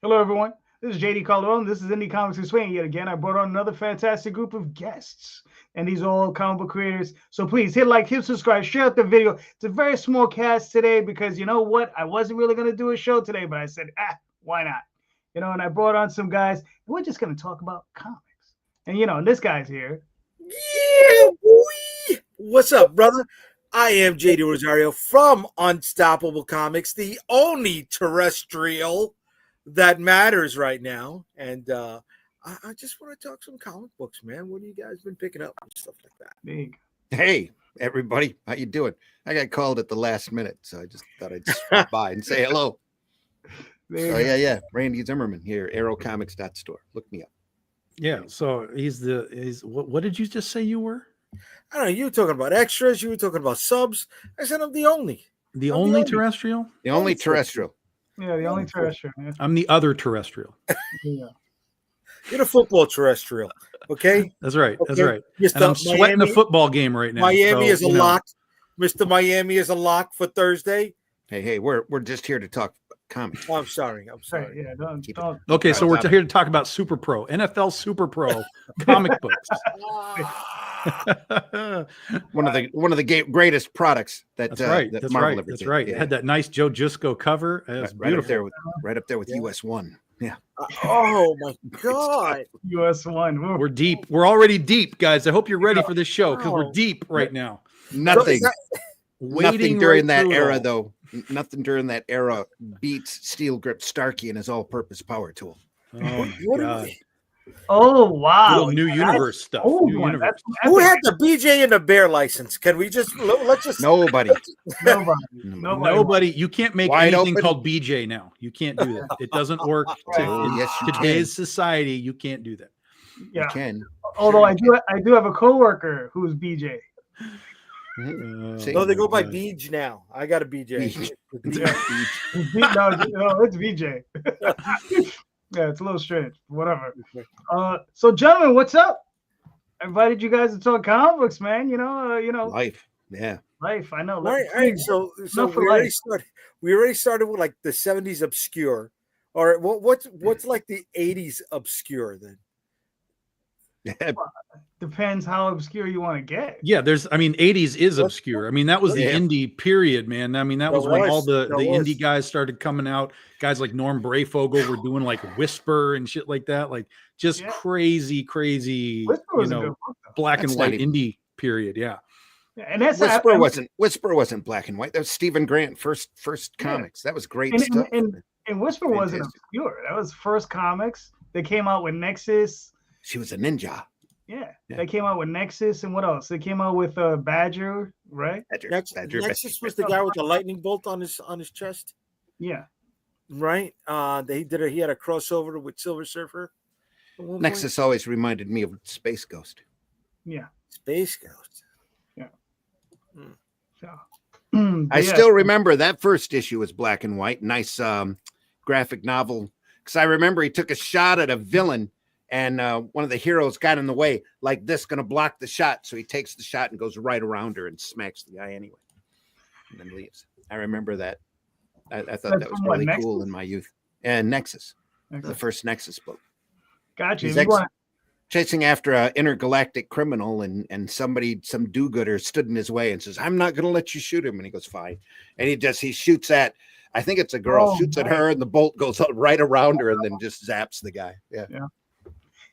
Hello, everyone. This is JD Calderon. This is Indie Comics and Swing. Yet again, I brought on another fantastic group of guests, and these are all comic book creators. So please hit like, hit subscribe, share out the video. It's a very small cast today because you know what? I wasn't really going to do a show today, but I said, why not? And I brought on some guys, and we're just going to talk about comics. And this guy's here. Yeah, boy. What's up, brother? I am Dee Rosario from Unstoppable Comics, the only terrestrial that matters right now. And I just want to talk some comic books, man. What have you guys been picking up and stuff like that? Big. Hey, everybody. How you doing? I got called at the last minute, so I just thought I'd stop by and say hello. So, yeah. Randy Zimmerman here, aerocomics.store. Look me up. Yeah, so he's what did you just say you were? I don't know. You were talking about extras. You were talking about subs. I said I'm the only. The only terrestrial? The only terrestrial. Yeah, the only terrestrial. Yeah. I'm the other terrestrial. Yeah. You're the football terrestrial, okay? That's right. Okay. That's right. Mr. And I'm sweating a football game right now. Miami is a lock. Mr. Miami is a lock for Thursday. Hey, we're just here to talk comics. Oh, I'm sorry. Right, yeah, don't. Okay, so we're here to talk about Super Pro, NFL Super Pro comic books. one of the greatest products that That's Marvel right. ever That's did. right. Yeah. It had that nice Joe Gisco cover. It was right beautiful. up there with US One. Yeah. Oh my God. US1. We're deep. We're already deep, guys. I hope you're ready for this show because we're deep right now. Nothing during that era, though. Nothing during that era beats Steel Grip Starkey and his all-purpose power tool. Oh my God. Oh wow! Little new universe stuff. New universe. Who had the BJ and the Bear license? Can we let's just Nobody. Nobody. You can't make Wide anything open. called BJ now. You can't do that. It doesn't work. Yes, you Today's society, you can't do that. Yeah. You can. Although I do have a coworker who's BJ. See? No, they go by Beej now. I got a BJ. No, it's BJ. Yeah, it's a little strange. Whatever. So gentlemen, what's up? I invited you guys to talk comic books, man. Life. Yeah. Life. I know. All right. So we already started with like the 70s obscure. All right. What's like the 80s obscure then? Depends how obscure you want to get. Yeah, 80s is obscure. I mean, that was the indie period, man. I mean, that was when all the indie guys started coming out. Guys like Norm Brayfogle were doing like Whisper and shit like that. Like just crazy, black and white indie period. Yeah. And that's Whisper wasn't black and white. That was Stephen Grant first comics. That was great stuff. And Whisper wasn't obscure. That was first comics. They came out with Nexus. She was a ninja. Yeah. They came out with Nexus, and what else? They came out with Badger, right? Badger. Nexus was the guy with the lightning bolt on his chest. Yeah. Right. He had a crossover with Silver Surfer. Nexus always reminded me of Space Ghost. Yeah. Space Ghost. Yeah. So, I still remember that first issue was black and white. Nice graphic novel. Because I remember he took a shot at a villain. And one of the heroes got in the way, like this, going to block the shot. So he takes the shot and goes right around her and smacks the guy anyway, and then leaves. I remember that. I thought that was really cool in my youth. And Nexus, the first Nexus book. Gotcha. He's chasing after an intergalactic criminal, and some do-gooder stood in his way and says, "I'm not going to let you shoot him." And he goes, "Fine." And he shoots at. I think it's a girl. Shoots at her, and the bolt goes right around her, and then just zaps the guy. Yeah.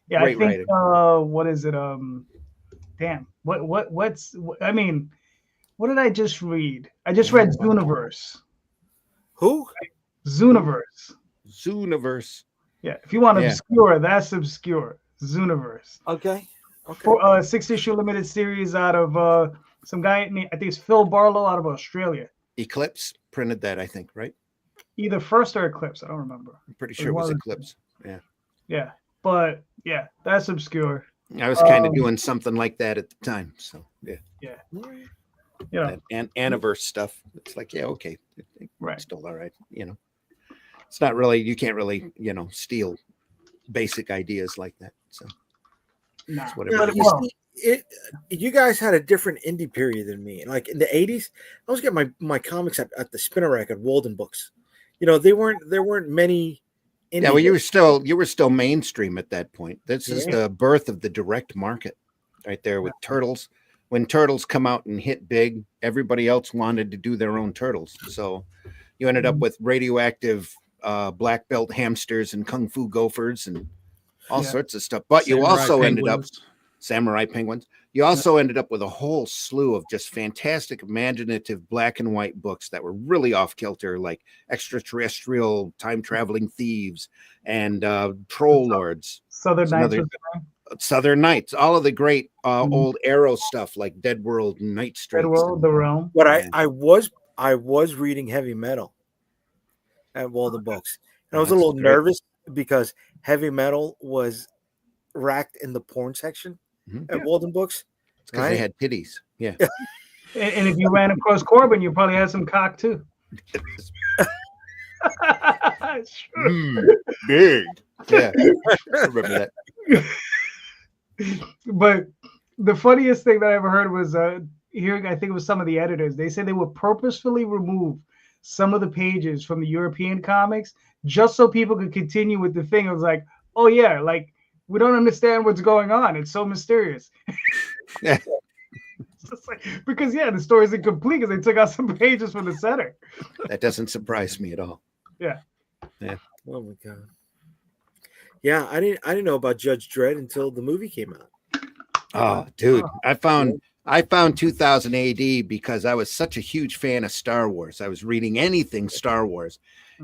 Yeah, great I think writing. What is it? Damn. What did I just read? I just read Zooniverse. Who? Zooniverse. Yeah, if you want obscure, that's obscure. Zooniverse. Okay. For 6-issue limited series out of some guy named, I think it's Phil Barlow out of Australia. Eclipse printed that, I think, right? Either First or Eclipse, I don't remember. I'm pretty sure it was Eclipse. Yeah. Yeah. But yeah, that's obscure. I was kind of doing something like that at the time. So yeah. And Aniverse stuff. It's like, okay. Right. Still all right. It's not really, you can't really, steal basic ideas like that. So nah. Whatever. You guys had a different indie period than me. Like in the 80s, I was getting my comics at the spinner rack at Walden Books. There weren't many Yeah, well, you were still mainstream at that point. This is the birth of the direct market, right there with Turtles. When Turtles come out and hit big, everybody else wanted to do their own Turtles. So you ended up with radioactive black belt hamsters and kung fu gophers and all sorts of stuff. But you also ended up samurai penguins. You also ended up with a whole slew of just fantastic, imaginative black and white books that were really off kilter, like extraterrestrial time traveling thieves and troll lords. Southern Knights, all of the great old Arrow stuff like Dead World and Night Streets. Dead World, The Realm. But I was reading heavy metal at Walden Books. And I was a little nervous because heavy metal was racked in the porn section at Walden Books. It's because they had titties. Yeah. And if you ran across Corbin, you probably had some cock too. Big. Yeah. I remember that. But the funniest thing that I ever heard was hearing, I think it was some of the editors. They said they would purposefully remove some of the pages from the European comics just so people could continue with the thing. It was like, oh yeah, like we don't understand what's going on. It's so mysterious. Yeah. Because the story is incomplete because they took out some pages from the center. That doesn't surprise me at all. Yeah. Yeah. Oh my god. Yeah, I didn't know about Judge Dredd until the movie came out. Oh, dude, I found 2000 AD because I was such a huge fan of Star Wars. I was reading anything Star Wars,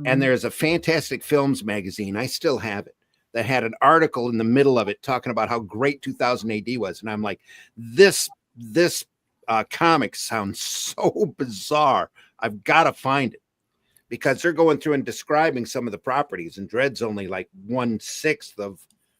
and there's a Fantastic Films magazine. I still have it. That had an article in the middle of it talking about how great 2000 AD was, and I'm like, this comic sounds so bizarre. I've got to find it. Because they're going through and describing some of the properties, and Dredd's only like 1/6 of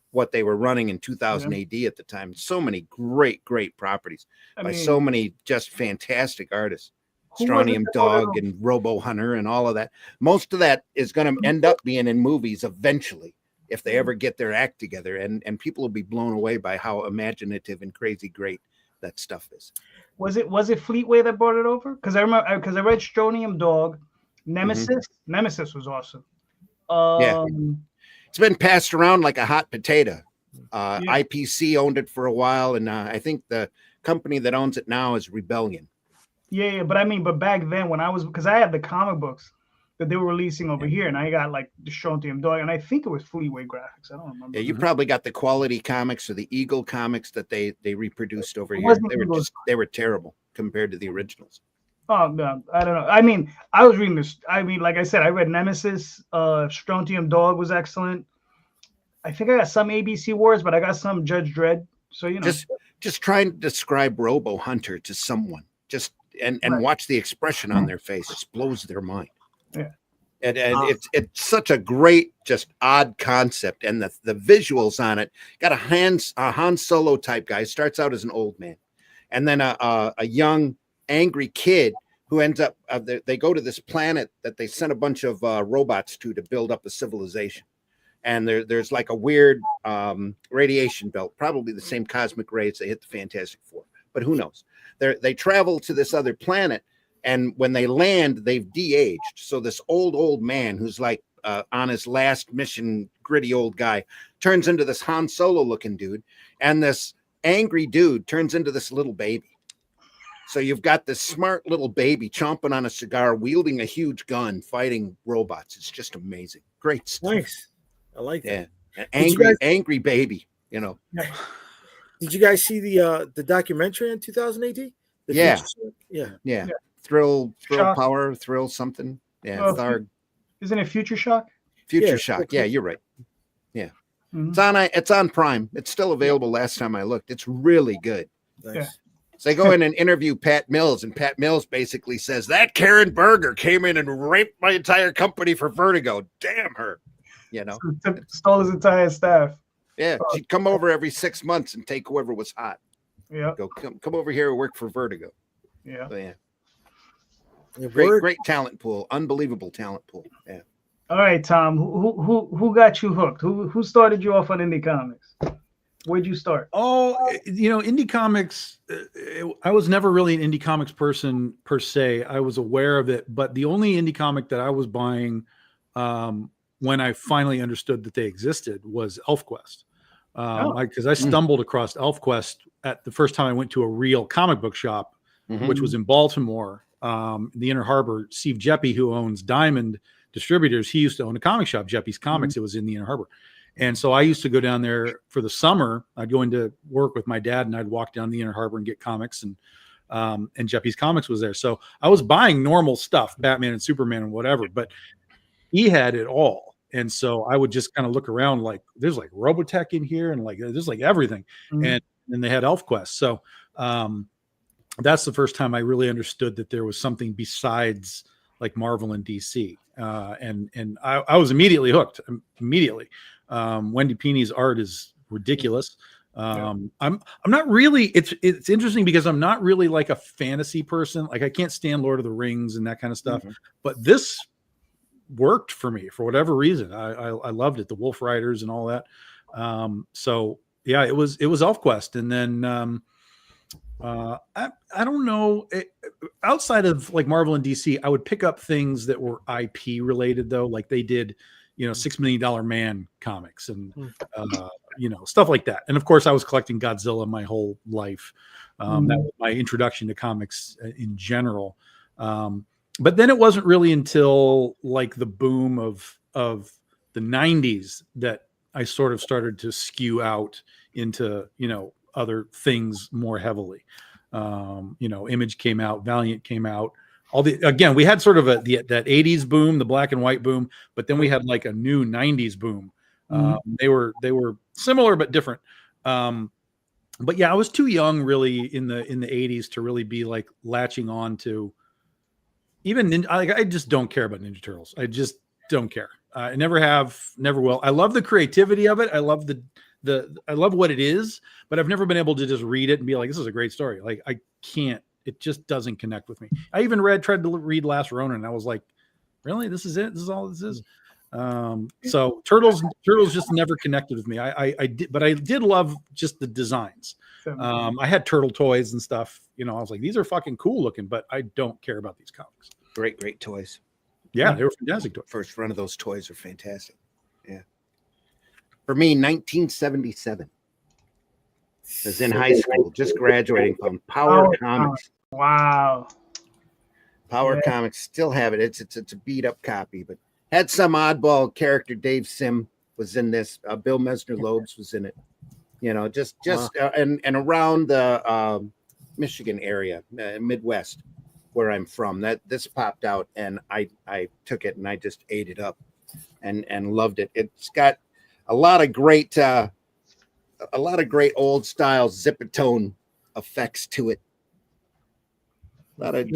what they were running in 2000 AD at the time. So many great properties by so many just fantastic artists. Strontium Dog and Robo Hunter and all of that. Most of that is going to end up being in movies eventually if they ever get their act together, and people will be blown away by how imaginative and crazy great that stuff is. Was it Fleetway that brought it over? Because I remember I read Strontium Dog. Nemesis was awesome. It's been passed around like a hot potato. IPC owned it for a while, and I think the company that owns it now is Rebellion. But back then when because I had the comic books that they were releasing over here, and I got like the Strontium Dog, and I think it was Fleetway Graphics. I don't remember. Yeah, you probably got the Quality Comics or the Eagle Comics that they reproduced over here. They were terrible compared to the originals. Oh, no, I don't know. I mean, I was reading this. I mean, like I said, I read Nemesis. Strontium Dog was excellent. I think I got some ABC Wars, but I got some Judge Dredd. So, just trying to describe Robo Hunter to someone, and watch the expression on their face. It blows their mind. Yeah. And it's such a great, just odd concept. And the visuals on it got a Han Solo type guy. Starts out as an old man. And then a young, angry kid who ends up they go to this planet that they sent a bunch of robots to build up a civilization, and there's like a weird radiation belt, probably the same cosmic rays they hit the Fantastic Four, but who knows. They travel to this other planet, and when they land they've de-aged, so this old man who's like on his last mission, gritty old guy, turns into this Han Solo looking dude, and this angry dude turns into this little baby. So you've got this smart little baby chomping on a cigar, wielding a huge gun, fighting robots. It's just amazing. Great stuff. Nice. I like that. Yeah. Angry baby, Did you guys see the documentary on 2000 AD? Yeah. Thrill Shock. Power, Thrill something. Yeah. Tharg. Isn't it Future Shock? Future Shock. Yeah, you're right. Yeah. It's on Prime. It's still available last time I looked. It's really good. Nice. Yeah. So they go in and interview Pat Mills, and Pat Mills basically says, that Karen Berger came in and raped my entire company for Vertigo. Damn her. Stole his entire staff. Yeah, she'd come over every 6 months and take whoever was hot. Yeah. Go come over here and work for Vertigo. Yeah. So, great talent pool. Unbelievable talent pool. Yeah. All right, Tom. Who got you hooked? Who started you off on indie comics? Where'd you start? Oh, indie comics. I was never really an indie comics person per se. I was aware of it, but the only indie comic that I was buying when I finally understood that they existed was ElfQuest. Because I stumbled across ElfQuest at the first time I went to a real comic book shop, which was in Baltimore, the Inner Harbor. Steve Jeppy, who owns Diamond Distributors, he used to own a comic shop, Jeppy's Comics. It was in the Inner Harbor. And so I used to go down there for the summer. I'd go into work with my dad and I'd walk down the Inner Harbor and get comics, and Jeppy's Comics was there. So I was buying normal stuff, Batman and Superman and whatever, but he had it all. And so I would just kind of look around, like there's like Robotech in here and like there's like everything. And they had ElfQuest. So that's the first time I really understood that there was something besides like Marvel and DC. And I was immediately hooked. Immediately. Wendy Pini's art is ridiculous. I'm not really, it's interesting because I'm not really like a fantasy person. Like I can't stand Lord of the Rings and that kind of stuff, but this worked for me for whatever reason. I loved it, the Wolf Riders and all that. So yeah, it was ElfQuest. And then I don't know, outside of like Marvel and DC, I would pick up things that were IP related though. Like they did, $6 Million Man comics and, stuff like that. And of course I was collecting Godzilla my whole life. That was my introduction to comics in general. But then it wasn't really until like the boom of the 90s that I sort of started to skew out into, other things more heavily. Image came out, Valiant came out. Again, we had sort of that 80s boom, the black and white boom, but then we had like a new 90s boom. They were similar but different. But yeah, I was too young really in the 80s to really be like latching on to even I just don't care about Ninja Turtles. I just don't care. I never have, never will. I love the creativity of it. I love I love what it is, but I've never been able to just read it and be like, this is a great story. Like I can't, it just doesn't connect with me. I even tried to read Last Ronin and I was like, really, this is it? This is all this is? So Turtles just never connected with me. I did, but I did love just the designs. I had turtle toys and stuff. I was like, these are fucking cool looking, but I don't care about these comics. Great toys. Yeah, they were fantastic toys. First run of those toys are fantastic. Yeah. For me, 1977. I was in high school, just graduating from Power Comics. Wow. Power Comics, still have it. It's a beat up copy, but had some oddball character. Dave Sim was in this. Bill Mesner-Loebs was in it. And around the Michigan area, Midwest, where I'm from. This popped out, and I took it and I just ate it up, and loved it. It's got a lot of great old style Zipatone effects to it. A lot of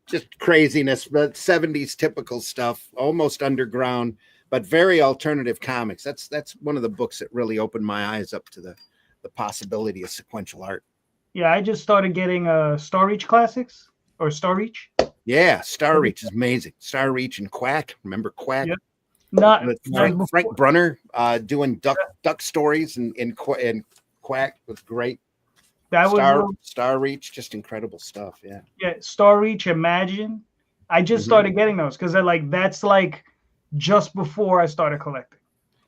just craziness, but 70s typical stuff, almost underground, but very alternative comics. That's one of the books that really opened my eyes up to the possibility of sequential art. Yeah, I just started getting Star Reach classics or Star Reach. Yeah, Star Reach is amazing. Star Reach and Quack. Remember Quack? Yep. Frank Brunner doing duck stories and Quack was great. That was Star Reach, just incredible stuff. Yeah. Yeah, Star Reach, Imagine. I just started getting those because that's like just before I started collecting.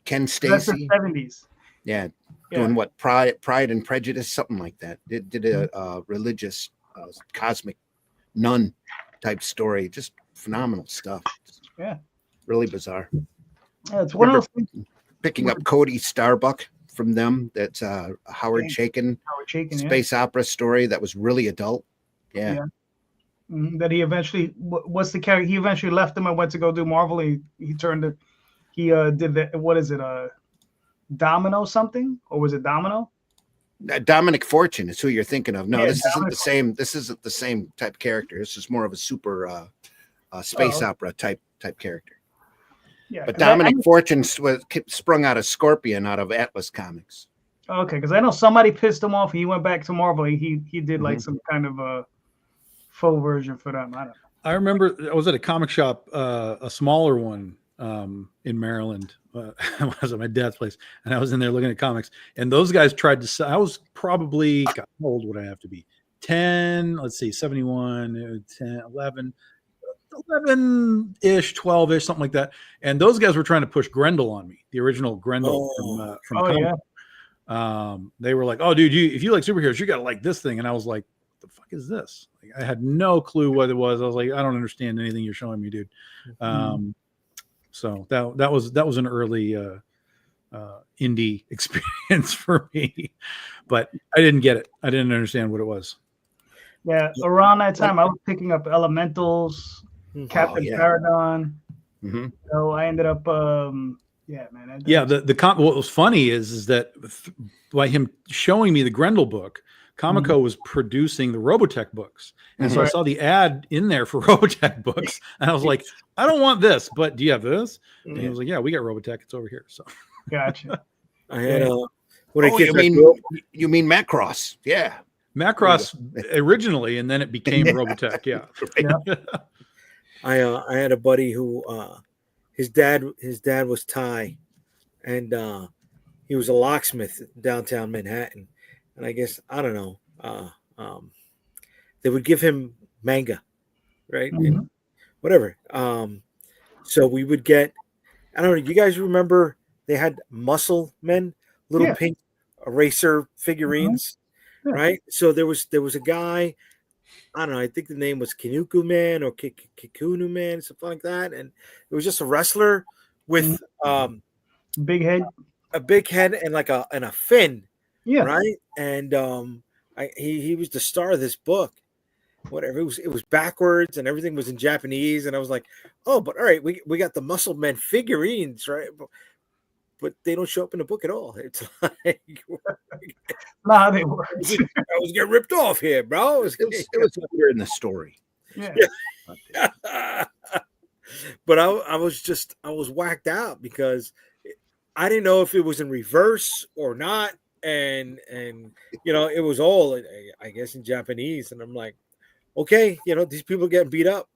Ken Stacy. That's the 70s. Yeah. Doing what? Pride and Prejudice, something like that. Did a religious cosmic nun type story. Just phenomenal stuff. Yeah. Really bizarre. Yeah, it's one of those things. Picking up Cody Starbuck from them. That's Howard Chaykin space opera story that was really adult. Yeah. That he eventually, what's the character? He eventually left them and went to go do Marvel. He did the, what is it? Domino something, or was it Domino? Dominic Fortune is who you're thinking of. No, this isn't the same. This isn't the same type character. This is more of a super space opera type character. Yeah, but Dominic Fortune was sprung out of Scorpion out of Atlas Comics. Okay, because I know somebody pissed him off. He went back to Marvel. He did like some kind of a full version for them. I remember I was at a comic shop, a smaller one in Maryland. I was at my dad's place, and I was in there looking at comics. And those guys tried to sell. I was probably, God, how old would I have to be? 10, let's see, 71, 10, 11. 11-ish, 12-ish, something like that. And those guys were trying to push Grendel on me, the original Grendel from Comic. They were like, "Oh, dude, if you like superheroes, you gotta like this thing." And I was like, "The fuck is this?" Like, I had no clue what it was. I was like, "I don't understand anything you're showing me, dude." So that was an early indie experience for me, but I didn't get it. I didn't understand what it was. Yeah, around that time, I was picking up Elementals, Captain Paragon. So I ended up, yeah, man. What was funny is that by him showing me the Grendel book, Comico was producing the Robotech books. And so I saw the ad in there for Robotech books. And I was like, I don't want this, but do you have this? And he was like, yeah, we got Robotech. It's over here. So gotcha. I had you mean Macross? Yeah. Macross originally, and then it became Robotech. Yeah. I had a buddy who his dad was Thai, and he was a locksmith in downtown Manhattan. And I guess I don't know. They would give him manga, right? And whatever. So we would get. I don't know. You guys remember they had Muscle Men, little pink eraser figurines, right? So there was a guy. I don't know. I think the name was Kinuku Man or Kikunu Man, something like that. And it was just a wrestler with big head, and like a fin. Yeah. Right. And he was the star of this book. Whatever. It was backwards and everything was in Japanese. And I was like, oh, but all right, we got the Muscle Men figurines, right? But they don't show up in the book at all. It's like nah, they were. I was getting ripped off here, bro. It was clear in the story. Yeah. But I was whacked out because I didn't know if it was in reverse or not. And it was all, I guess, in Japanese. And I'm like, okay, these people getting beat up,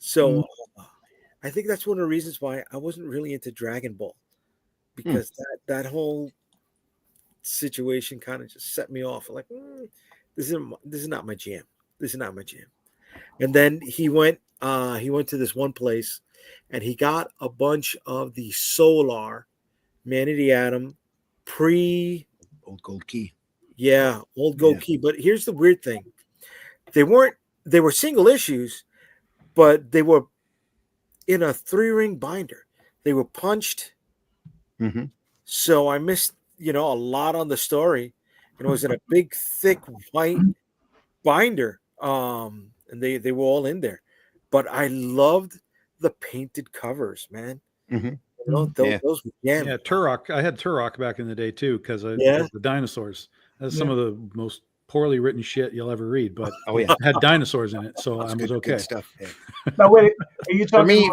So I think that's one of the reasons why I wasn't really into Dragon Ball. Because that whole situation kind of just set me off. Like, this is not my jam. This is not my jam. And then he went to this one place, and he got a bunch of the Solar Man of the Atom Old Gold Key. Yeah, Old Gold Key. But here's the weird thing: they were single issues, but they were in a 3-ring binder. They were punched. So I missed, a lot on the story. And it was in a big, thick white binder. And they were all in there. But I loved the painted covers, man. Those were Turok. I had Turok back in the day too, because the dinosaurs. That's some of the most poorly written shit you'll ever read. But it had dinosaurs in it, so I was okay. Good stuff. Yeah. Now wait, are you talking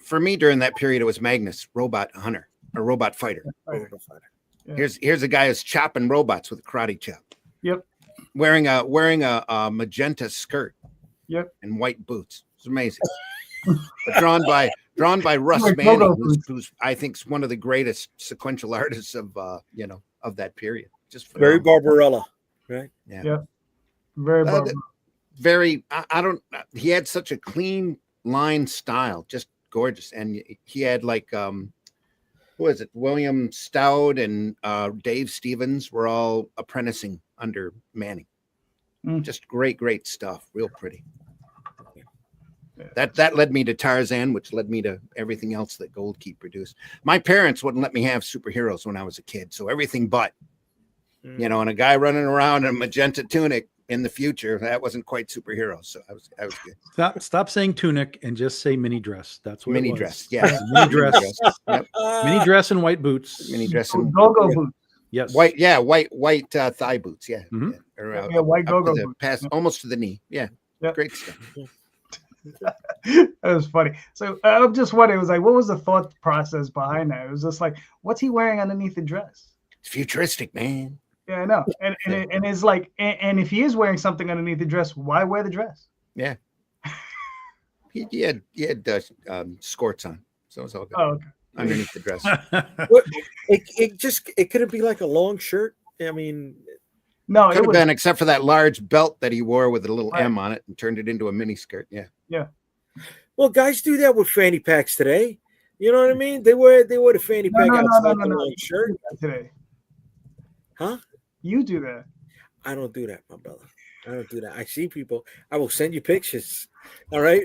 for me during that period, it was Magnus, Robot Hunter. A robot fighter. Yeah. Here's a guy who's chopping robots with a karate chop. Yep. Wearing a magenta skirt. Yep. And white boots. It's amazing. But drawn by Russ Manning, who's I think is one of the greatest sequential artists of of that period. Just phenomenal. Very Barbarella, right? Yeah. Yep. Very Barbarella. Very. I don't. He had such a clean line style, just gorgeous, and he had like who is it? William Stout and Dave Stevens were all apprenticing under Manning. Just great stuff. Real pretty. That led me to Tarzan, which led me to everything else that Gold Key produced. My parents wouldn't let me have superheroes when I was a kid, so everything but, and a guy running around in a magenta tunic in the future, that wasn't quite superheroes. So I was good. Stop saying tunic and just say mini dress. That's what mini it was. Dress. Yeah, mini dress. Yep. Mini dress and white boots. Mini dress and go-go boots. Yes. White. Yeah, white thigh boots. Yeah. White go-go boots. Past almost to the knee. Yeah. Yep. Great stuff. That was funny. So I'm just wondering, it was like, what was the thought process behind that? It was just like, what's he wearing underneath the dress? It's futuristic, man. Yeah, I know. And it's like, and if he is wearing something underneath the dress, why wear the dress? Yeah. he had skirts on, so it was all good. Oh, okay. Underneath the dress. It couldn't be like a long shirt. I mean, no, it could have been, except for that large belt that he wore with a little M on it and turned it into a mini skirt. Yeah. Yeah. Well, guys do that with fanny packs today. You know what I mean? They wear the fanny pack outside the long shirt. Today. Huh? You do that. I don't do that, my brother. I don't do that. I see people. I will send you pictures. All right.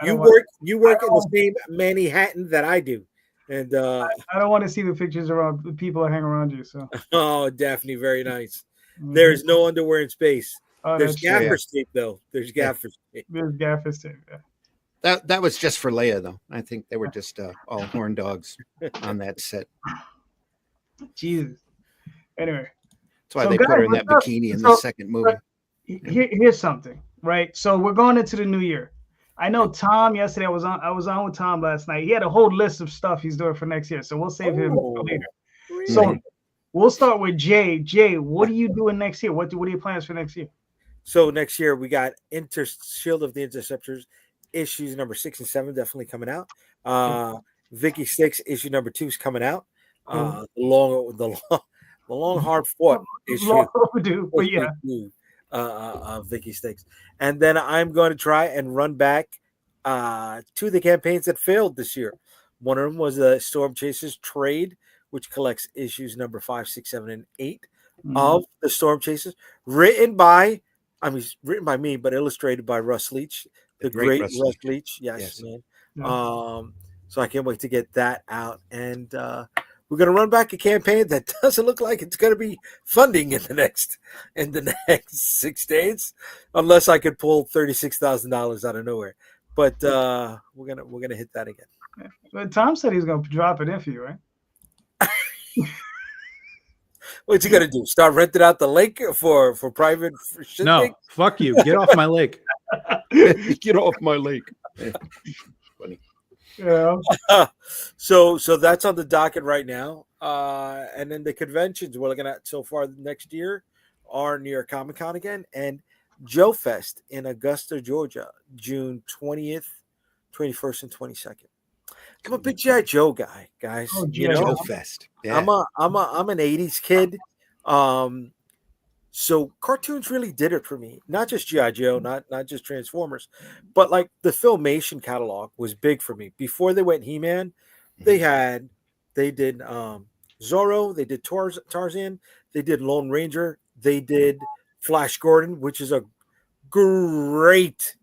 You work in the same Manhattan that I do. And I don't want to see the pictures around the people that hang around you. So oh, Daphne, very nice. There is no underwear in space. There's gaffer's tape though. There's gaffer's tape. There's gaffer's tape. That was just for Leia though. I think they were just all horn dogs on that set. Jesus. Anyway. That's why they put her in that bikini in the second movie. Here's something, right? So we're going into the new year. I know Tom yesterday. I was on with Tom last night. He had a whole list of stuff he's doing for next year. So we'll save him for later. Really? So we'll start with Jay. Jay, what are you doing next year? What are your plans for next year? So next year we got Shield of the Interceptors issues number 6 and 7 definitely coming out. Vicky Sticks issue number 2 is coming out. The long hard fought issue. Long overdue, but yeah. Vicky Sticks. And then I'm going to try and run back to the campaigns that failed this year. One of them was the Storm Chasers trade, which collects issues number 5, 6, 7, and 8 of the Storm Chasers, written by me, but illustrated by Russ Leach, the great Russ Leach. Yes, man. Yeah. So I can't wait to get that out. And we're going to run back a campaign that doesn't look like it's going to be funding in the next 6 days, unless I could pull $36,000 out of nowhere. But we're gonna hit that again. Yeah. But Tom said he's going to drop it in for you, right? What's he gonna do? Start renting out the lake for private? No, fuck you. Get off my lake. Get off my lake. Funny. Yeah. So that's on the docket right now. And then the conventions we're looking at so far next year are New York Comic Con again and Joe Fest in Augusta, Georgia, June 20th, 21st, and 22nd. I'm a big G.I. Joe guy, guys. Oh, Joe Fest. Yeah. I'm an 80s kid. So cartoons really did it for me. Not just G.I. Joe, not just Transformers, but like the Filmation catalog was big for me. Before they went He-Man, they did Zorro, they did Tarzan, they did Lone Ranger, they did Flash Gordon, which is a great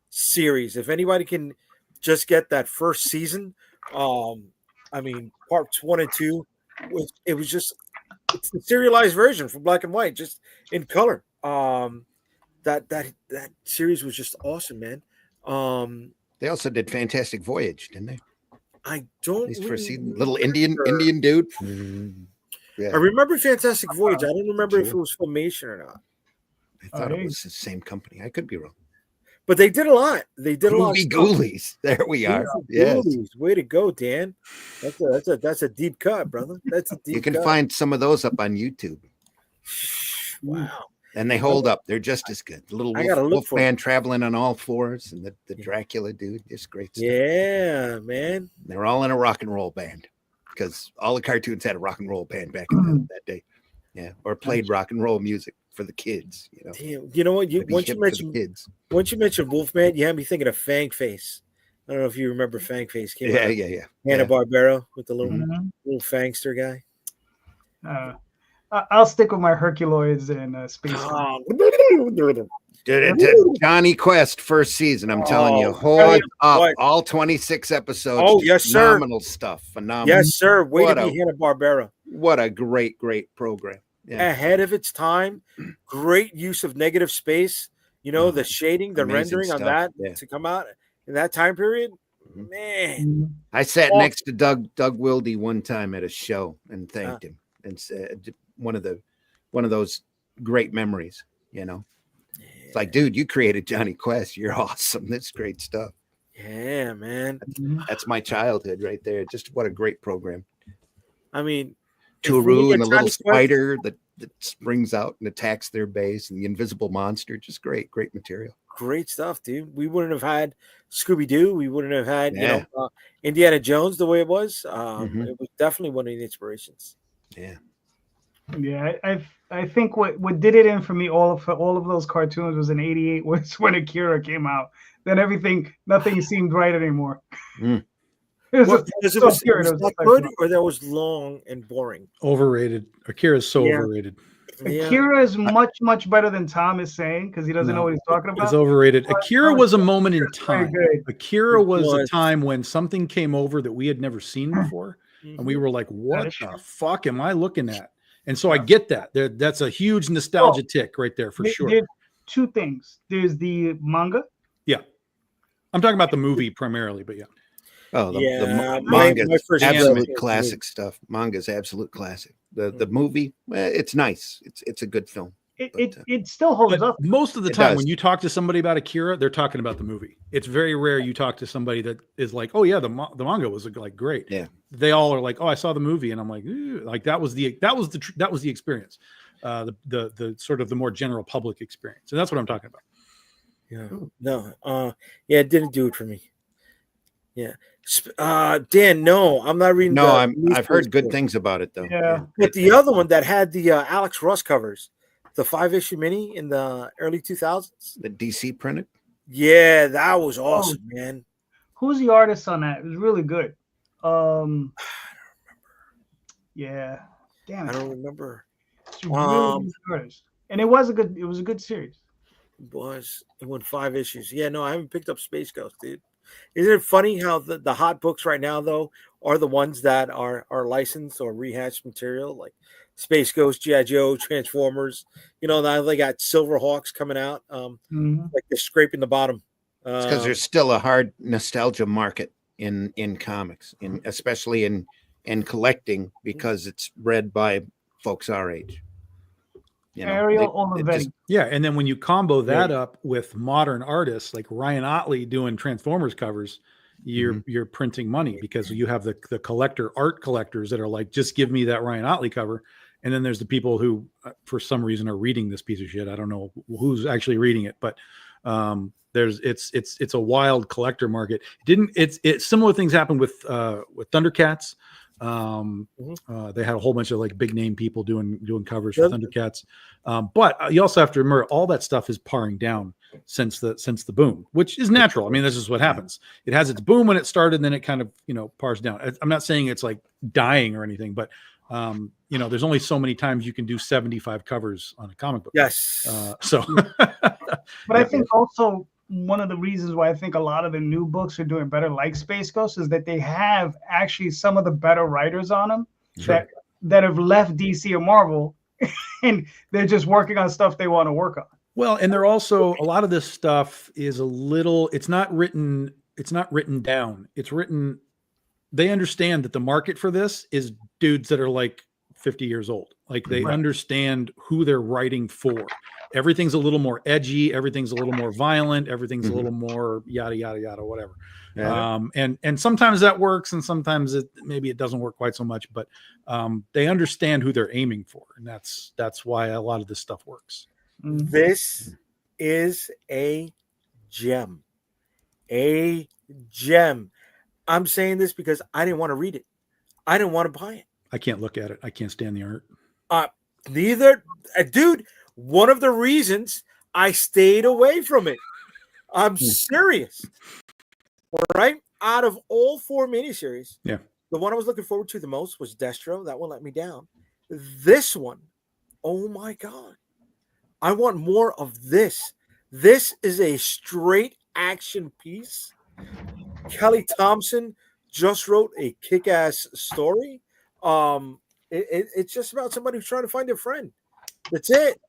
series. If anybody can just get that first season, parts 1 and 2, it's the serialized version from black and white, just in color. That series was just awesome, man. They also did Fantastic Voyage, didn't they? I don't little Indian dude. Yeah. I remember Fantastic Voyage. I don't remember if it was Filmation or not. I thought it was the same company. I could be wrong. But they did a lot. They did a lot. Ghoulies. There we are. Yes. Way to go, Dan. That's a deep cut, brother. That's a deep cut. You can find some of those up on YouTube. Wow. And they hold up. They're just as good. The little wolf man traveling on all fours and the Dracula dude. It's great stuff. Yeah, man. They're all in a rock and roll band because all the cartoons had a rock and roll band back in that day. Yeah. Or played rock and roll music for the kids. Damn. You know what? Once you mentioned Wolfman, you had me thinking of Fang Face. I don't know if you remember Fang Face. Yeah. Hanna-Barbera with the little fangster guy. I'll stick with my Herculoids and Space. Johnny Quest first season. I'm telling you, hold up. All 26 episodes. Oh, yes, sir. Phenomenal stuff. Phenomenal. Yes, sir. Way to be Hanna-Barbera. What a great program. Yeah. Ahead of its time. Great use of negative space. The shading, the rendering on that to come out in that time period. Man. I sat next to Doug Wilde one time at a show and thanked him. And said one of those great memories, It's like, dude, you created Johnny Quest. You're awesome. That's great stuff. Yeah, man. That's my childhood right there. Just what a great program. I mean, Turu and a little spider that springs out and attacks their base, and the invisible monster. Just great material. Great stuff, dude. We wouldn't have had Scooby-Doo. We wouldn't have had Indiana Jones the way it was. It was definitely one of the inspirations. Yeah. I think what did it in for me all of those cartoons was in '88 when Akira came out. then nothing seemed right anymore. Mm. Was that good, or that was long and boring? Overrated. Akira's so overrated. Akira is much better than Tom is saying, because he doesn't know what he's talking about. It's overrated. Akira was a moment in time. Akira was a time when something came over that we had never seen before, and we were like, "What the fuck am I looking at?" And so I get that. That's a huge nostalgia tick right there for sure. There's two things. There's the manga. Yeah, I'm talking about the movie primarily, but yeah. Oh, the manga's absolute classic stuff. Manga's absolute classic. The movie, it's nice. It's a good film. It still holds up. Most of the time, when you talk to somebody about Akira, they're talking about the movie. It's very rare you talk to somebody that is like, "Oh yeah, the manga was like great." Yeah, they all are like, "Oh, I saw the movie," and I'm like, that was the experience, the sort of the more general public experience, and that's what I'm talking about. Yeah, no, it didn't do it for me. Yeah. Dan, no, I'm not reading. No, I've heard good things about it though. Yeah. But the other one that had the Alex Ross covers, the 5-issue mini in the early 2000s, the DC printed. Yeah, that was awesome, man. Who's the artist on that? It was really good. I don't remember. Yeah. Damn. I don't remember. It's really good artist. And it was a good series. It went 5 issues. Yeah, no, I haven't picked up Space Ghost, dude. Isn't it funny how the hot books right now, though, are the ones that are licensed or rehashed material, like Space Ghost, G.I. Joe, Transformers. Now they got Silverhawks coming out. Like they're scraping the bottom. It's because there's still a hard nostalgia market in comics, especially in collecting, because it's read by folks our age. Ariel Olivetti. Yeah, and then when you combo that up with modern artists like Ryan Otley doing Transformers covers, you're printing money, because you have the art collectors that are like, just give me that Ryan Otley cover, and then there's the people who for some reason are reading this piece of shit. I don't know who's actually reading it, but it's a wild collector market. Similar things happened with Thundercats. They had a whole bunch of like big name people doing covers for Thundercats, but you also have to remember all that stuff is paring down since the boom, which is natural. I mean, this is what happens. It has its boom when it started, and then it kind of pars down. I'm not saying it's like dying or anything, but there's only so many times you can do 75 covers on a comic book. Yes. But I think also one of the reasons why I think a lot of the new books are doing better, like Space Ghost, is that they have actually some of the better writers on them that have left DC or Marvel, and they're just working on stuff they want to work on. Well, and they're also, a lot of this stuff is it's not written down. It's written, they understand that the market for this is dudes that are like 50 years old. Like they understand who they're writing for. Everything's a little more edgy. Everything's a little more violent. Everything's a little more yada, yada, yada, whatever. Yeah. And sometimes that works, and sometimes maybe it doesn't work quite so much, but they understand who they're aiming for. And that's why a lot of this stuff works. This is a gem. A gem. I'm saying this because I didn't want to read it. I didn't want to buy it. I can't look at it. I can't stand the art. Neither. Dude, one of the reasons I stayed away from it. I'm serious. All right? Out of all 4 miniseries, the one I was looking forward to the most was Destro. That one let me down. This one, oh my God. I want more of this. This is a straight action piece. Kelly Thompson just wrote a kick-ass story. It's just about somebody who's trying to find a friend. That's it.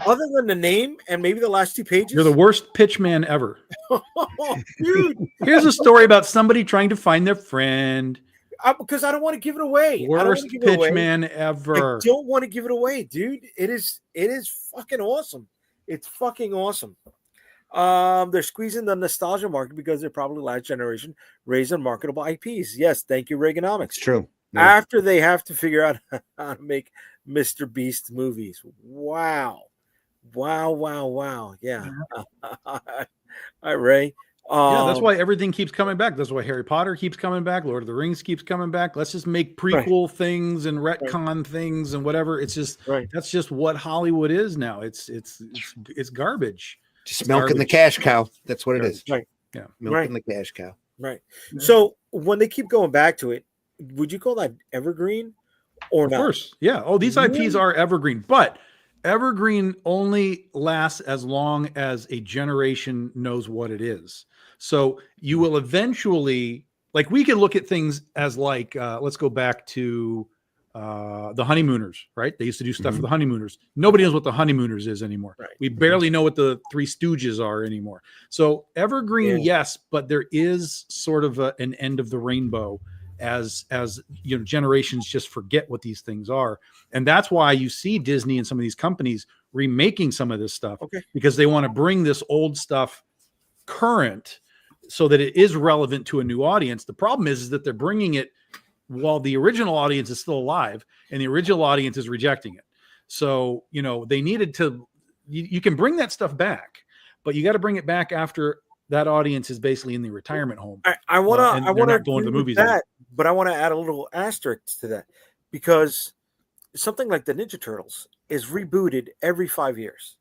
Other than the name and maybe the last 2 pages. You're the worst pitch man ever. Dude. Here's a story about somebody trying to find their friend. Because I don't want to give it away. Worst pitch man ever. I don't want to give it away, dude. It is fucking awesome. It's fucking awesome. They're squeezing the nostalgia market because they're probably last generation raised on marketable IPs. Yes, thank you, Reaganomics. It's true. Yeah. After they have to figure out how to make Mr. Beast movies. Wow. Yeah. All right, Ray. Yeah, that's why everything keeps coming back. That's why Harry Potter keeps coming back. Lord of the Rings keeps coming back. Let's just make prequel things and retcon things and whatever. It's just that's just what Hollywood is now. It's garbage. Just milking the cash cow. That's what it is. Right. Yeah. Milking the cash cow. Right. So when they keep going back to it, would you call that evergreen or not? Of course. Yeah. Oh, these IPs are evergreen, but evergreen only lasts as long as a generation knows what it is. So you will eventually, like, we can look at things as like, let's go back to the Honeymooners, right? They used to do stuff for the Honeymooners. Nobody knows what the Honeymooners is anymore. Right. We barely know what the Three Stooges are anymore. So evergreen, yes, but there is sort of an end of the rainbow as you know, generations just forget what these things are. And that's why you see Disney and some of these companies remaking some of this stuff, because they want to bring this old stuff current so that it is relevant to a new audience. The problem is that they're bringing it while the original audience is still alive and the original audience is rejecting it. So, you know, they needed to, you can bring that stuff back, but you got to bring it back after that audience is basically in the retirement home. I want to go to the movies. But I want to add a little asterisk to that, because something like the Ninja Turtles is rebooted every 5 years.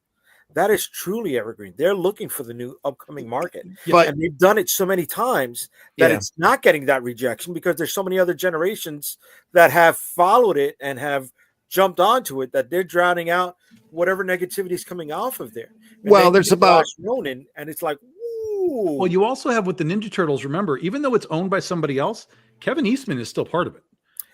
That is truly evergreen. They're looking for the new upcoming market. But, and they've done it so many times that it's not getting that rejection, because there's so many other generations that have followed it and have jumped onto it that they're drowning out whatever negativity is coming off of there. And well, there's about Ronin, and it's like, ooh. Well, you also have with the Ninja Turtles, remember, even though it's owned by somebody else, Kevin Eastman is still part of it.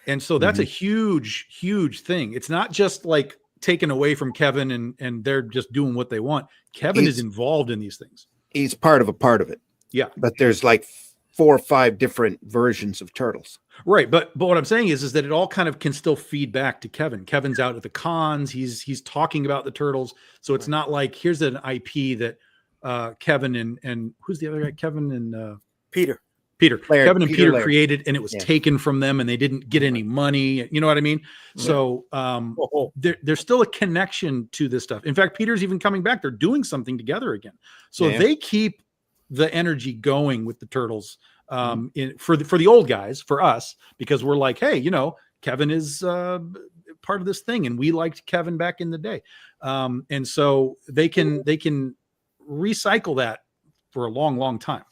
And so that's a huge, huge thing. It's not just like taken away from Kevin and they're just doing what they want. Kevin is involved in these things. He's part of it. Yeah. But there's like 4 or 5 different versions of Turtles. Right. But what I'm saying is that it all kind of can still feed back to Kevin. Kevin's out at the cons. He's talking about the Turtles. So it's not like here's an IP that Kevin and who's the other guy? Kevin and Peter. Kevin and Peter created, and it was taken from them, and they didn't get any money. You know what I mean? So there's still a connection to this stuff. In fact, Peter's even coming back. They're doing something together again. So they keep the energy going with the Turtles for the old guys, for us, because we're like, hey, you know, Kevin is part of this thing, and we liked Kevin back in the day. And so they can recycle that for a long, long time.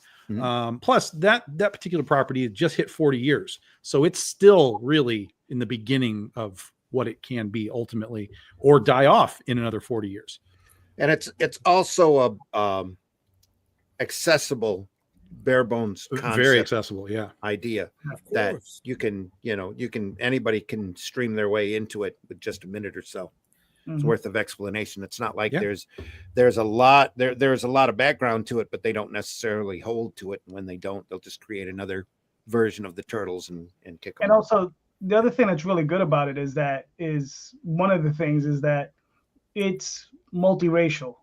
Plus that particular property just hit 40 years. So it's still really in the beginning of what it can be ultimately, or die off in another 40 years. And it's also a accessible, bare bones concept, very accessible idea that you can anybody can stream their way into it with just a minute or so. It's worth of explanation. It's not like there's a lot of background to it, but they don't necessarily hold to it. And when they don't, they'll just create another version of the Turtles and kick them. And also, the other thing that's really good about it is that one of the things is that it's multiracial.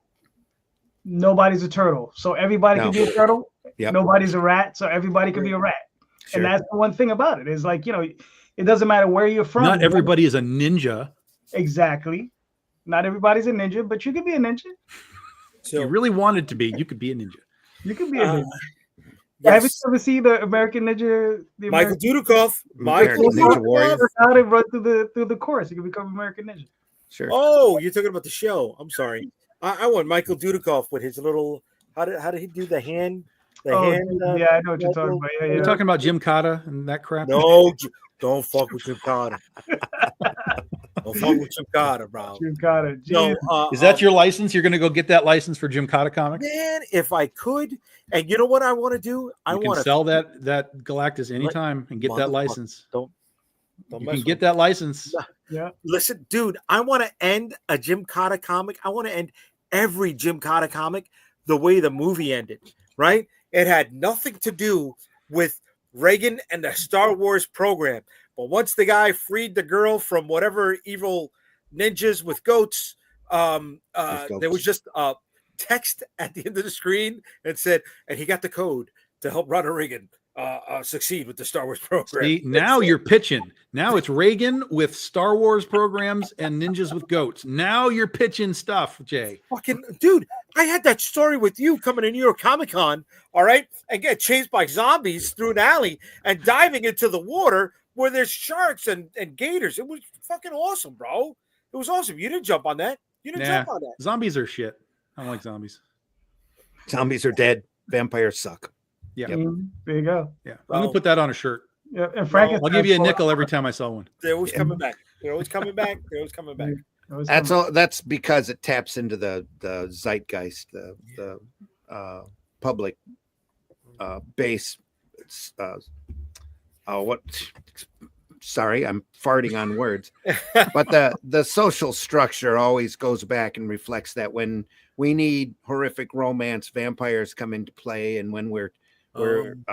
Nobody's a turtle, so everybody can be a turtle. Nobody's a rat, so everybody can be a rat. And that's the one thing about it is, like, you know, it doesn't matter where you're from. Not everybody is a ninja. Exactly. Not everybody's a ninja, but you could be a ninja. So, if you really wanted to be, you could be a ninja. You could be a ninja. Have you ever seen the American Ninja? Michael Dudikoff. Michael Ninja Warrior. How they run through the course. You can become American Ninja. Sure. Oh, you're talking about the show. I'm sorry. I want Michael Dudikoff with his little. How did he do the hand? Yeah, I know what you're talking about. Yeah, You're talking about Jim Cotta and that crap. No, don't fuck with Jim Cotta. Don't fuck with Jim Cotta, bro. Jim Cotta. No, is that your license? You're going to go get that license for Jim Cotta comics? Man, if I could, and you know what I want to do? I want to sell that Galactus anytime and get that license. Don't you can get that license. Yeah. Listen, dude, I want to end a Jim Cotta comic. I want to end every Jim Cotta comic the way the movie ended, right? It had nothing to do with Reagan and the Star Wars program. But once the guy freed the girl from whatever evil ninjas with goats, there was just a text at the end of the screen and said, and he got the code to help Ronald Reagan succeed with the Star Wars program. See, now you're pitching. Now it's Reagan with Star Wars programs and ninjas with goats. Now you're pitching stuff, Jay. Fucking dude, I had that story with you coming to New York Comic Con, all right, and get chased by zombies through an alley and diving into the water where there's sharks and gators. It was fucking awesome, bro. It was awesome. You didn't jump on that. You didn't jump on that. Zombies are shit. I don't like zombies. Zombies are dead. Vampires suck. Yeah. There you go. Yeah. I'm gonna put that on a shirt. Yeah. And Frankenstein. I'll give you a nickel every time I sell one. They're always coming back. They're always coming back. They're always coming back. That's all. That's because it taps into the zeitgeist, the public base. Sorry, I'm farting on words. But the social structure always goes back and reflects that when we need horrific romance, vampires come into play, and when we're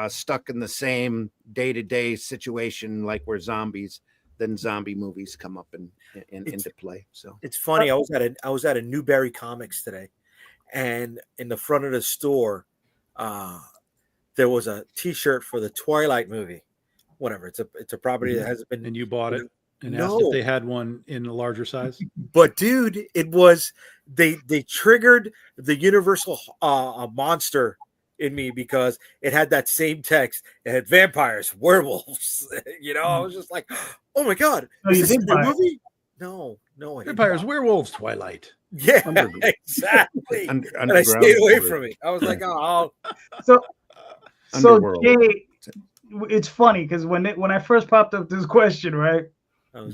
stuck in the same day-to-day situation like we're zombies, then zombie movies come up and into play. So it's funny. I was at a Newberry Comics today, and in the front of the store, there was a T-shirt for the Twilight movie. Whatever, it's a property that hasn't been. And you bought it and asked if they had one in a larger size. But dude, it was they triggered the Universal monster in me because it had that same text. It had vampires, werewolves. I was just like, oh my god, is this a movie? No, vampires, werewolves, Twilight. Yeah, exactly. And I stayed away from it. I was like, oh. So Jay, it's funny because when I first popped up this question, right?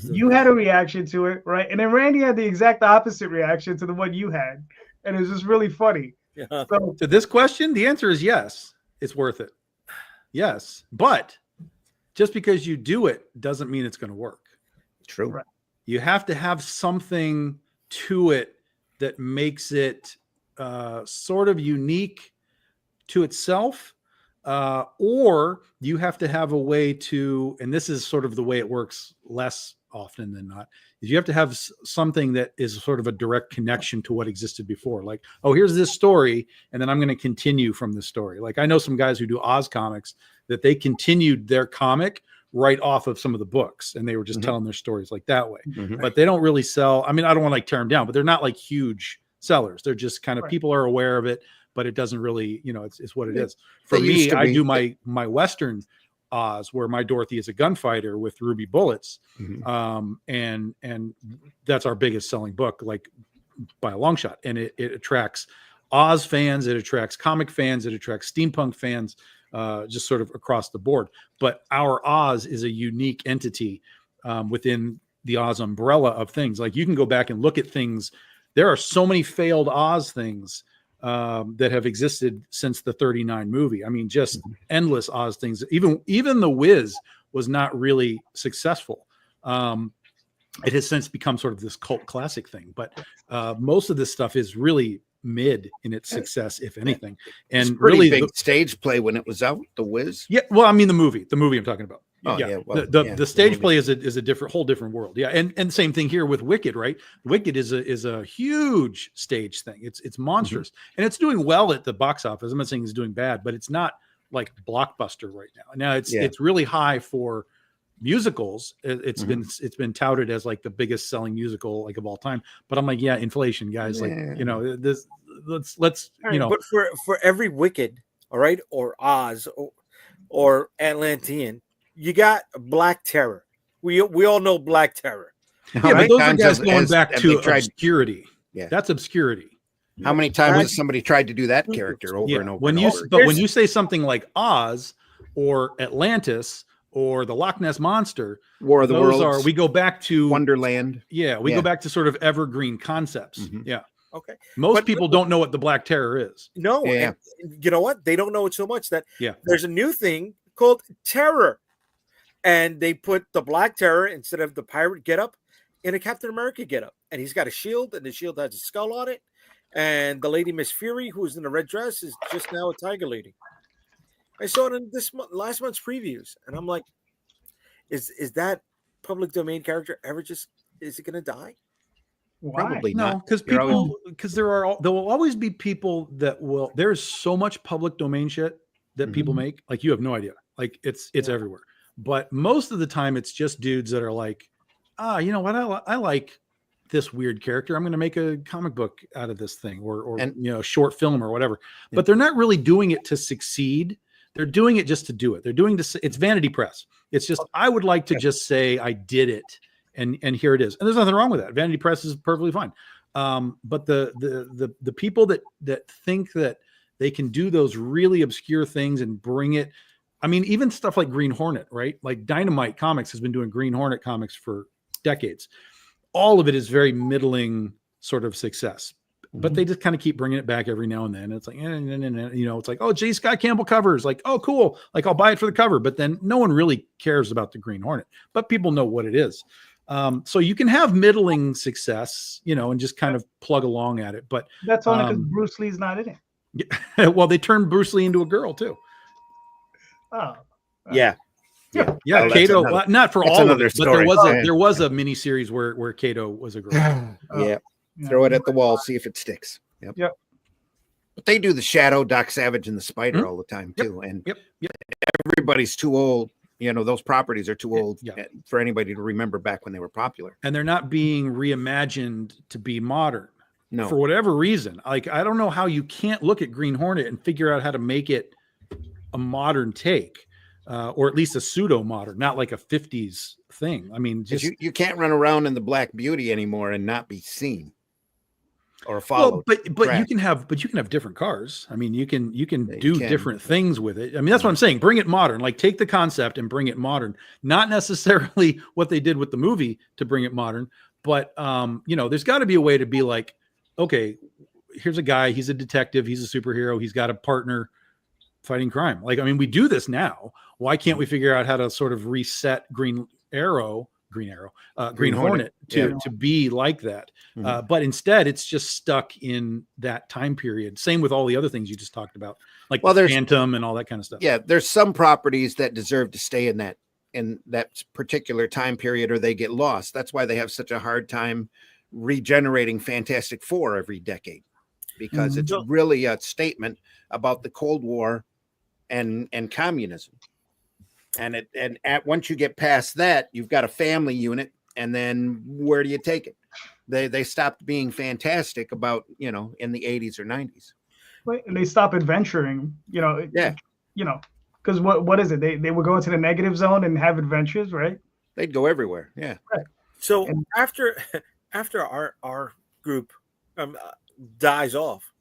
You had a reaction to it, right? And then Randy had the exact opposite reaction to the one you had, and it was just really funny. Yeah. So, to this question, the answer is yes. It's worth it. Yes, but just because you do it doesn't mean it's going to work. True. Right. You have to have something to it that makes it sort of unique to itself. Or you have to have a way to, and this is sort of the way it works less often than not, is you have to have something that is sort of a direct connection to what existed before. Like, oh, here's this story, and then I'm going to continue from this story. Like I know some guys who do Oz comics that they continued their comic right off of some of the books, and they were just telling their stories like that way. But they don't really sell. I mean, I don't want to tear them down, but they're not like huge sellers. They're just kind of people are aware of it, but it doesn't really, it's what it is. For me, I do my Western Oz where my Dorothy is a gunfighter with ruby bullets. And that's our biggest selling book, like by a long shot. And it attracts Oz fans, it attracts comic fans, it attracts steampunk fans, just sort of across the board. But our Oz is a unique entity within the Oz umbrella of things. Like you can go back and look at things. There are so many failed Oz things that have existed since the 39 movie. I mean, just endless Oz things. Even The Wiz was not really successful. It has since become sort of this cult classic thing, but most of this stuff is really mid in its success, if anything. And it's pretty really big stage play when it was out, The Wiz. Yeah, well, I mean the movie I'm talking about. Oh, yeah. Well, the stage play is a whole different world. Yeah. And same thing here with Wicked, right? Wicked is a huge stage thing. It's monstrous and it's doing well at the box office. I'm not saying it's doing bad, but it's not like blockbuster right now. Now it's really high for musicals. It's been touted as like the biggest selling musical like of all time. But I'm like, inflation, guys. Like, this let's But for every Wicked, all right, or Oz or Atlantean, you got Black Terror. We all know Black Terror. Yeah, but those are guys going back to obscurity. Yeah, that's obscurity. How many times has somebody tried to do that character over and over? When you say something like Oz or Atlantis or the Loch Ness Monster, War of the Worlds, we go back to Wonderland. Yeah, we go back to sort of evergreen concepts. Yeah. Okay. Most people don't know what the Black Terror is. No. Yeah. And you know what? They don't know it so much that there's a new thing called Terror. And they put the Black Terror instead of the pirate getup in a Captain America getup. And he's got a shield, and the shield has a skull on it. And the lady Miss Fury, who's in the red dress, is just now a tiger lady. I saw it in last month's previews, and I'm like, is that public domain character is it going to die? Why? Probably no, not. Because there will always be people that will. There's so much public domain shit that people make, like you have no idea. Like it's everywhere. But most of the time, it's just dudes that are like, you know what? I like this weird character. I'm going to make a comic book out of this thing, or short film or whatever. But they're not really doing it to succeed. They're doing it just to do it. They're doing this. It's vanity press. It's just I would like to just say I did it, and here it is. And there's nothing wrong with that. Vanity press is perfectly fine. But the people that think that they can do those really obscure things and bring it. I mean, even stuff like Green Hornet, right? Like Dynamite Comics has been doing Green Hornet comics for decades. All of it is very middling sort of success, but they just kind of keep bringing it back every now and then. It's like, it's like, oh, J. Scott Campbell covers, like, oh, cool. Like, I'll buy it for the cover, but then no one really cares about the Green Hornet, but people know what it is. So you can have middling success, and just kind of plug along at it. But that's only because Bruce Lee's not in it. Well, they turned Bruce Lee into a girl too. Oh, yeah. Yeah, Kato. Not for all of it, but there was a mini series where Kato was a girl. Throw it at the wall, see if it sticks. Yep. But they do the Shadow, Doc Savage, and the Spider all the time too. And everybody's too old. Those properties are too old for anybody to remember back when they were popular. And they're not being reimagined to be modern. No. For whatever reason. Like, I don't know how you can't look at Green Hornet and figure out how to make it a modern take, or at least a pseudo modern, not like a 50s thing. I mean, just you can't run around in the Black Beauty anymore and not be seen or followed. Well, but you can have different cars. I mean, you can do different things with it. I mean, that's what I'm saying. Bring it modern. Like, take the concept and bring it modern. Not necessarily what they did with the movie to bring it modern, but there's got to be a way to be like, okay, here's a guy, he's a detective, he's a superhero, he's got a partner fighting crime. Like, I mean, we do this now. Why can't we figure out how to sort of reset Green Hornet to be like that? But instead, it's just stuck in that time period. Same with all the other things you just talked about, like the Phantom and all that kind of stuff. Yeah, there's some properties that deserve to stay in that particular time period, or they get lost. That's why they have such a hard time regenerating Fantastic Four every decade, because it's really a statement about the Cold War and communism. And once you get past that, you've got a family unit, and then where do you take it? They stopped being fantastic about, in the 80s or 90s. And they stop adventuring, because what is it? They would go into the negative zone and have adventures, right? They'd go everywhere. Yeah. Right. So after our group dies off,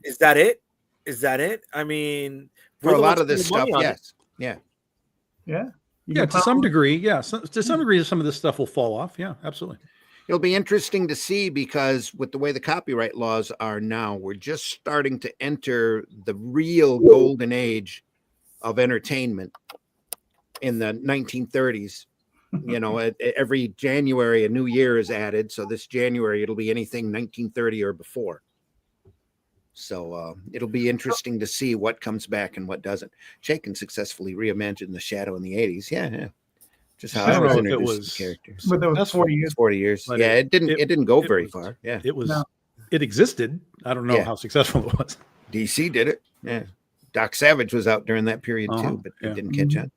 is that it? I mean, for a lot of this stuff, yes. Yeah. To some degree. Yeah. To some degree, some of this stuff will fall off. Yeah, absolutely. It'll be interesting to see, because with the way the copyright laws are now, we're just starting to enter the real golden age of entertainment in the 1930s. Every January, a new year is added. So this January, it'll be anything 1930 or before. So it'll be interesting to see what comes back and what doesn't. Chaykin successfully reimagined the Shadow in the 80s. Yeah. Just how I was introduced to characters. But that was 40 years. 40 years. Yeah, it didn't go very far. Yeah. It existed. I don't know how successful it was. DC did it. Yeah. Doc Savage was out during that period too, but it didn't catch on.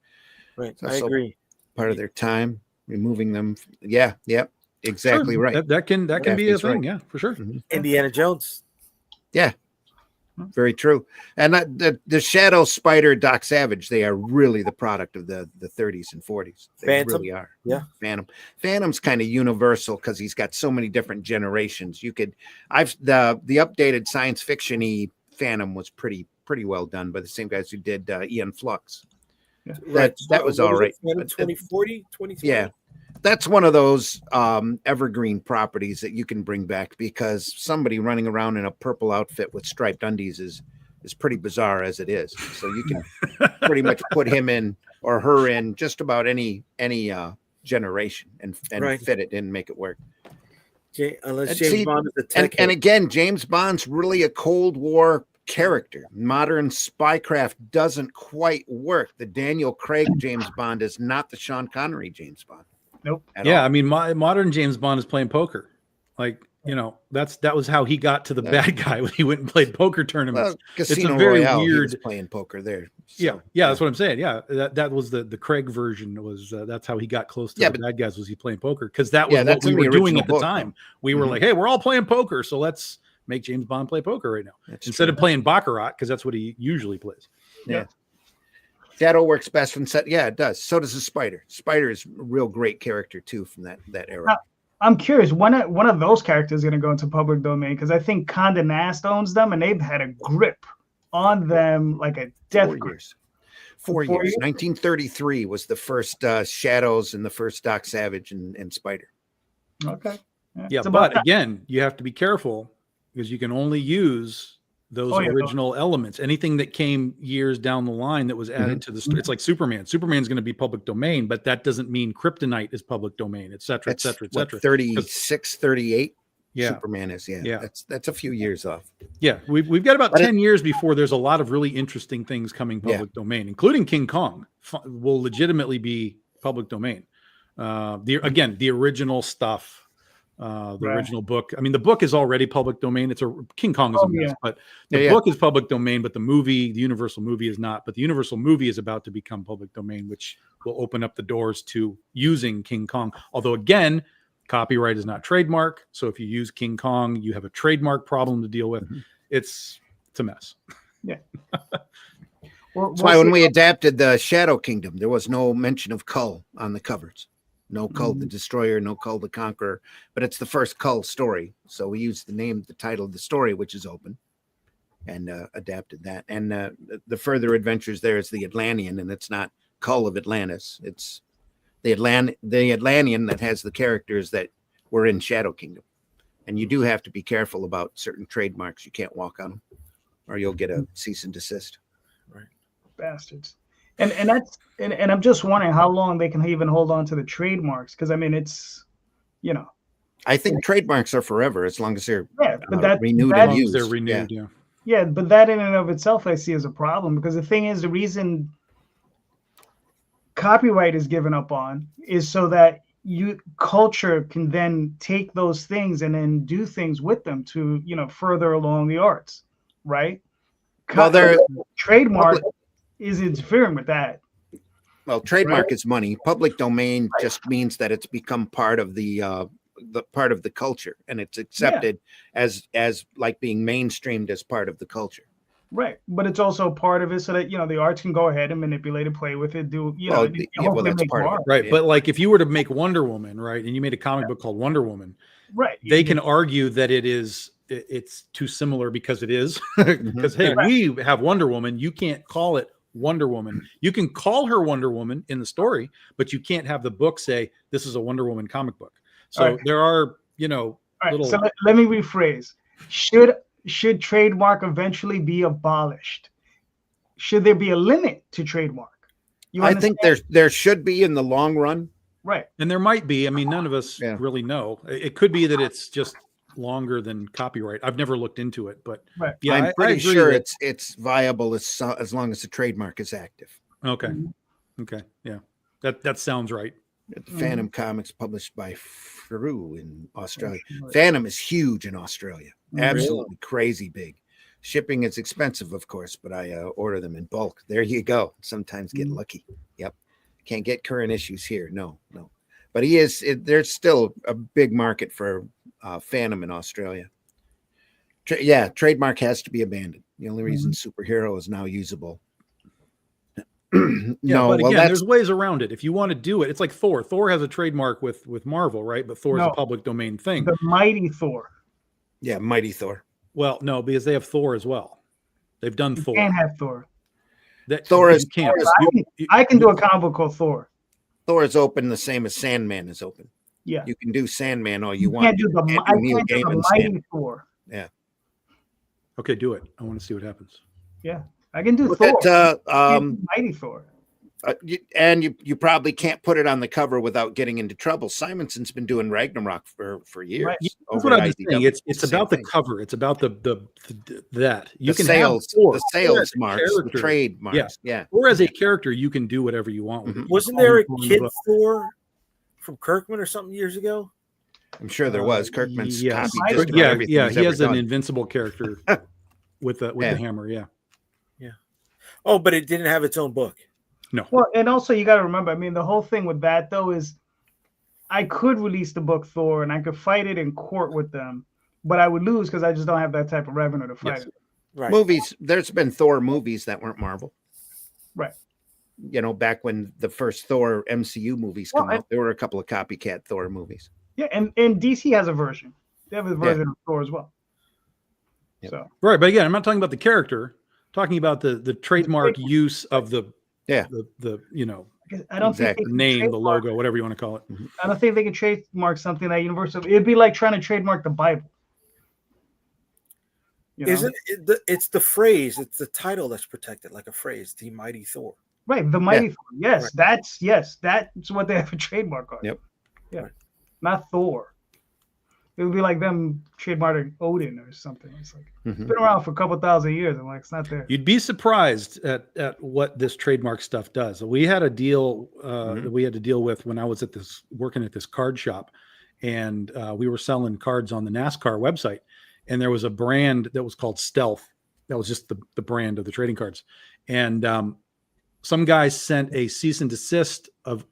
Right. I agree. Part of their time, removing them. Yeah. Exactly right. That can be a thing. Right. Yeah, for sure. Indiana Jones. Yeah. Very true. And the Shadow, Spider, Doc Savage, they are really the product of the 30s and 40s. They Phantom. Really are. Yeah. Phantom's kind of universal because he's got so many different generations. The updated science fiction-y Phantom was pretty well done by the same guys who did Ian Flux. Yeah. That was all right. 2040, 2020. Yeah. That's one of those evergreen properties that you can bring back, because somebody running around in a purple outfit with striped undies is pretty bizarre as it is. So you can pretty much put him in or her in just about any generation and fit it in and make it work. Unless James Bond is a tech. And again, James Bond's really a Cold War character. Modern spycraft doesn't quite work. The Daniel Craig James Bond is not the Sean Connery James Bond. Nope. Yeah, all. I mean, modern James Bond is playing poker. Like, that was how he got to the bad guy when he went and played poker tournaments. Well, Casino it's a very Royale, weird he was playing poker there. So, yeah, that's what I'm saying. Yeah, that was the Craig version. Was that's how he got close to the bad guys? Was he playing poker? Because that was what we were doing at the time. We were like, hey, we're all playing poker, so let's make James Bond play poker right now instead of playing baccarat, because that's what he usually plays. Yeah. Shadow works best from set. Yeah, it does. So does the Spider. Spider is a real great character too from that era. I'm curious, when one of those characters is going to go into public domain? Because I think Condé Nast owns them, and they've had a grip on them like a death 4 grip. years. 4 years. 1933 was the first Shadows and the first Doc Savage and Spider. Okay. Yeah, but again, you have to be careful because you can only use those original elements. Anything that came years down the line that was added to the story. It's like Superman. Superman's going to be public domain, but that doesn't mean Kryptonite is public domain, et cetera, et cetera, et cetera. 36, 38. Yeah. Superman is. Yeah. That's a few years off. Yeah. We've got about 10 years before there's a lot of really interesting things coming public domain, including King Kong will legitimately be public domain. The original stuff. Original book. I mean, the book is already public domain. King Kong is a mess, but the book is public domain, but the Universal movie is not. But the Universal movie is about to become public domain, which will open up the doors to using King Kong. Although again, copyright is not trademark. So if you use King Kong, you have a trademark problem to deal with. It's a mess. Yeah. That's why when we adapted the Shadow Kingdom, there was no mention of Kull on the covers. No Kull the Destroyer, no Kull the Conqueror, but it's the first Kull story. So we used the title of the story, which is open, and adapted that. And the further adventures there is the Atlantean, and it's not Kull of Atlantis. It's the Atlantean that has the characters that were in Shadow Kingdom. And you do have to be careful about certain trademarks. You can't walk on them, or you'll get a cease and desist. Right, bastards. And I'm just wondering how long they can even hold on to the trademarks, because I mean it's, I think trademarks are forever as long as they're renewed and used. They're renewed, yeah. But that in and of itself I see as a problem, because the thing is, the reason copyright is given up on is so that culture can then take those things and then do things with them to further along the arts, right? Well, trademark is interfering with that. Well, trademark is money. Public domain just means that it's become part of the part of the culture, and it's accepted as like being mainstreamed as part of the culture. Right, but it's also part of it so that the arts can go ahead and manipulate and play with it. That's part of it. Right, but like if you were to make Wonder Woman, right, and you made a comic book called Wonder Woman, right, they can argue that it's too similar because it is because we have Wonder Woman. You can't call it Wonder Woman. You can call her Wonder Woman in the story, but you can't have the book say this is a Wonder Woman comic book. So there are, little. So let me rephrase. Should trademark eventually be abolished? Should there be a limit to trademark? I think there should be in the long run. Right. And there might be. I mean, none of us really know. It could be that it's just longer than copyright. I've never looked into it, but I'm pretty sure it's viable as long as the trademark is active. Okay. Okay. Yeah. That sounds right. Phantom Comics, published by Frew in Australia. Phantom is huge in Australia. Absolutely crazy big. Shipping is expensive, of course, but I order them in bulk. There you go. Sometimes get lucky. Yep. Can't get current issues here. No. But there's still a big market for Phantom in Australia. Trademark has to be abandoned. The only reason superhero is now usable. But again, there's ways around it. If you want to do it, it's like Thor. Thor has a trademark with Marvel, right? But Thor is a public domain thing. The Mighty Thor. Yeah, Mighty Thor. Well, no, because they have Thor as well. They've done Thor. You can't have Thor. Thor is can't. I can do a comic book called Thor. Thor is open the same as Sandman is open. Yeah. You can do Sandman all you want. Can't do the Mighty Thor. Yeah. Okay, do it. I want to see what happens. Yeah. I can do Thor. Mighty Thor. And you probably can't put it on the cover without getting into trouble. Simonson's been doing Ragnarok for years. Right. That's what I'm saying. It's about the cover. It's about that you can sales, have Thor, the sales marks, the trade marks. Yeah. Or as a character, you can do whatever you want with it. Wasn't there a kid Thor from Kirkman or something years ago? I'm sure there was. Kirkman's copied just about everything. He has an invincible character with the hammer. Yeah. Oh, but it didn't have its own book. No. Well, and also you got to remember, I mean, the whole thing with that though is I could release the book Thor and I could fight it in court with them, but I would lose because I just don't have that type of revenue to fight it. Right. Movies. There's been Thor movies that weren't Marvel. Right. Back when the first Thor MCU movies come out, there were a couple of copycat Thor movies. Yeah, and DC has a version. They have a version of Thor as well. Yep. So right, but again, I'm not talking about the character. I'm talking about the trademark use of the you know, I don't think the name, the logo, whatever you want to call it. I don't think they can trademark something that Universal. It'd be like trying to trademark the Bible. You know? Isn't it it's the phrase, it's the title that's protected, like a phrase, the Mighty Thor. Right, the Mighty Thor. Yes, right. That's what they have a trademark on. Yep. Yeah, right. Not Thor. It would be like them trademarking Odin or something. It's like it's been around for a couple thousand years. I'm like, it's not there. You'd be surprised at what this trademark stuff does. We had a deal that we had to deal with when I was working at this card shop, and we were selling cards on the NASCAR website, and there was a brand that was called Stealth. That was just the brand of the trading cards, and some guy sent a cease and desist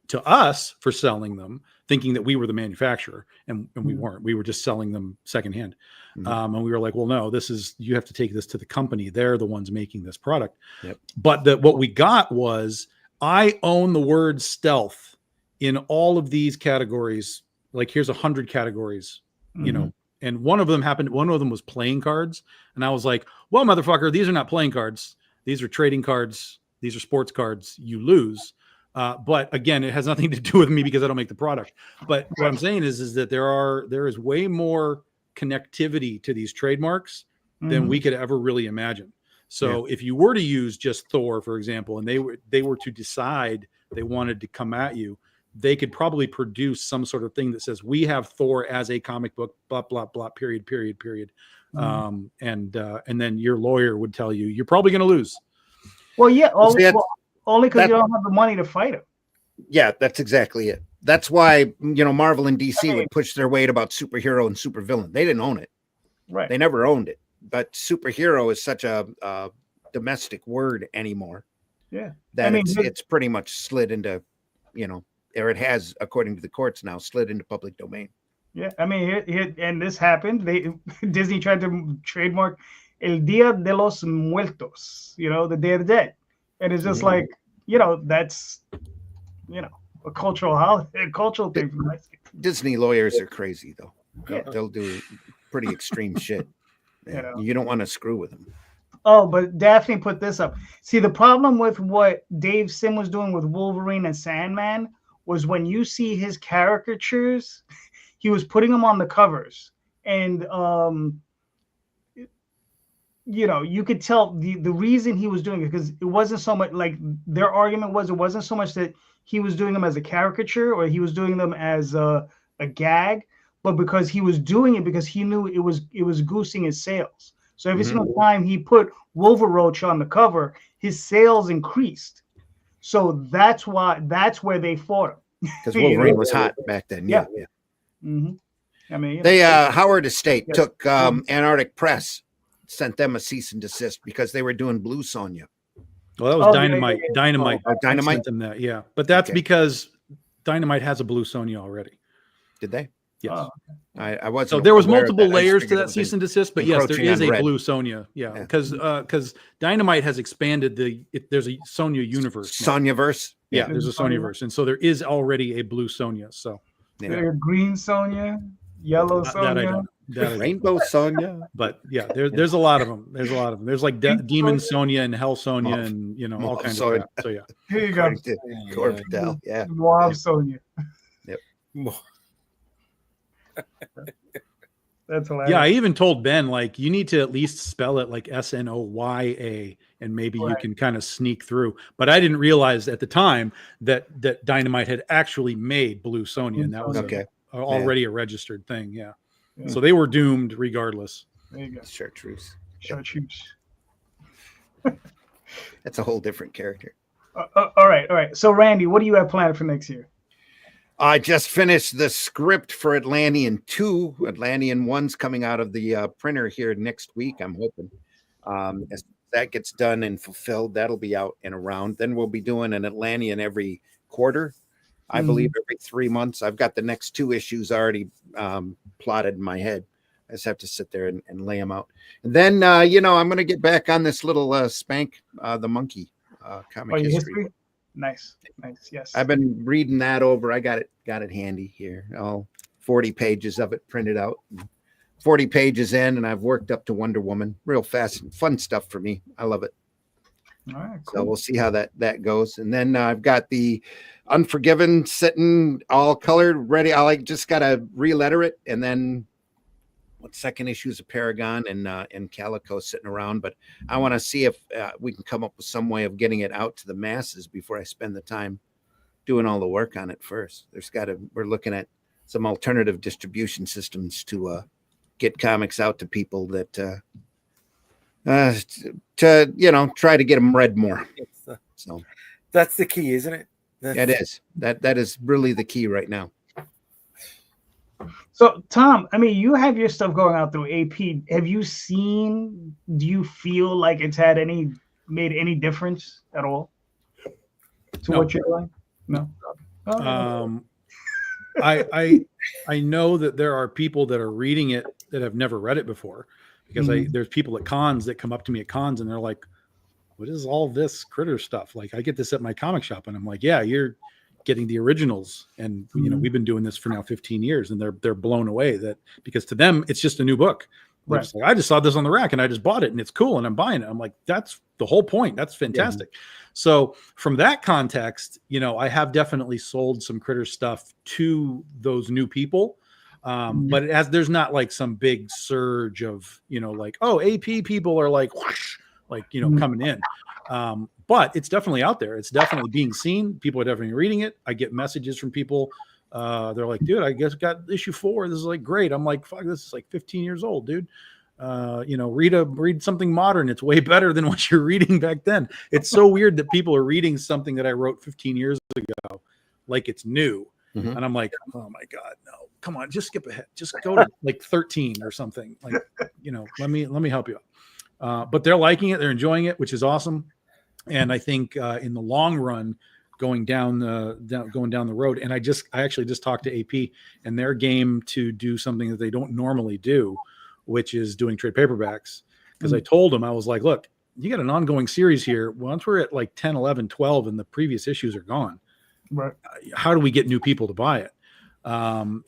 to us for selling them, thinking that we were the manufacturer, and we weren't. We were just selling them secondhand. And we were like, well, no, you have to take this to the company. They're the ones making this product. Yep. But what we got was, I own the word stealth in all of these categories. Like, here's 100 categories, you know, and one of them was playing cards. And I was like, well, motherfucker, these are not playing cards. These are trading cards. These are sports cards. You lose. But again, it has nothing to do with me because I don't make the product. But what I'm saying is that there is way more connectivity to these trademarks than we could ever really imagine. So if you were to use just Thor, for example, and they were to decide they wanted to come at you, they could probably produce some sort of thing that says, we have Thor as a comic book, blah, blah, blah, period. And then your lawyer would tell you, you're probably going to lose. Well, yeah, only because you don't have the money to fight him. Yeah, that's exactly it. That's why, you know, Marvel and DC would push their weight about superhero and supervillain. They didn't own it. Right. They never owned it. But superhero is such a domestic word anymore. Yeah. That it's pretty much slid into, you know, or it has, according to the courts now, slid into public domain. Yeah. I mean, and this happened. Disney tried to trademark El Día de los Muertos, you know, the Day of the Dead. And it's just like, you know, that's, you know, a cultural thing. Disney lawyers are crazy, though. Yeah. They'll do pretty extreme shit. You don't want to screw with them. Oh, but Daphne put this up. See, the problem with what Dave Sim was doing with Wolverine and Sandman was when you see his caricatures, he was putting them on the covers. And, you know, you could tell the reason he was doing it, because it wasn't so much like their argument was, it wasn't so much that he was doing them as a caricature or he was doing them as a gag, but because he was doing it because he knew it was goosing his sales. So every single time he put Wolveroach on the cover, his sales increased. So that's where they fought him. Because Wolverine was hot back then. Yeah. Mm-hmm. I mean, you know, they Howard Estate took Antarctic Press, sent them a cease and desist because they were doing Blue Sonja. Well, that was Dynamite. Dynamite sent them that, yeah. But that's because Dynamite has a Blue Sonja already. Did they? Yes. Oh, okay. I wasn't. So there was multiple layers to that cease and desist, but yes, there is a Blue Sonja. Yeah, because Dynamite has expanded there's a Sonja universe. Sonjaverse. Yeah, there's a Sonjaverse, and so there is already a Blue Sonja. So green Sonja, yellow Sonja. Rainbow Sonja. But yeah, there's a lot of them. There's like Demon Sonja and Hell Sonja and, you know, all kinds of crap. So yeah. Here you go. Corvidel. Yeah. Noir Sonja. Yep. That's hilarious. Yeah, I even told Ben, like, you need to at least spell it like Snoya, and maybe you can kind of sneak through. But I didn't realize at the time that Dynamite had actually made Blue Sonja, and that was already a registered thing. Yeah. So they were doomed regardless. There you go. Chartreuse. That's a whole different character. All right. So Randy, what do you have planned for next year? I just finished the script for Atlantean 2. Atlantean 1's coming out of the printer here next week, I'm hoping. As that gets done and fulfilled, that'll be out and around. Then we'll be doing an Atlantean every quarter. I believe every 3 months. I've got the next 2 issues already plotted in my head. I just have to sit there and lay them out. And then, you know, I'm going to get back on this little Spank the Monkey comic history. Nice. Yes. I've been reading that over. I got it handy here. All 40 pages of it printed out. 40 pages in, and I've worked up to Wonder Woman. Real fast and fun stuff for me. I love it. All right, cool. So we'll see how that goes. And then I've got the Unforgiven sitting all colored, ready. I just got to re-letter it. And then what second issues of Paragon and Calico sitting around. But I want to see if we can come up with some way of getting it out to the masses before I spend the time doing all the work on it first. We're looking at some alternative distribution systems to get comics out to people that to try to get them read more. So that's the key, isn't it? That is really the key right now. So Tom, I mean, you have your stuff going out through AP. Do you feel like it's made any difference at all to what you're doing? No. I know that there are people that are reading it that have never read it before, because there's people at cons that come up to me at cons and they're like, what is all this critter stuff? Like, I get this at my comic shop, and I'm like, yeah, you're getting the originals. And we've been doing this for now 15 years, and they're blown away because to them, it's just a new book. Right. Just like, I just saw this on the rack and I just bought it and it's cool and I'm buying it. I'm like, that's the whole point. That's fantastic. Yeah. So from that context, I have definitely sold some critter stuff to those new people. But there's not like some big surge of, like, oh, AP people are like, whoosh, like, coming in. But it's definitely out there. It's definitely being seen. People are definitely reading it. I get messages from people. They're like, dude, I guess got issue 4. This is like great. I'm like, fuck, this is like 15 years old, dude. Read something modern. It's way better than what you're reading back then. It's so weird that people are reading something that I wrote 15 years ago like it's new. Mm-hmm. And I'm like, oh my God, no, come on, just skip ahead. Just go to like 13 or something. Like, let me help you out. But they're liking it. They're enjoying it, which is awesome. And I think in the long run, going down the road, and I actually just talked to AP, and their game to do something that they don't normally do, which is doing trade paperbacks. Because I told them, I was like, look, you got an ongoing series here. Once we're at like 10, 11, 12, and the previous issues are gone, right? How do we get new people to buy it? And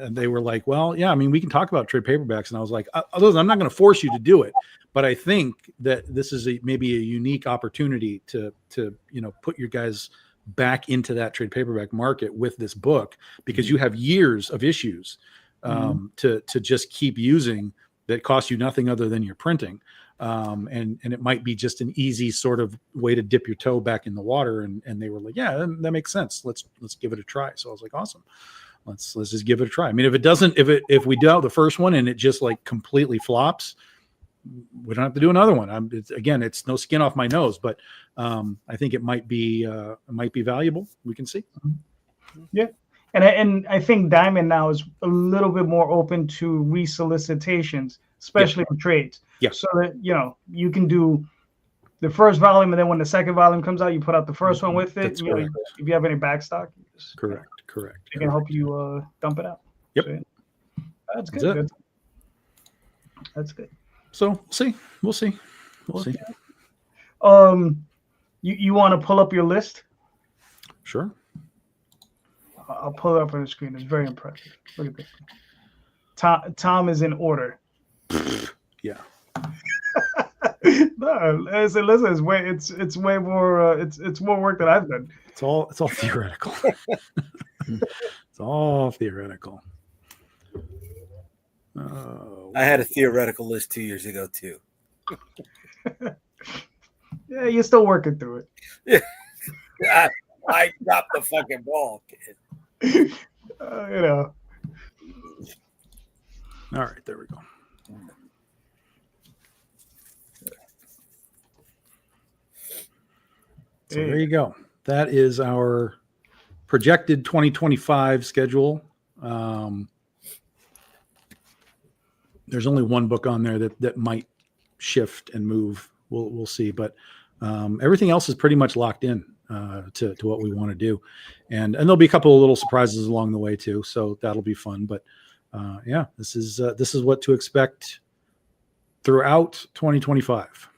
they were like, well, yeah, I mean, we can talk about trade paperbacks. And I was like, I'm not going to force you to do it, but I think that this is maybe a unique opportunity to put your guys back into that trade paperback market with this book, because you have years of issues to just keep using that cost you nothing other than your printing. And it might be just an easy sort of way to dip your toe back in the water. And they were like, yeah, that makes sense. Let's give it a try. So I was like, awesome. Let's just give it a try. I mean, if we do the first one and it just like completely flops, we don't have to do another one. It's no skin off my nose, but I think it might be valuable. We can see. Yeah. And I think Diamond now is a little bit more open to resolicitations, especially for trades. Yeah. So that, you can do the first volume, and then when the second volume comes out, you put out the first one with it. If you have any backstock, correct. It can help you dump it out. Yep. So, that's good. That's good. So we'll see. You want to pull up your list? Sure. I'll pull it up on the screen. It's very impressive. Look at this. Tom is in order. Yeah. No, listen. It's way more. It's more work than I've done. It's all theoretical. It's all theoretical. I had a theoretical list 2 years ago too. Yeah, you're still working through it. Yeah, I dropped the fucking ball, kid. All right, there we go. So there you go. That is our projected 2025 schedule. There's only one book on there that might shift and move. We'll see, but everything else is pretty much locked in to what we want to do, and there'll be a couple of little surprises along the way too. So that'll be fun. But yeah, this is what to expect throughout 2025.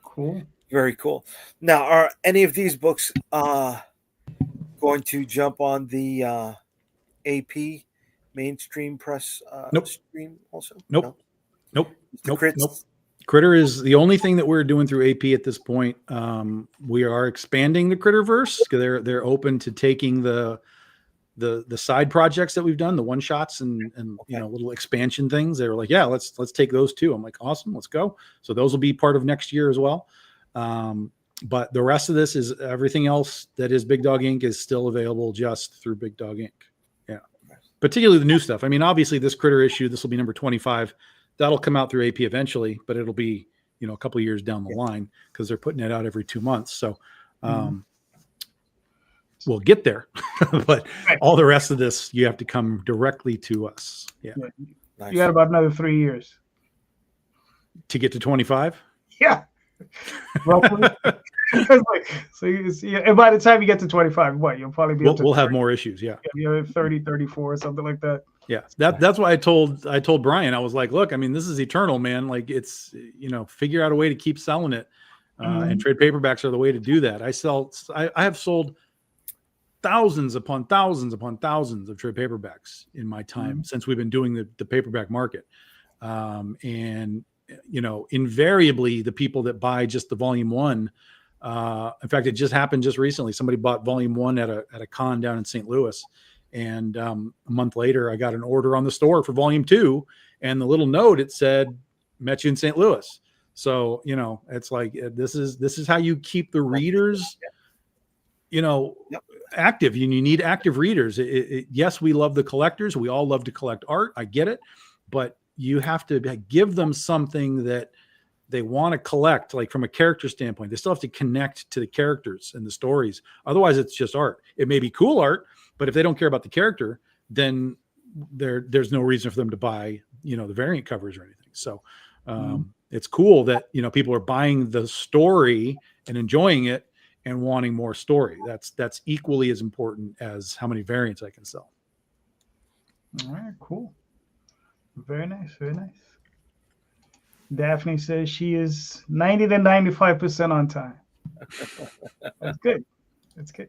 Cool. Very cool. Now, are any of these books going to jump on the AP mainstream press Nope. stream also? Nope. No? Nope. Critter is the only thing that we're doing through AP at this point. We are expanding the Critterverse. They're open to taking the side projects that we've done, the one shots and little expansion things. They were like, yeah, let's take those too. I'm like, awesome, let's go. So those will be part of next year as well. But the rest of this is everything else that is Big Dog Inc. is still available just through Big Dog Inc. Yeah. Particularly the new stuff. I mean, obviously this Critter issue, this will be number 25. That'll come out through AP eventually, but it'll be, a couple of years down the line because they're putting it out every 2 months. So we'll get there, but all the rest of this, you have to come directly to us. Yeah. Nice. You got about another 3 years to get to 25. Yeah. Roughly. And by the time you get to 25, you'll probably be we'll have more issues. Yeah. You're 30, 34 or something like that. Yeah. That's why I told Brian, I was like, look, I mean, this is eternal, man. Like it's, figure out a way to keep selling it. And trade paperbacks are the way to do that. I have sold thousands upon thousands upon thousands of trade paperbacks in my time since we've been doing the paperback market. And invariably the people that buy just the volume 1, in fact, it just happened just recently. Somebody bought volume 1 at a con down in St. Louis. And a month later, I got an order on the store for volume 2, and the little note, it said, met you in St. Louis. So, it's like, this is how you keep the readers, active. You need active readers. Yes, we love the collectors. We all love to collect art. I get it. But you have to give them something that they want to collect, like from a character standpoint. They still have to connect to the characters and the stories. Otherwise, it's just art. It may be cool art, but if they don't care about the character, then there's no reason for them to buy, the variant covers or anything. So it's cool that, people are buying the story and enjoying it and wanting more story. That's equally as important as how many variants I can sell. All right, cool. Very nice, very nice. Daphne says she is 90 to 95% on time. That's good. That's good.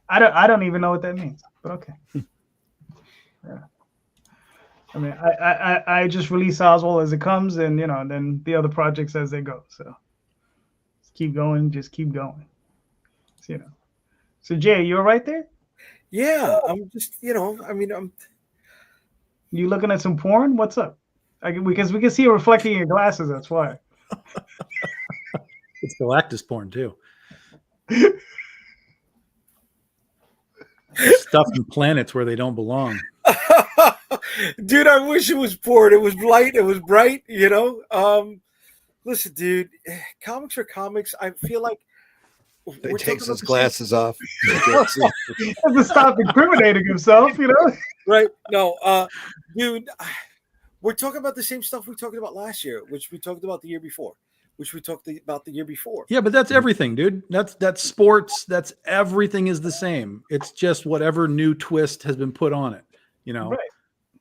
I don't even know what that means, but okay. Yeah. I mean, I just release Oswald as it comes, and then the other projects as they go. So just keep going, just keep going. So, So Jay, you're right there. Yeah, I'm just, I'm. You looking at some porn? What's up? Because we can see it reflecting in your glasses. That's why. It's Galactus porn too. Stuff in planets where they don't belong. Dude, I wish it was porn. It was light. It was bright. Listen, dude, comics are comics. I feel like he takes his glasses off. He has to stop incriminating himself. Right? No, dude. We're talking about the same stuff we talked about last year, which we talked about the year before, which we talked about the year before. Yeah, but that's everything, dude. That's sports. That's everything is the same. It's just whatever new twist has been put on it. Right.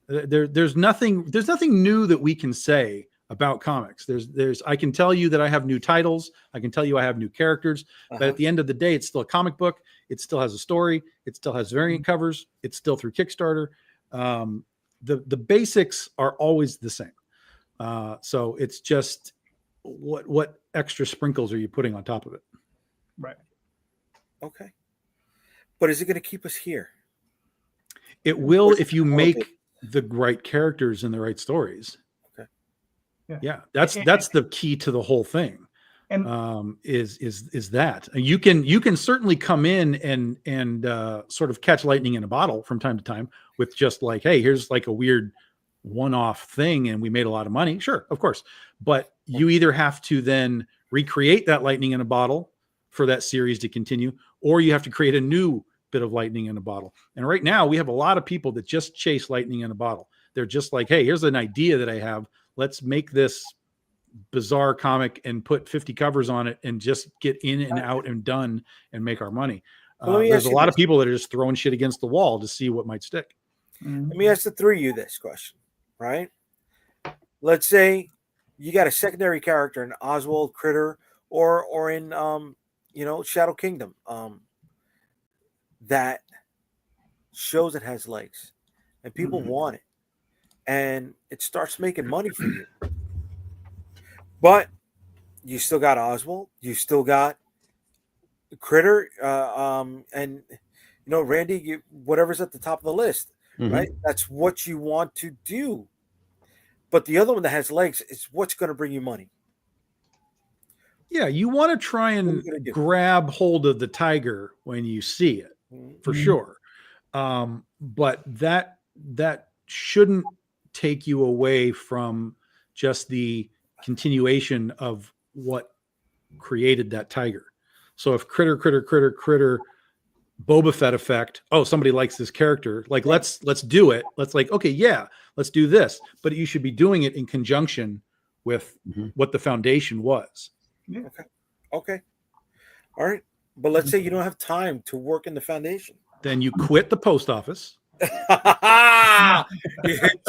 There's nothing new that we can say about comics. I can tell you that I have new titles. I can tell you I have new characters. But at the end of the day, it's still a comic book. It still has a story. It still has variant covers. It's still through Kickstarter. The basics are always the same. So it's just what extra sprinkles are you putting on top of it? Right. Okay. But is it going to keep us here? It will if you make the right characters and the right stories. Okay. Yeah. That's the key to the whole thing. And is that you can certainly come in and sort of catch lightning in a bottle from time to time with just like, hey, here's like a weird one-off thing and we made a lot of money. Sure, of course. But you either have to then recreate that lightning in a bottle for that series to continue, or you have to create a new bit of lightning in a bottle. And right now we have a lot of people that just chase lightning in a bottle. They're just like, hey, here's an idea that I have. Let's make this bizarre comic and put 50 covers on it and just get in and out and done and make our money. There's a lot of people that are just throwing shit against the wall to see what might stick. Let me ask the three of you this question, right? Let's say you got a secondary character in Oswald, Critter, or in Shadow Kingdom, that shows it has legs, and people want it, and it starts making money for you. But you still got Oswald, you still got Critter, and Randy, whatever's at the top of the list, right? That's what you want to do. But the other one that has legs is what's going to bring you money. Yeah, you want to try and grab hold of the tiger when you see it, for sure. But that shouldn't take you away from just the continuation of what created that tiger. So if critter, Boba Fett effect, oh, somebody likes this character, like let's do it. Let's okay, yeah, let's do this. But you should be doing it in conjunction with what the foundation was. Yeah. Okay. All right. But let's say you don't have time to work in the foundation. Then you quit the post office. You're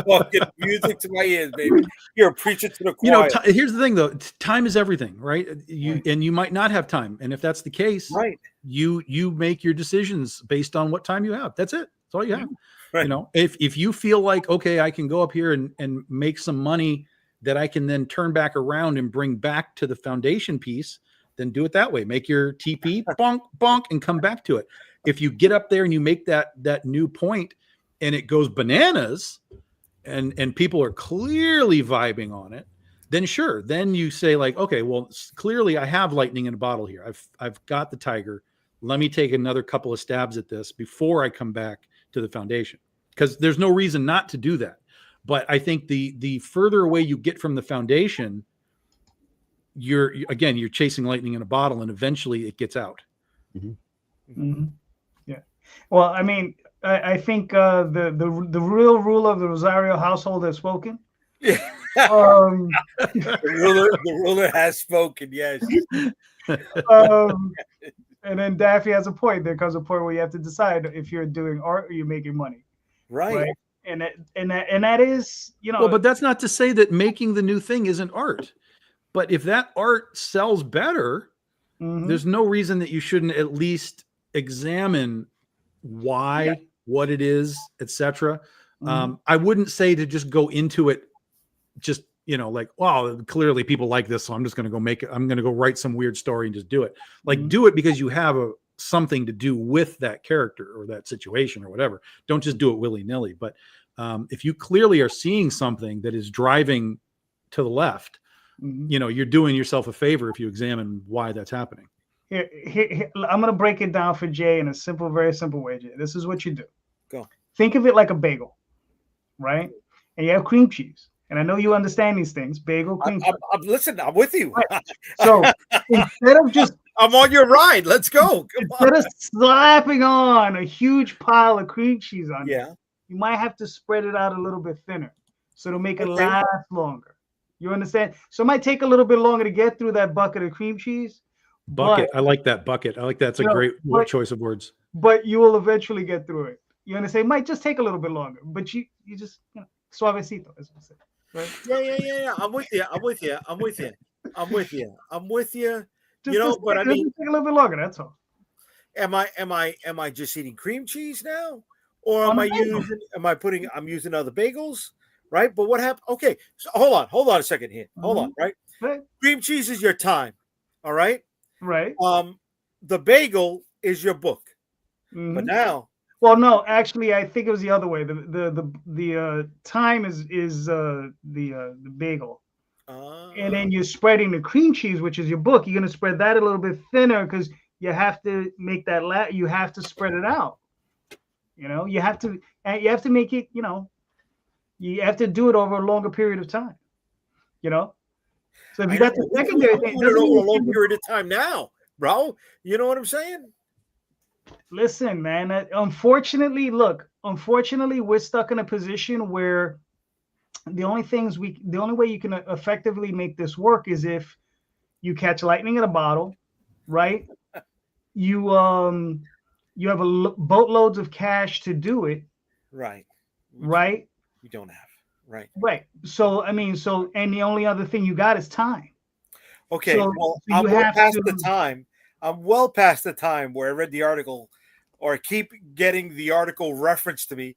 talking music to my ears, baby. You're a preacher to the choir. Here's the thing, though. Time is everything, right? And you might not have time. And if that's the case, right, you make your decisions based on what time you have. That's it. That's all you have. Right. If you feel like, okay, I can go up here and make some money that I can then turn back around and bring back to the foundation piece, then do it that way. Make your TP, bonk, bonk, and come back to it. If you get up there and you make that new point and it goes bananas and people are clearly vibing on it, then sure. Then you say like, okay, well, clearly I have lightning in a bottle here. I've got the tiger. Let me take another couple of stabs at this before I come back to the foundation, because there's no reason not to do that. But I think the further away you get from the foundation, you're chasing lightning in a bottle, and eventually it gets out. Yeah. Well, I mean, I think the real rule of the Rosario household has spoken. Yeah. The ruler has spoken. Yes. And then Daffy has a point. There comes a point where you have to decide if you're doing art or you're making money. Right? And that is, Well, but that's not to say that making the new thing isn't art. But if that art sells better, there's no reason that you shouldn't at least examine why, what it is, etc. I wouldn't say to just go into it, just like, wow, clearly people like this, so I'm just going to go make it. I'm going to go write some weird story and just do it. Like, do it because you have something to do with that character or that situation or whatever. Don't just do it willy-nilly. But if you clearly are seeing something that is driving to the left, you're doing yourself a favor if you examine why that's happening. Here, I'm going to break it down for Jay in a very simple way, Jay. This is what you do. Go. Think of it like a bagel, right? And you have cream cheese. And I know you understand these things. Bagel, cream cheese. Listen, I'm with you. Right. So instead of just... I'm on your ride. Let's go. Instead of slapping on a huge pile of cream cheese on it, you might have to spread it out a little bit thinner so to make it last longer. You understand? So it might take a little bit longer to get through that bucket of cream cheese. Bucket. I like that bucket. I like that. It's a great choice of words. But you will eventually get through it. You understand? It might just take a little bit longer, but you just suavecito, as we say. Right? Yeah. I'm with you. Just but I mean, take a little bit longer. That's all. Am I just eating cream cheese now, or I'm using other bagels, right? But what happened? Okay, so hold on a second here. Hold on, right? Cream cheese is your time, all right? Right. The bagel is your book, but now. Well, no, actually, I think it was the other way. The time is the bagel, and then you're spreading the cream cheese, which is your book. You're gonna spread that a little bit thinner because you have to make that. You have to spread it out. You have to make it. You have to do it over a longer period of time. So if you got the secondary thing, it over a long period of time now, bro. You know what I'm saying? Listen, man. Unfortunately, we're stuck in a position where the only way you can effectively make this work is if you catch lightning in a bottle, right? You have boatloads of cash to do it, right? You don't have, right. So and the only other thing you got is time. Okay, I'm well past the time. I'm well past the time where I read the article or keep getting the article referenced to me.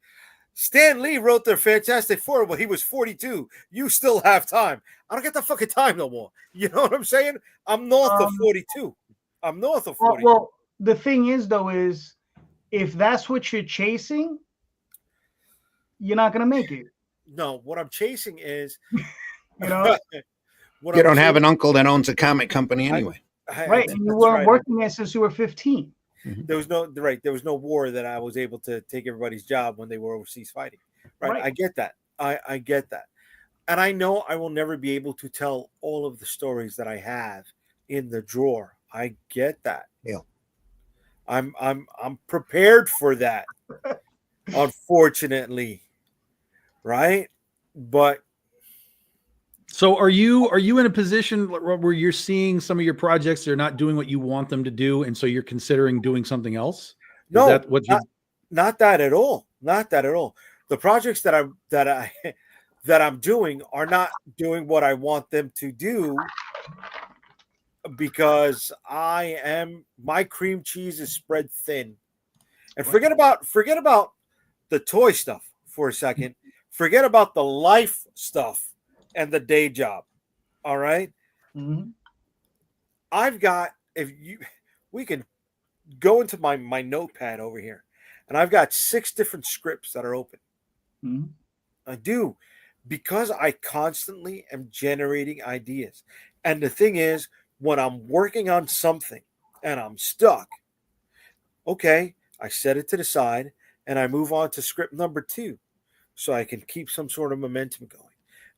Stan Lee wrote the Fantastic Four when he was 42. You still have time. I don't get the fucking time no more. You know what I'm saying? I'm north of 42. I'm north of 42. Well, the thing is, though, is if that's what you're chasing, you're not gonna make it. No, what I'm chasing is, you know, you don't have an uncle that owns a comic company anyway. Right, and you weren't working there since you were 15. There was no war that I was able to take everybody's job when they were overseas fighting. Right. I get that. I get that. And I know I will never be able to tell all of the stories that I have in the drawer. I get that. Yeah. I'm prepared for that. Unfortunately. Right? But so are you in a position where you're seeing some of your projects, they're not doing what you want them to do, and so you're considering doing something else? No, not that at all. Not that at all. The projects that I'm doing are not doing what I want them to do, because my cream cheese is spread thin. And forget about the toy stuff for a second. Forget about the life stuff and the day job. All right. Mm-hmm. I've got, we can go into my notepad over here, and I've got 6 different scripts that are open. Mm-hmm. I do, because I constantly am generating ideas. And the thing is, when I'm working on something and I'm stuck, okay, I set it to the side and I move on to script number 2 so I can keep some sort of momentum going.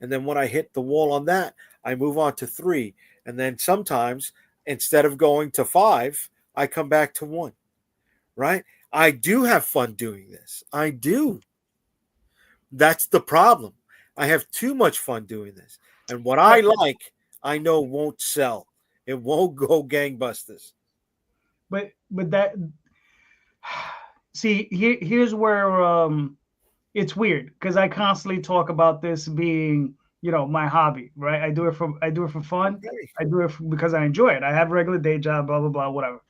And then when I hit the wall on that, I move on to 3. And then sometimes, instead of going to 5, I come back to 1. Right? I do have fun doing this. I do. That's the problem. I have too much fun doing this. And what I like, I know won't sell. It won't go gangbusters. But that, see, here's where it's weird, because I constantly talk about this being, my hobby, right? I do it for fun. Okay. I do it because I enjoy it. I have a regular day job, blah blah blah, whatever.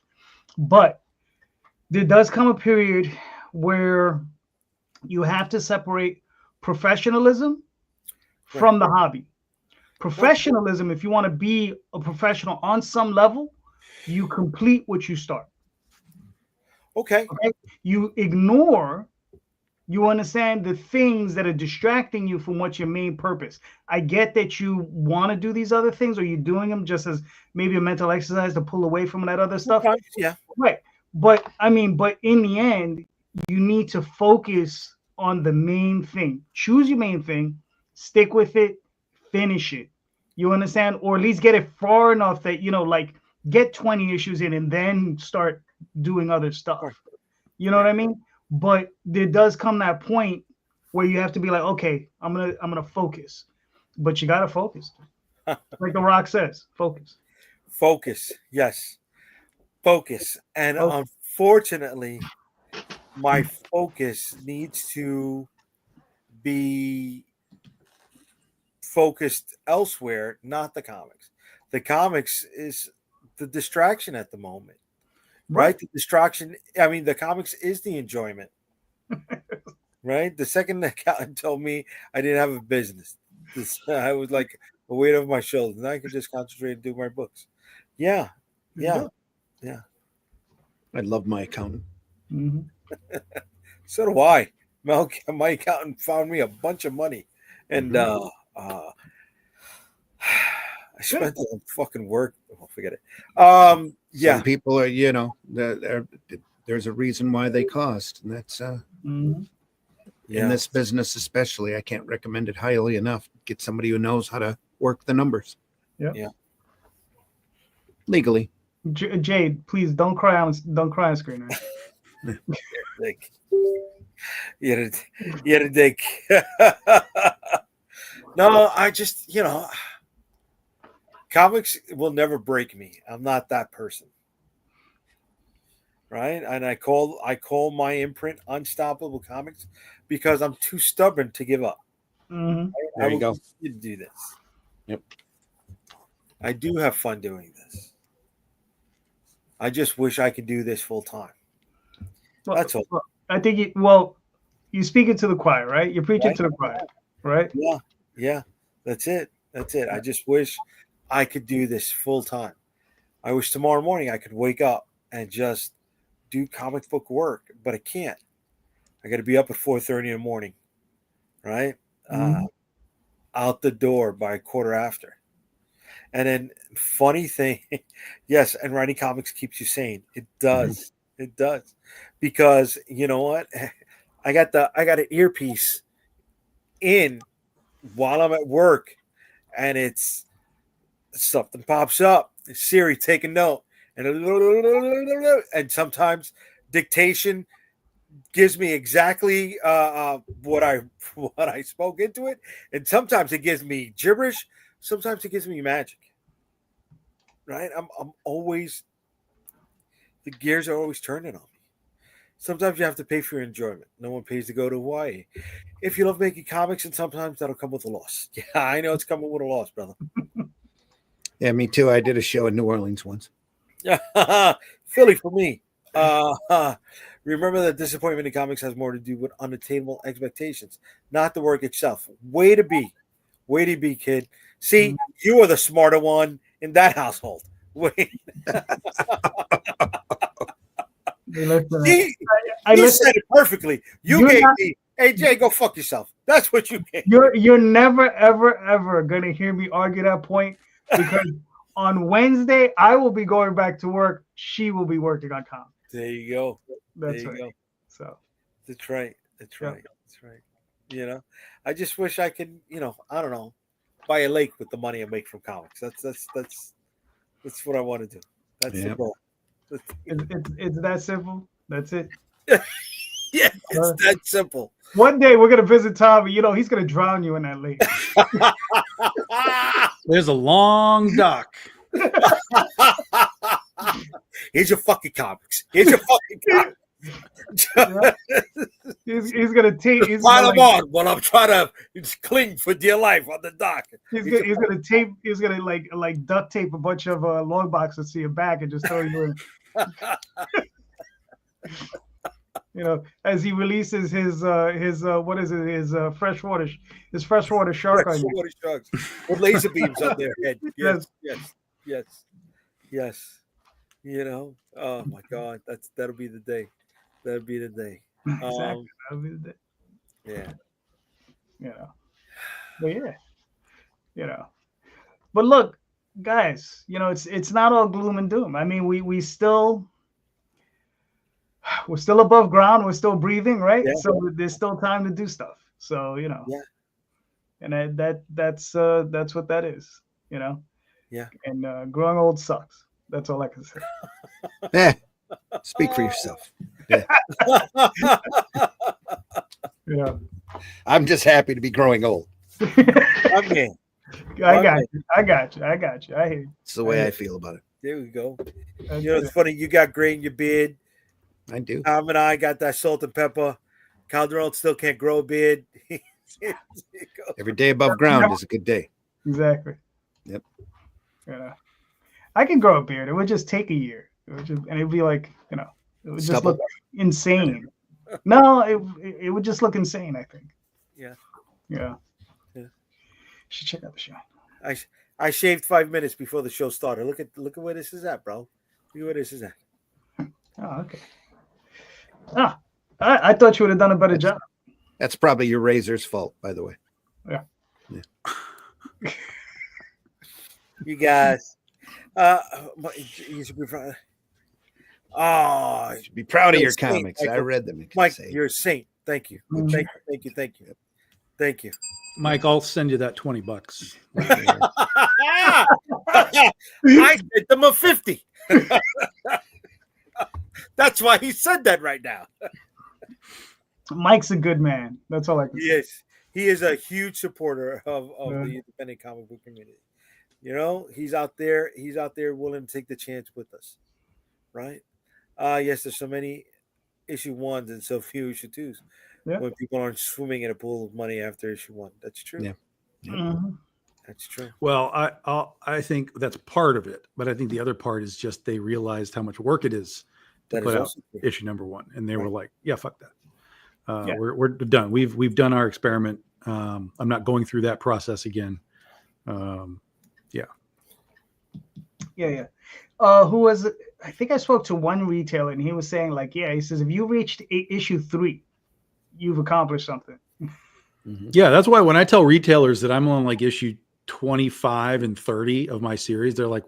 But there does come a period where you have to separate professionalism from the hobby. Professionalism, if you want to be a professional on some level, you complete what you start. Okay. You ignore, you understand the things that are distracting you from what's your main purpose. I get that you want to do these other things, or you're doing them just as maybe a mental exercise to pull away from that other stuff. Yeah. Right. But in the end, you need to focus on the main thing. Choose your main thing, stick with it, finish it. You understand? Or at least get it far enough that, like, get 20 issues in and then start doing other stuff. You know what I mean? But there does come that point where you have to be like, okay, I'm gonna focus. But you gotta focus. Like The Rock says, focus. Focus, yes. Focus. And unfortunately, my focus needs to be focused elsewhere, not the comics. The comics is the distraction at the moment. Right? The distraction. I mean, the comics is the enjoyment. Right? The second the accountant told me I didn't have a business, I was like a weight off my shoulders, and I could just concentrate and do my books. Yeah. I love my accountant. Mm-hmm. So do I. My accountant found me a bunch of money, and I spent it on fucking work. Oh, forget it. Some people are, there's a reason why they cost, and that's in this business especially. I can't recommend it highly enough. Get somebody who knows how to work the numbers. Yeah. Legally. Jade, please don't cry on screen. Right? You're a dick. No, I just, comics will never break me. I'm not that person. Right? And I call my imprint Unstoppable Comics because I'm too stubborn to give up. Mm-hmm. There you go. To do this. Yep. I do have fun doing this. I just wish I could do this full time. Well, That's all. well, I think you're speaking to the choir, right? You're preaching to the choir, right? Yeah. That's it. I just wish I could do this full time. I wish tomorrow morning I could wake up and just do comic book work, but I can't. I got to be up at 4:30 in the morning, right? Out the door by a quarter after. And then funny thing, yes, and writing comics keeps you sane. It does. It does. Because you know what? I got an earpiece in while I'm at work, and it's something pops up. Siri, take a note. And sometimes dictation gives me exactly what I spoke into it, and sometimes it gives me gibberish. Sometimes it gives me magic. Right? I'm always, the gears are always turning on me. Sometimes you have to pay for your enjoyment. No one pays to go to Hawaii. If you love making comics, and sometimes that'll come with a loss. Yeah, I know it's coming with a loss, brother. Yeah, me too. I did a show in New Orleans once. Philly for me. Remember that disappointment in comics has more to do with unattainable expectations, not the work itself. Way to be, kid. See, you are the smarter one in that household. Wait. You said it perfectly. You gave me, hey Jay, go fuck yourself. That's what you gave. You're never ever gonna hear me argue that point, because on Wednesday I will be going back to work. She will be working on comics. There you go. That's right. Go. So that's right. That's right. You know, I just wish I could. I don't know, buy a lake with the money I make from comics. That's what I want to do. That's the goal. It's that simple. That's it. Yeah, it's that simple. One day we're gonna visit Tom, and he's gonna drown you in that lake. There's a long dock. Here's your fucking comics. He's gonna take. Pile them on while I'm trying to cling for dear life on the dock. He's gonna tape. He's gonna like duct tape a bunch of long boxes to your back and just throw you in. As he releases his what is it? His freshwater shark on you. Freshwater sharks with laser beams on their head. Yes. Oh my God, that'll be the day. That'll be the day. Exactly. That'll be the day. Yeah. But but look, guys, it's not all gloom and doom. I mean, we're still above ground. We're still breathing, right? Yeah. So there's still time to do stuff. So and that's what that is. Yeah. And growing old sucks. That's all I can say. Speak for yourself. Yeah. I'm just happy to be growing old. Okay. I got you. I hear you. It's the way I feel about it. There we go. It's funny. You got gray in your beard. I do. Tom and I got that salt and pepper. Calderon still can't grow a beard. Every day above ground is a good day. Exactly. Yep. I can grow a beard. It would just take a year. It'd be like, it would just look insane. No, it would just look insane, I think. Yeah. You should check out the show. I shaved 5 minutes before the show started. Look at where this is at, bro. Look at where this is at. Oh, okay. I thought you would have done a better job. That's probably your razor's fault, by the way. Yeah. You guys. You should be proud. Oh, you should be proud of your comics. I read them. Mike, you're a saint. Thank you. Thank you. Mike, I'll send you that $20. I sent them a 50. That's why he said that right now. Mike's a good man. That's all I can say. Yes, he is a huge supporter of the independent comic book community. He's out there willing to take the chance with us. Right? Yes, there's so many issue ones and so few issue twos. Yeah. When people aren't swimming in a pool of money after issue one. That's true. Yeah. Mm-hmm. That's true. Well, I think that's part of it, but I think the other part is just they realized how much work it is to put out issue number 1, and they were like, "Yeah, fuck that. We're done. We've done our experiment. I'm not going through that process again." Yeah. Who was it? I think I spoke to one retailer, and he was saying like, he says if you reached issue 3, you've accomplished something. Yeah, that's why when I tell retailers that I'm on like issue 25 and 30 of my series, they're like,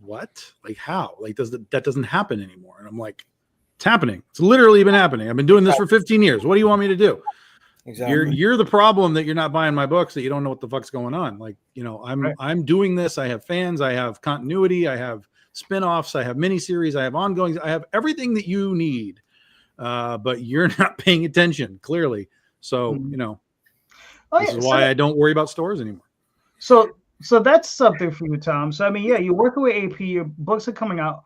"What? Like how? Like that doesn't happen anymore?" And I'm like, "It's happening. It's literally been happening. I've been doing this for 15 years. What do you want me to do?" Exactly. You're the problem that you're not buying my books, that you don't know what the fuck's going on. Like, I'm doing this. I have fans. I have continuity. I have spinoffs. I have miniseries. I have ongoings. I have everything that you need. But you're not paying attention, clearly. So, this is why I don't worry about stores anymore. So that's something for you, Tom. So, I mean, you're working with AP. Your books are coming out.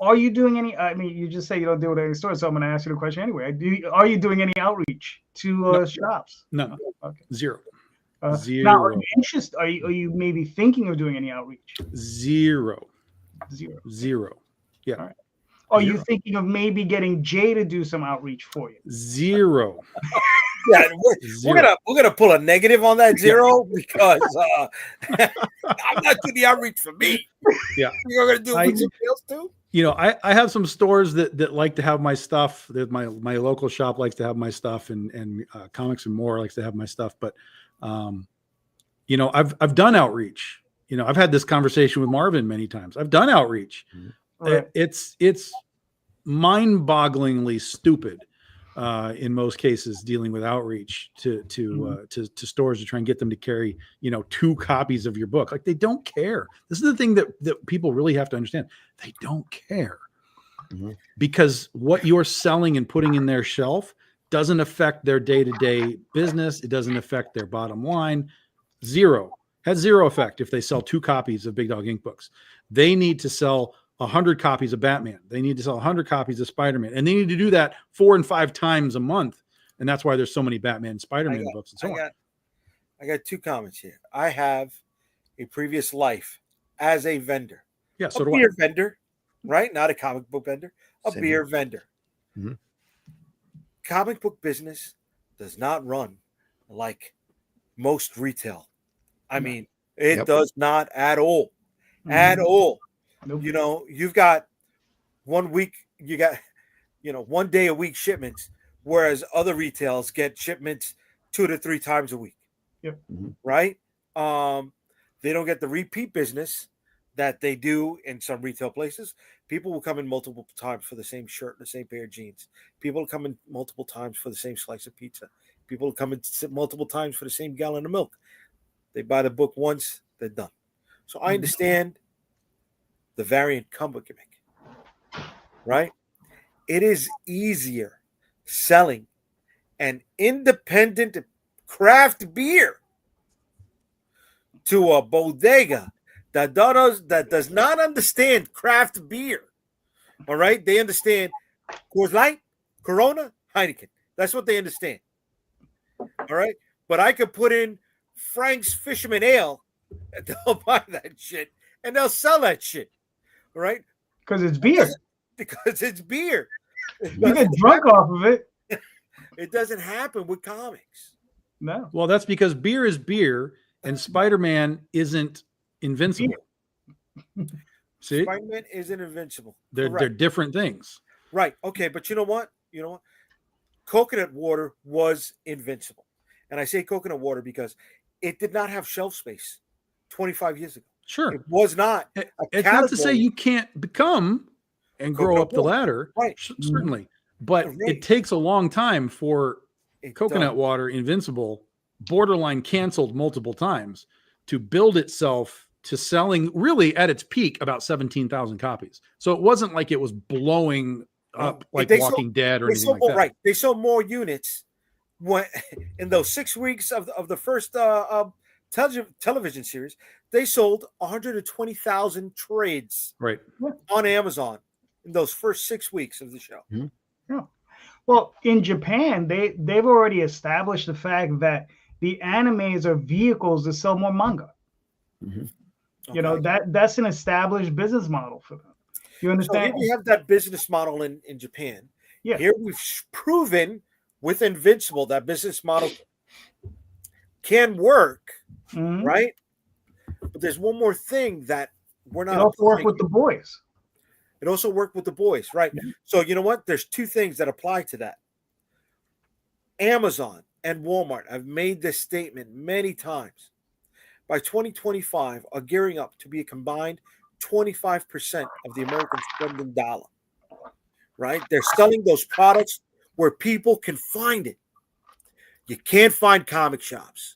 Are you doing any? I mean, you just say you don't do it at any store, so I'm going to ask you the question anyway. Are you doing any outreach to shops? No. Okay. Zero. Zero. Now, are you interested? Are you maybe thinking of doing any outreach? Zero. Yeah. All right. Are you thinking of maybe getting Jay to do some outreach for you? Zero. Yeah, we're gonna pull a negative on that 0 because I'm not doing the outreach for me. Yeah, you're gonna do it else too. I have some stores that like to have my stuff. That my local shop likes to have my stuff, and Comics and More likes to have my stuff. But I've done outreach. I've had this conversation with Marvin many times. I've done outreach. Right. It's mind-bogglingly stupid. In most cases, dealing with outreach to stores to try and get them to carry 2 copies of your book. Like, they don't care. This is the thing that people really have to understand. They don't care because what you're selling and putting in their shelf doesn't affect their day-to-day business. It doesn't affect their bottom line. Has zero effect if they sell 2 copies of Big Dog Ink books. They need to sell 100 copies of Batman. They need to sell 100 copies of Spider-Man, and they need to do that 4 and 5 times a month. And that's why there's so many Batman and Spider-Man books and so on. I got 2 comments here. I have a previous life as a vendor. Yeah, so a beer vendor, right? Not a comic book vendor, a beer vendor. Mm-hmm. Comic book business does not run like most retail. I mean, it does not at all. At all. Nope. You've got 1 week, you got, 1 day a week shipments, whereas other retails get shipments 2 to 3 times a week. Yep. Right? They don't get the repeat business that they do in some retail places. People will come in multiple times for the same shirt and the same pair of jeans. People will come in multiple times for the same slice of pizza. People will come in multiple times for the same gallon of milk. They buy the book once, they're done. So I understand the variant combo gimmick, right? It is easier selling an independent craft beer to a bodega that does not understand craft beer. All right, they understand Coors Light, Corona, Heineken. That's what they understand. All right, but I could put in Frank's Fisherman Ale, and they'll buy that shit, and they'll sell that shit. Right? Because it's beer. Because it's beer. You get drunk off of it. It doesn't happen with comics. No. Well, that's because beer is beer and Spider-Man isn't invincible. See? Spider-Man isn't invincible. They're different things. Right. Okay, but you know what? Coconut water was invincible. And I say coconut water because it did not have shelf space 25 years ago. Sure. It was not. It's not to say you can't become and grow up the ladder. Right. Certainly. But it takes a long time for coconut water invincible, borderline canceled multiple times, to build itself to selling really at its peak about 17,000 copies. So it wasn't like it was blowing up like Walking Dead or anything like that. Right. They sold more units in those 6 weeks of the first television series. They sold 120,000 trades on Amazon in those first 6 weeks of the show. Mm-hmm. Yeah. Well, in Japan, they've already established the fact that the animes are vehicles to sell more manga. Mm-hmm. Okay. That's an established business model for them. You understand? So here we have that business model in Japan. Yeah. Here we've proven with Invincible that business model can work, right? But there's one more thing that we're not. It also worked with the boys. It also worked with the boys, right? Yeah. So you know what? There's two things that apply to that. Amazon and Walmart have made this statement many times. By 2025, are gearing up to be a combined 25% of the American spending dollar. Right? They're selling those products where people can find it. You can't find comic shops.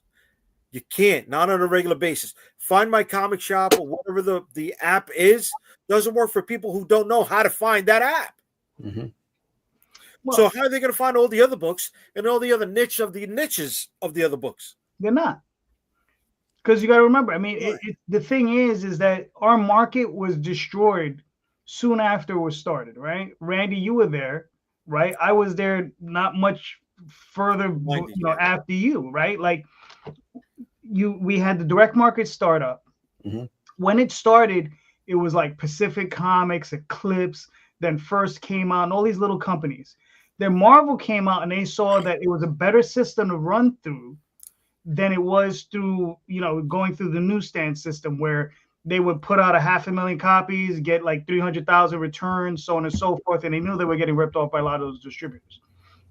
You can't, not on a regular basis. Find My Comic Shop or whatever the app is, doesn't work for people who don't know how to find that app. Well, so how are they going to find all the other books and all the other niches of the other books? They're not. Because you got to remember, I mean, the thing is that our market was destroyed soon after it was started, right? Randy, you were there, right? I was there not much further, after you, right? Like we had the direct market startup. When it started, it was like Pacific Comics, Eclipse, then First came out, and all these little companies. Then Marvel came out and they saw that it was a better system to run through than it was through, going through the newsstand system where they would put out 500,000 copies, get like 300,000 returns, so on and so forth. And they knew they were getting ripped off by a lot of those distributors,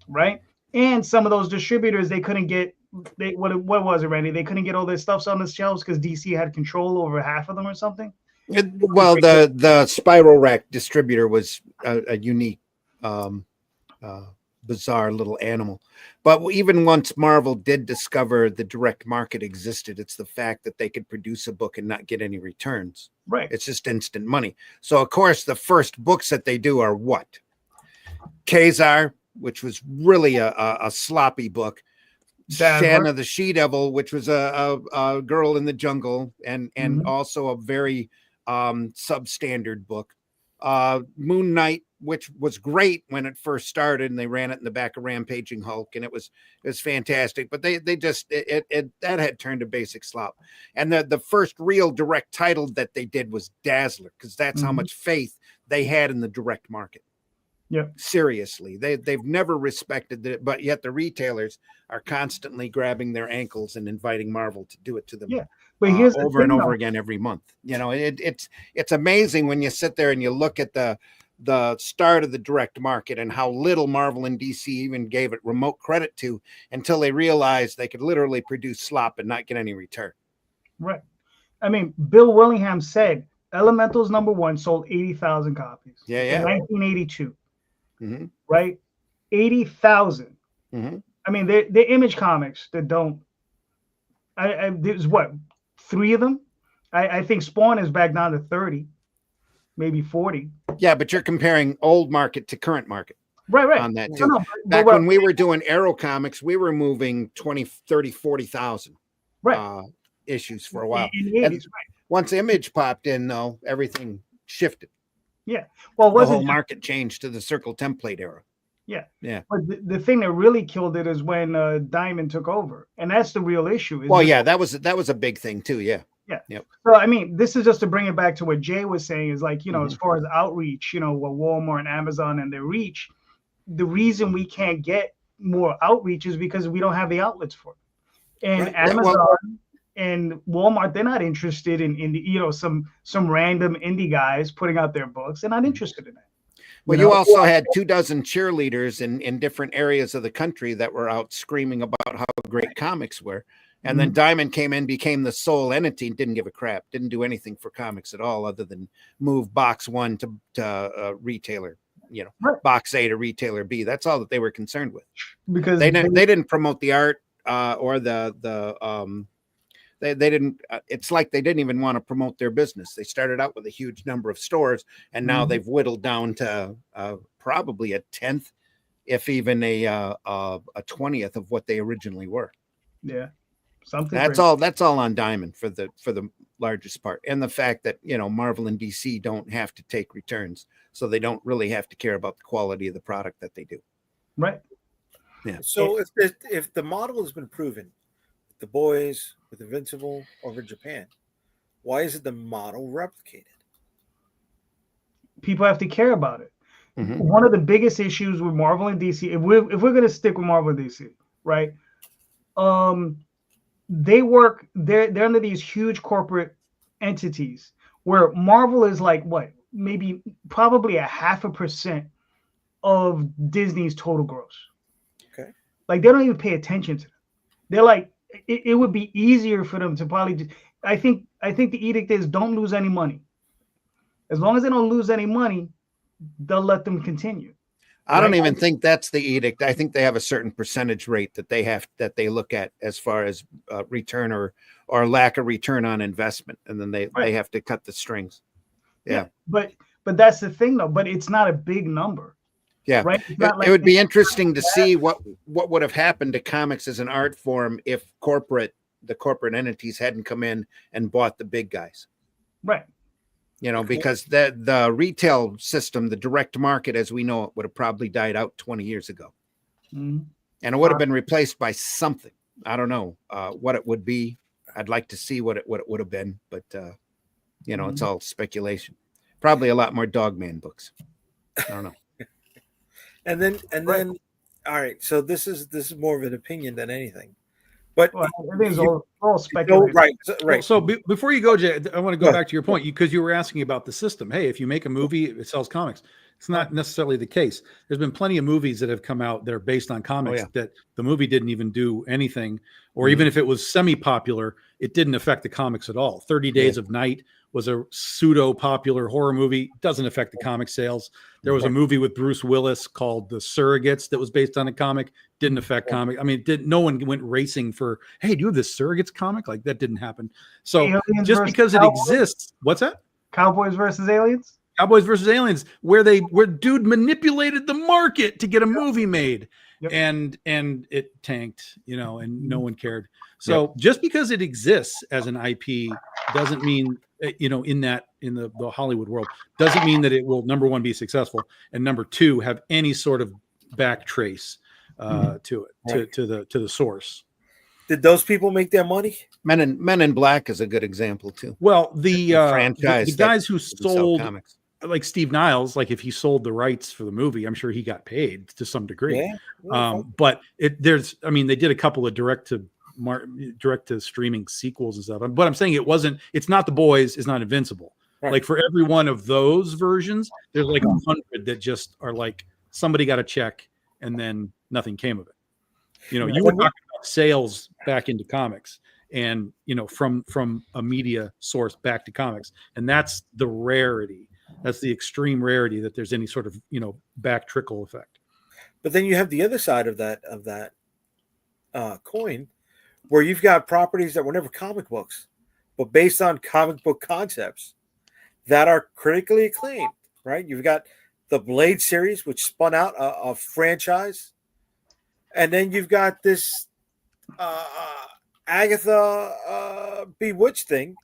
right? And some of those distributors, they couldn't get, what was it, Randy? They couldn't get all their stuff on the shelves because DC had control over half of them or something. Well, the Spiral Rack distributor was a unique, bizarre little animal. But even once Marvel did discover the direct market existed, it's the fact that they could produce a book and not get any returns. Right. It's just instant money. So, of course, the first books that they do are what? Kazar, which was really a sloppy book. Shanna the She-Devil, which was a girl in the jungle, and also a very substandard book. Moon Knight, which was great when it first started, and they ran it in the back of Rampaging Hulk, and it was fantastic. But they just that had turned to basic slop. And the first real direct title that they did was Dazzler, because that's how much faith they had in the direct market. Yeah, seriously, they've never respected it, but yet the retailers are constantly grabbing their ankles and inviting Marvel to do it to them. Yeah, but here's over and over again every month. It's amazing when you sit there and you look at the start of the direct market and how little Marvel and DC even gave it remote credit to until they realized they could literally produce slop and not get any return. Right. I mean, Bill Willingham said Elementals #1 sold 80,000 copies. In 1982. Right, 80,000. I mean, they're Image Comics that don't. There's what, 3 of them? I think Spawn is back down to 30, maybe 40. Yeah, but you're comparing old market to current market. Right. On that too. Back when we were doing Arrow Comics, we were moving 20, 30, 40,000 issues for a while. In the 80s, right. Once Image popped in, though, everything shifted. Yeah, well, the whole market changed to the Circle template era. Yeah. But the thing that really killed it is when Diamond took over, and that's the real issue. That was a big thing too. Yeah. Yep. So I mean, this is just to bring it back to what Jay was saying. Is like, as far as outreach, what Walmart and Amazon and their reach. The reason we can't get more outreach is because we don't have the outlets for it. And Amazon and Walmart, they're not interested in some random indie guys putting out their books. They're not interested in that. Well, you also had 24 cheerleaders in different areas of the country that were out screaming about how great comics were. And then Diamond came in, became the sole entity, didn't give a crap, didn't do anything for comics at all other than move box 1 to retailer, box A to retailer B. That's all that they were concerned with. Because they didn't promote the art or they didn't. It's like they didn't even want to promote their business. They started out with a huge number of stores, and now they've whittled down to probably a 10th, if even a 20th of what they originally were. Yeah, something. That's all on Diamond for the largest part, and the fact that Marvel and DC don't have to take returns, so they don't really have to care about the quality of the product that they do. Right. Yeah. So if the model has been proven, the boys with Invincible over Japan, why isn't the model replicated? people have to care about it. Mhm. One of the biggest issues with Marvel and DC, if we're gonna stick with Marvel and DC, right? They're under these huge corporate entities where Marvel is like what, maybe probably a 0.5% of Disney's total gross. Okay. Like they don't even pay attention to them. They're like, it would be easier for them to probably. I think the edict is don't lose any money. As long as they don't lose any money, they'll let them continue. I don't even think that's the edict. I think they have a certain percentage rate that they look at as far as return or lack of return on investment, and then they have to cut the strings. Yeah. But that's the thing though. But it's not a big number. Yeah. Right. It would be interesting to see what would have happened to comics as an art form if the corporate entities hadn't come in and bought the big guys. Right. Because the retail system, the direct market as we know it, would have probably died out 20 years ago. Mm-hmm. And it would have been replaced by something. I don't know what it would be. I'd like to see what it would have been, but it's all speculation. Probably a lot more Dogman books. I don't know. and then all right. So this is more of an opinion than anything. But it is all speculation. Right. So before you go, Jay, I want to go back to your point because you were asking about the system. Hey, if you make a movie, it sells comics. It's not necessarily the case. There's been plenty of movies that have come out that are based on comics that the movie didn't even do anything, or even if it was semi-popular, it didn't affect the comics at all. 30 Days of Night was a pseudo-popular horror movie. Doesn't affect the comic sales. There was a movie with Bruce Willis called The Surrogates that was based on a comic. Didn't affect comic. I mean, no one went racing for, hey, do you have this Surrogates comic? Like that didn't happen. So Aliens just because it exists, what's that? Cowboys versus Aliens? Cowboys versus Aliens, where dude manipulated the market to get a movie made. Yep. And it tanked, and no one cared. So just because it exists as an IP doesn't mean, in the Hollywood world, doesn't mean that it will, number one, be successful, and number two, have any sort of back trace to it, to the source. Did those people make their money? Men in Black is a good example too. Well, the franchise, the guys who sold comics, like Steve Niles, like if he sold the rights for the movie, I'm sure he got paid to some degree. But they did a couple of direct to streaming sequels and stuff. But I'm saying it's not The Boys, it's not Invincible. Right. Like for every one of those versions, there's like 100 that just are like somebody got a check and then nothing came of it. You were talking about sales back into comics and from a media source back to comics, and that's the rarity. That's the extreme rarity that there's any sort of back trickle effect. But then you have the other side of that coin, where you've got properties that were never comic books, but based on comic book concepts that are critically acclaimed. Right? You've got the Blade series, which spun out a franchise, and then you've got this Agatha Bewitched thing,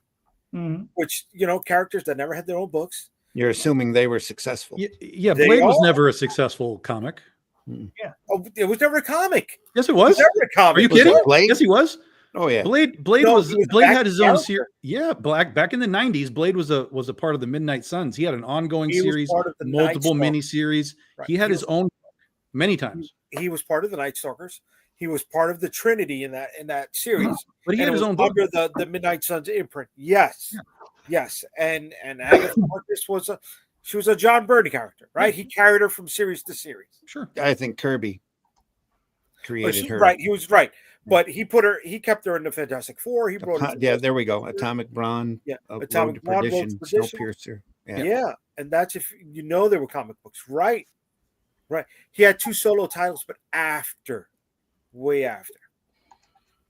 which characters that never had their own books. You're assuming they were successful. Yeah, Blade was never a successful comic. Yeah. Oh, it was never a comic. Yes, it was. Never a comic. Are you kidding? Yes, he was. Oh yeah. Blade had his own series. Yeah, back in the 90s, Blade was a part of the Midnight Suns. He had an ongoing series, multiple miniseries. Right. He had his own many times. He was part of the Night Stalkers. He was part of the Trinity in that series. But he had his own book under the Midnight Suns imprint. Yes. Yeah. Yes. And Agatha Marcus was a John Byrne character, right? He carried her from series to series. Sure. I think Kirby created her. Right, he was right. But he kept her in the Fantastic Four. He brought her there we go. Atomic Blonde. Yeah. Atomic Blonde, Snowpiercer. Yeah. And that's if there were comic books. Right. Right. He had 2 solo titles, but way after.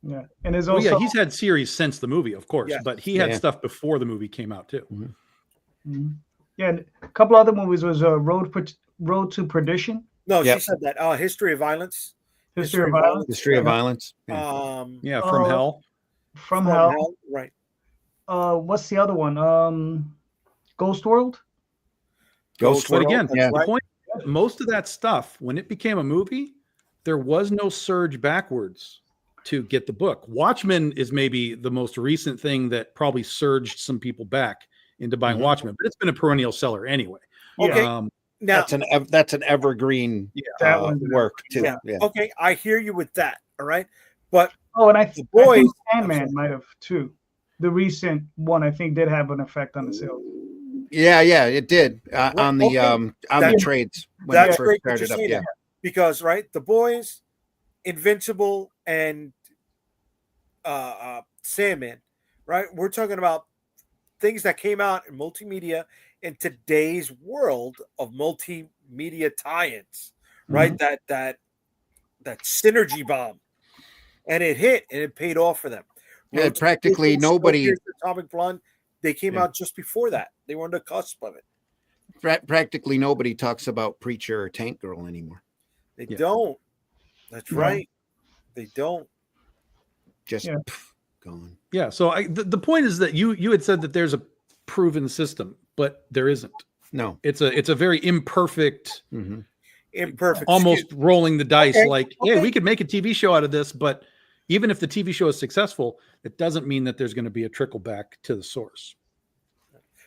Yeah. And there's also he's had series since the movie, of course, but he had stuff before the movie came out too. Mm-hmm. Yeah, and a couple other movies was Road to Perdition. No, she said that. History of Violence. History of Violence. History of Violence. From Hell. From Hell. Right. What's the other one? Ghost World. Ghost World. But again, the point, most of that stuff, when it became a movie, there was no surge backwards to get the book. Watchmen is maybe the most recent thing that probably surged some people back into buying Watchmen, but it's been a perennial seller anyway. Okay. Now that's an evergreen work too. Yeah. Okay, I hear you with that. All right, but and I the boys, think Sandman might have too. The recent one, I think, did have an effect on the sales. Yeah, it did on the trades when that's it first great started up. Yeah, because The Boys, Invincible, and Sandman, right? We're talking about things that came out in multimedia in today's world of multimedia tie-ins, right? That synergy bomb, and it hit and it paid off for them. Yeah, practically nobody. Atomic Blonde, they came out just before that. They were on the cusp of it. Practically nobody talks about Preacher or Tank Girl anymore. They don't. That's right. They don't. Just gone. Yeah. So the point is that you had said that there's a proven system, but there isn't. No, it's a very imperfect, almost rolling the dice. Hey, we could make a TV show out of this, but even if the TV show is successful, it doesn't mean that there's going to be a trickle back to the source.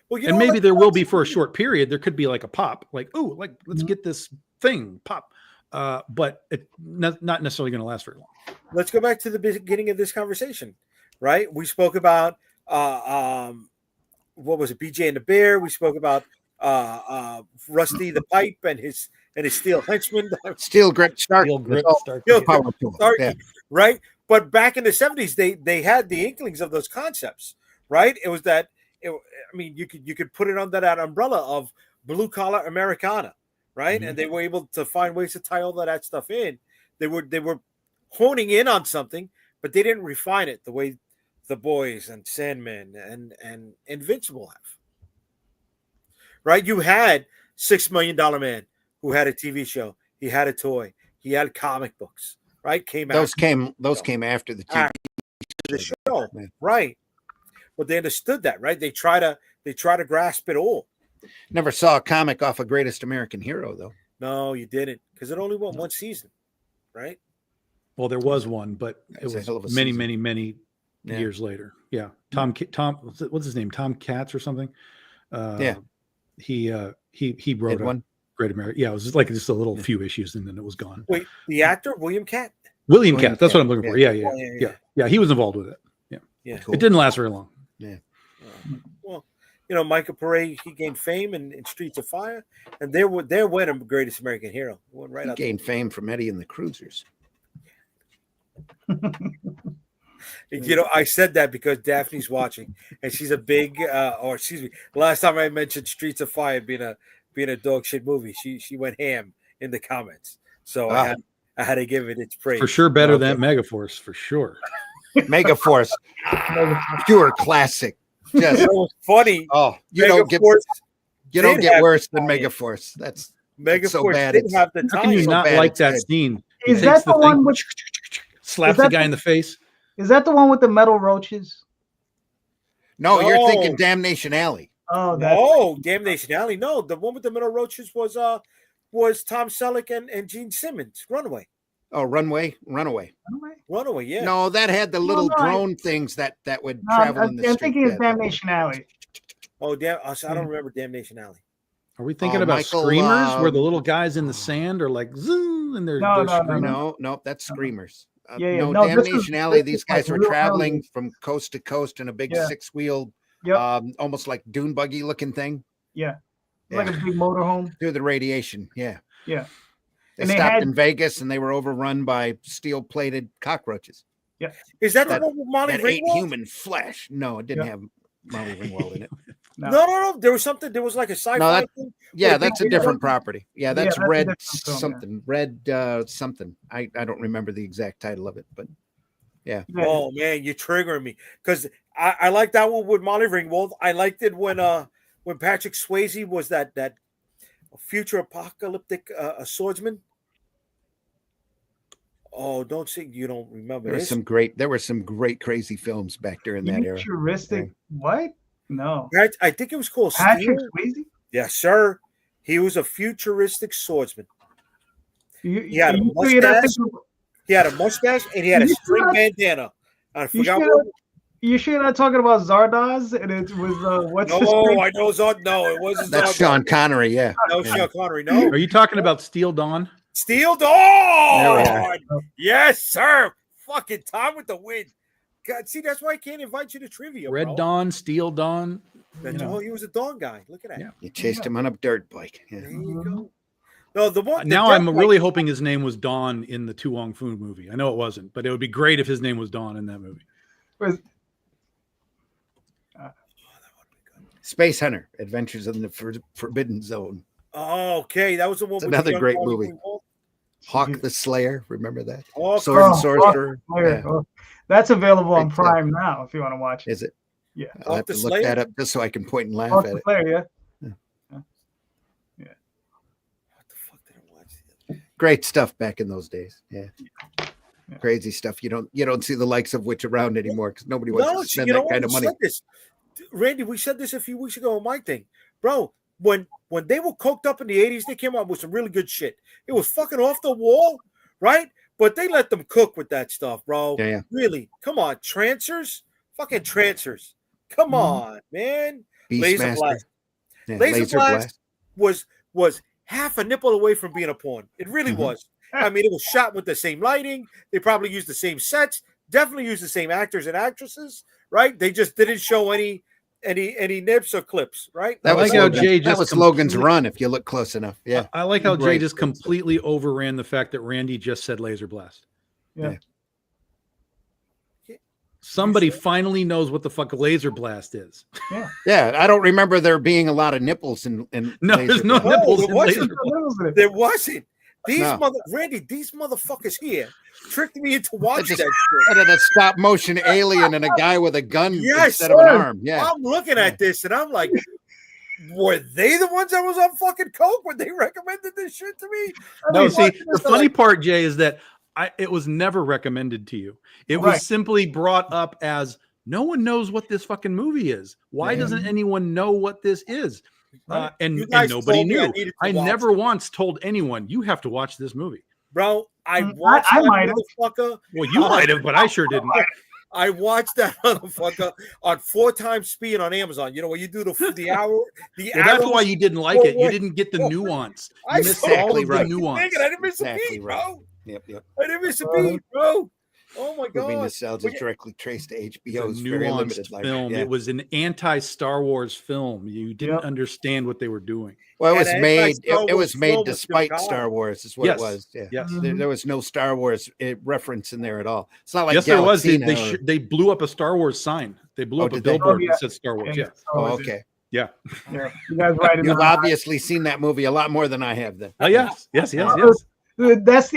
Well, and maybe there will be for a short period. There could be like a pop, let's get this thing pop, but it's not necessarily going to last very long. Let's go back to the beginning of this conversation, right? We spoke about what was it, BJ and the Bear. We spoke about Rusty the Pipe and his steel henchman, Steel Grip Stark, right? But back in the 70s, they had the inklings of those concepts, right? It was that. You could put it under that umbrella of blue collar Americana, right? And they were able to find ways to tie all of that stuff in. They were honing in on something, but they didn't refine it the way The Boys and Sandman and Invincible have. Right? You had $6 Million Man who had a TV show. He had a toy. He had comic books. Right? Those came after the TV show. Right. But they understood that, right? They try to grasp it all. Never saw a comic off a Greatest American Hero, though. No, you didn't, because it only went one season, right? Well, there was one, but it was many years later. Yeah, Tom, what's his name? Tom Katz or something. He wrote one. Great American. Yeah, it was just a little few issues, and then it was gone. Wait, the actor William Katz. That's what I'm looking for. Yeah. He was involved with it. Yeah. Cool. It didn't last very long. Yeah. Well, Michael Pare, he gained fame in Streets of Fire, and there went a Greatest American Hero. He gained fame from Eddie and the Cruisers. I said that because Daphne's watching, and she's a big, last time I mentioned Streets of Fire being a dog shit movie, she went ham in the comments. So I had to give it its praise. For sure, better than Megaforce, for sure. Megaforce, pure classic. Just it was funny. Oh, you don't get worse than Megaforce. That's so bad. Have the How can you not like that scene? Is that the one with slaps the guy in the face? Is that the one with the metal roaches? No, you're thinking Damnation Alley. Oh, Damnation Alley. No, the one with the metal roaches was Tom Selleck and Gene Simmons. Runaway. Oh, Runaway, yeah. No, that had the little drone things that would travel in the street. I'm thinking of Damnation Alley. Oh, I don't remember Damnation Alley. Are we thinking about Screamers, where the little guys in the sand are like zoom and they're no, that's Screamers. Damnation Alley. These guys were traveling from coast to coast in a big 6-wheeled, almost like dune buggy looking thing. Yeah, like a big motorhome through the radiation. Yeah. They and stopped in Vegas and they were overrun by steel-plated cockroaches. Yeah. Is that the one with Molly Ringwald? Ate human flesh. No, it didn't have Molly Ringwald in it. No. There was something. There was like a sci-fi thing. Yeah, that's a different property. Yeah, that's Red something. Red something. I don't remember the exact title of it, but yeah. Oh man, you're triggering me because I like that one with Molly Ringwald. I liked it when Patrick Swayze was that future apocalyptic swordsman. Oh, don't say you don't remember. There were some great crazy films back during that era. Futuristic. What? No. I think it was called Patrick Swayze? Yes, sir. He was a futuristic swordsman. He had a mustache. He had a mustache and he had a string bandana. I forgot what. You sure you're not talking about Zardoz? And it was what's his No, name? I know Zod. No, it wasn't. That's Zod. Sean Connery. Yeah. No, Yeah. Sean Connery. No. Are you talking about Steel Dawn? Steel There we Dawn. are. Yes, sir. Fucking Tom with the win. God, see, that's why I can't invite you to trivia. Red bro. Dawn, Steel Dawn. That's all. He was a Dawn guy. Look at that. Yeah. You chased him on a dirt bike. Yeah. There you go. No, the one. Now I'm really hoping his name was Dawn in the Tu Wong Fu movie. I know it wasn't, but it would be great if his name was Dawn in that movie. Space Hunter: Adventures in the Forbidden Zone. Oh, okay, that was the one. It's with another the great young movie. Wolf. Hawk the Slayer. Remember that? Hawk- Sword and Oh, Sorcerer. Slayer. Yeah. Oh, that's available on Great stuff. Prime now if you want to watch it. Is it? Yeah. I'll have Hawk the to look Slayer? that up just so I can point and laugh Hawk at the it. Slayer, yeah. What the fuck did I watch? the other day? Great stuff back in those days. Yeah. Crazy stuff. You don't see the likes of which around anymore because nobody wants to spend that kind of money. Said this. Randy, we said this a few weeks ago on my thing, bro. When they were coked up in the 80s, they came out with some really good shit. It was fucking off the wall, right? But they let them cook with that stuff, bro. Yeah. Really? Come on, Trancers, fucking Trancers. Come on, man. Laser Beastmaster. Blast. Yeah, Laser Blast was half a nipple away from being a porn. It really was. I mean, it was shot with the same lighting. They probably used the same sets. Definitely used the same actors and actresses, right? They just didn't show any nips or clips, right? That was like how Logan. Jay That just was Logan's completely- run. If you look close enough, yeah. I like how Jay Great. just completely overran the fact that Randy just said Laser Blast. Yeah. Somebody finally knows what the fuck a Laser Blast is. Yeah, I don't remember there being a lot of nipples in No, Laser there's no Blast. nipples there in wasn't. Laser Blast. There wasn't. No. Randy, these motherfuckers here tricked me into watching just- that shit. And then a stop motion alien and a guy with a gun Yes, instead of an sir. arm. Yeah. I'm looking at this and I'm like, were they the ones that was on fucking coke when they recommended this shit to me? No, mean, see, watching the this, I'm funny like, part, Jay, is that it was never recommended to you. It was Right. simply brought up as no one knows what this fucking movie is. Why Yeah. doesn't anyone know what this is? Right. And You guys nobody told me I knew. needed to I watch never it. once told anyone you have to watch this movie. Bro, I I watched that might have. motherfucker. Well, you might have, but I sure didn't. I watched that motherfucker on 4 times speed on Amazon. You know when you do the hour, the Well, that's arrows? why you didn't like it. You didn't get the nuance. You I missed saw all exactly of right. the nuance. Thinking, I didn't miss a Exactly beat, right. bro. Yep. I didn't miss a beat, bro. Oh my Movie god. nostalgia directly traced to It's a HBO's very nuanced limited library. film. Yeah. It was an anti-Star Wars film. You didn't Yep. understand what they were doing. Well, it And was an made. anti-Star It was Wars made film with despite Jim Star Collins. Wars. Is what Yes. it was. Yeah. Yes. There was no Star Wars reference in there at all. It's not like Yes, there was. Galaxina or- They blew up a Star Wars sign. They blew Oh, up a did they? billboard Oh, yeah. that said Star Wars. Yeah. Oh, okay. Yeah. Yeah. You guys right in You've the obviously seen that movie a lot more than I have. Then. Oh, yes. Yes. That's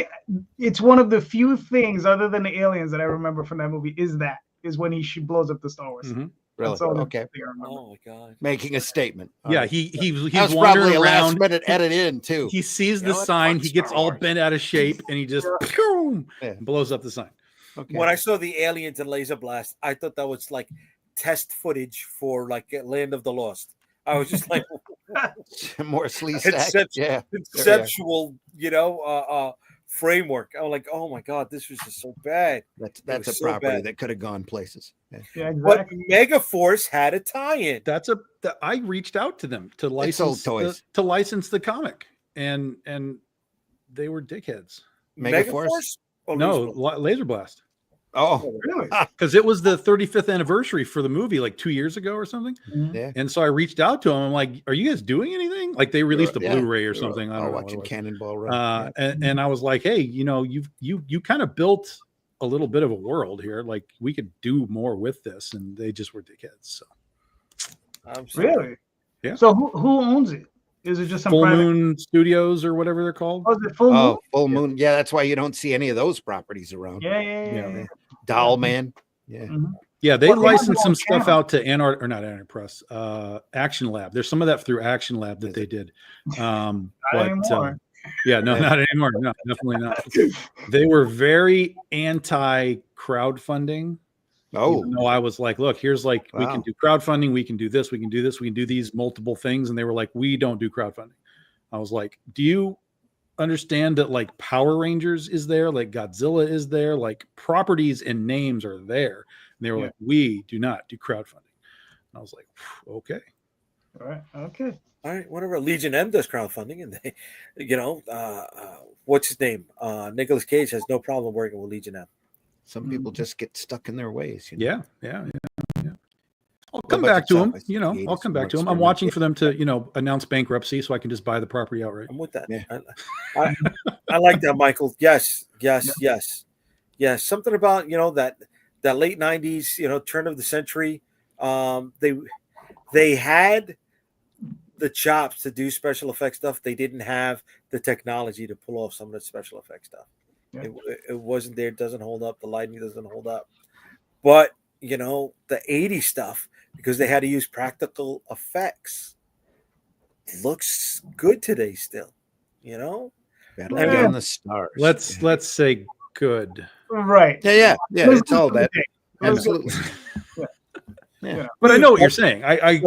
it's one of the few things other than the aliens that I remember from that movie is when he blows up the Star Wars. Mhm. Really? That's all the Okay. thing I remember. Oh my god. Making a statement. All Yeah. right. He's That was probably wandering a last around. minute edit in too. He sees You the know what? sign. Fuck He gets Star all Wars. bent out of shape, and he just Yeah. blows up the sign. Okay. When I saw the aliens and Laser Blast, I thought that was like test footage for like Land of the Lost. I was just like More sleaze stack. Yeah. conceptual, framework. I was like, oh my god, this was just so bad. That's was a so property bad. that could have gone places. Yeah. Yeah, But exactly. Megaforce had a tie-in. I reached out to them to They sold license toys. license the comic, and they were dickheads. Megaforce? Or No, Laser Laser Blast, Oh, Really? because it was the 35th anniversary for the movie like 2 years ago or something. yeah. And so I reached out to them. I'm like, "Are you guys doing anything?" Like they released a Yeah. Blu-ray or We were something. I all don't know. what watching it was. Cannonball Run. And I was like, "Hey, you kind of built a little bit of a world here. Like we could do more with this." And they just were dickheads. So I'm sorry. Really? Yeah. So who owns it? Is it just some Full private? Moon Studios or whatever they're called. Oh, is it Full Moon? Oh, Full Moon. Yeah, that's why you don't see any of those properties around. Yeah. Doll Man. Yeah. Mhm. Yeah, they Well, they have licensed their some own stuff channel. out to not Anart Press, Action Lab. There's some of that through Action Lab that they did. Not But anymore. yeah, no, not anymore. No, definitely not. They were very anti crowdfunding. Oh, No, I was like, look, here's like we can Wow. do crowdfunding, we can do this, we can do this, we can do these multiple things, and they were like, we don't do crowdfunding. I was like, do you understand that like Power Rangers is there, like Godzilla is there, like properties and names are there. And they were like, we do not do crowdfunding. And I was like, okay. All right. Okay. All right, whatever. Legion M does crowdfunding, and they, what's his name? Nicolas Cage has no problem working with Legion M. Some people just get stuck in their ways. You know? Yeah. I'll come back to him. I'll come back to him. I'm watching for them to, announce bankruptcy so I can just buy the property outright. I'm with that. Yeah. I like that, Michael. Yes. Something about that late '90s, turn of the century. They had the chops to do special effects stuff. They didn't have the technology to pull off some of the special effects stuff. Yeah. It wasn't there. It doesn't hold up. The lighting doesn't hold up. But the '80s stuff, because they had to use practical effects, looks good today still. Battle on the stars. Let's say good. Right. Yeah. It's all that. Absolutely. Yeah. But I know what you're saying. I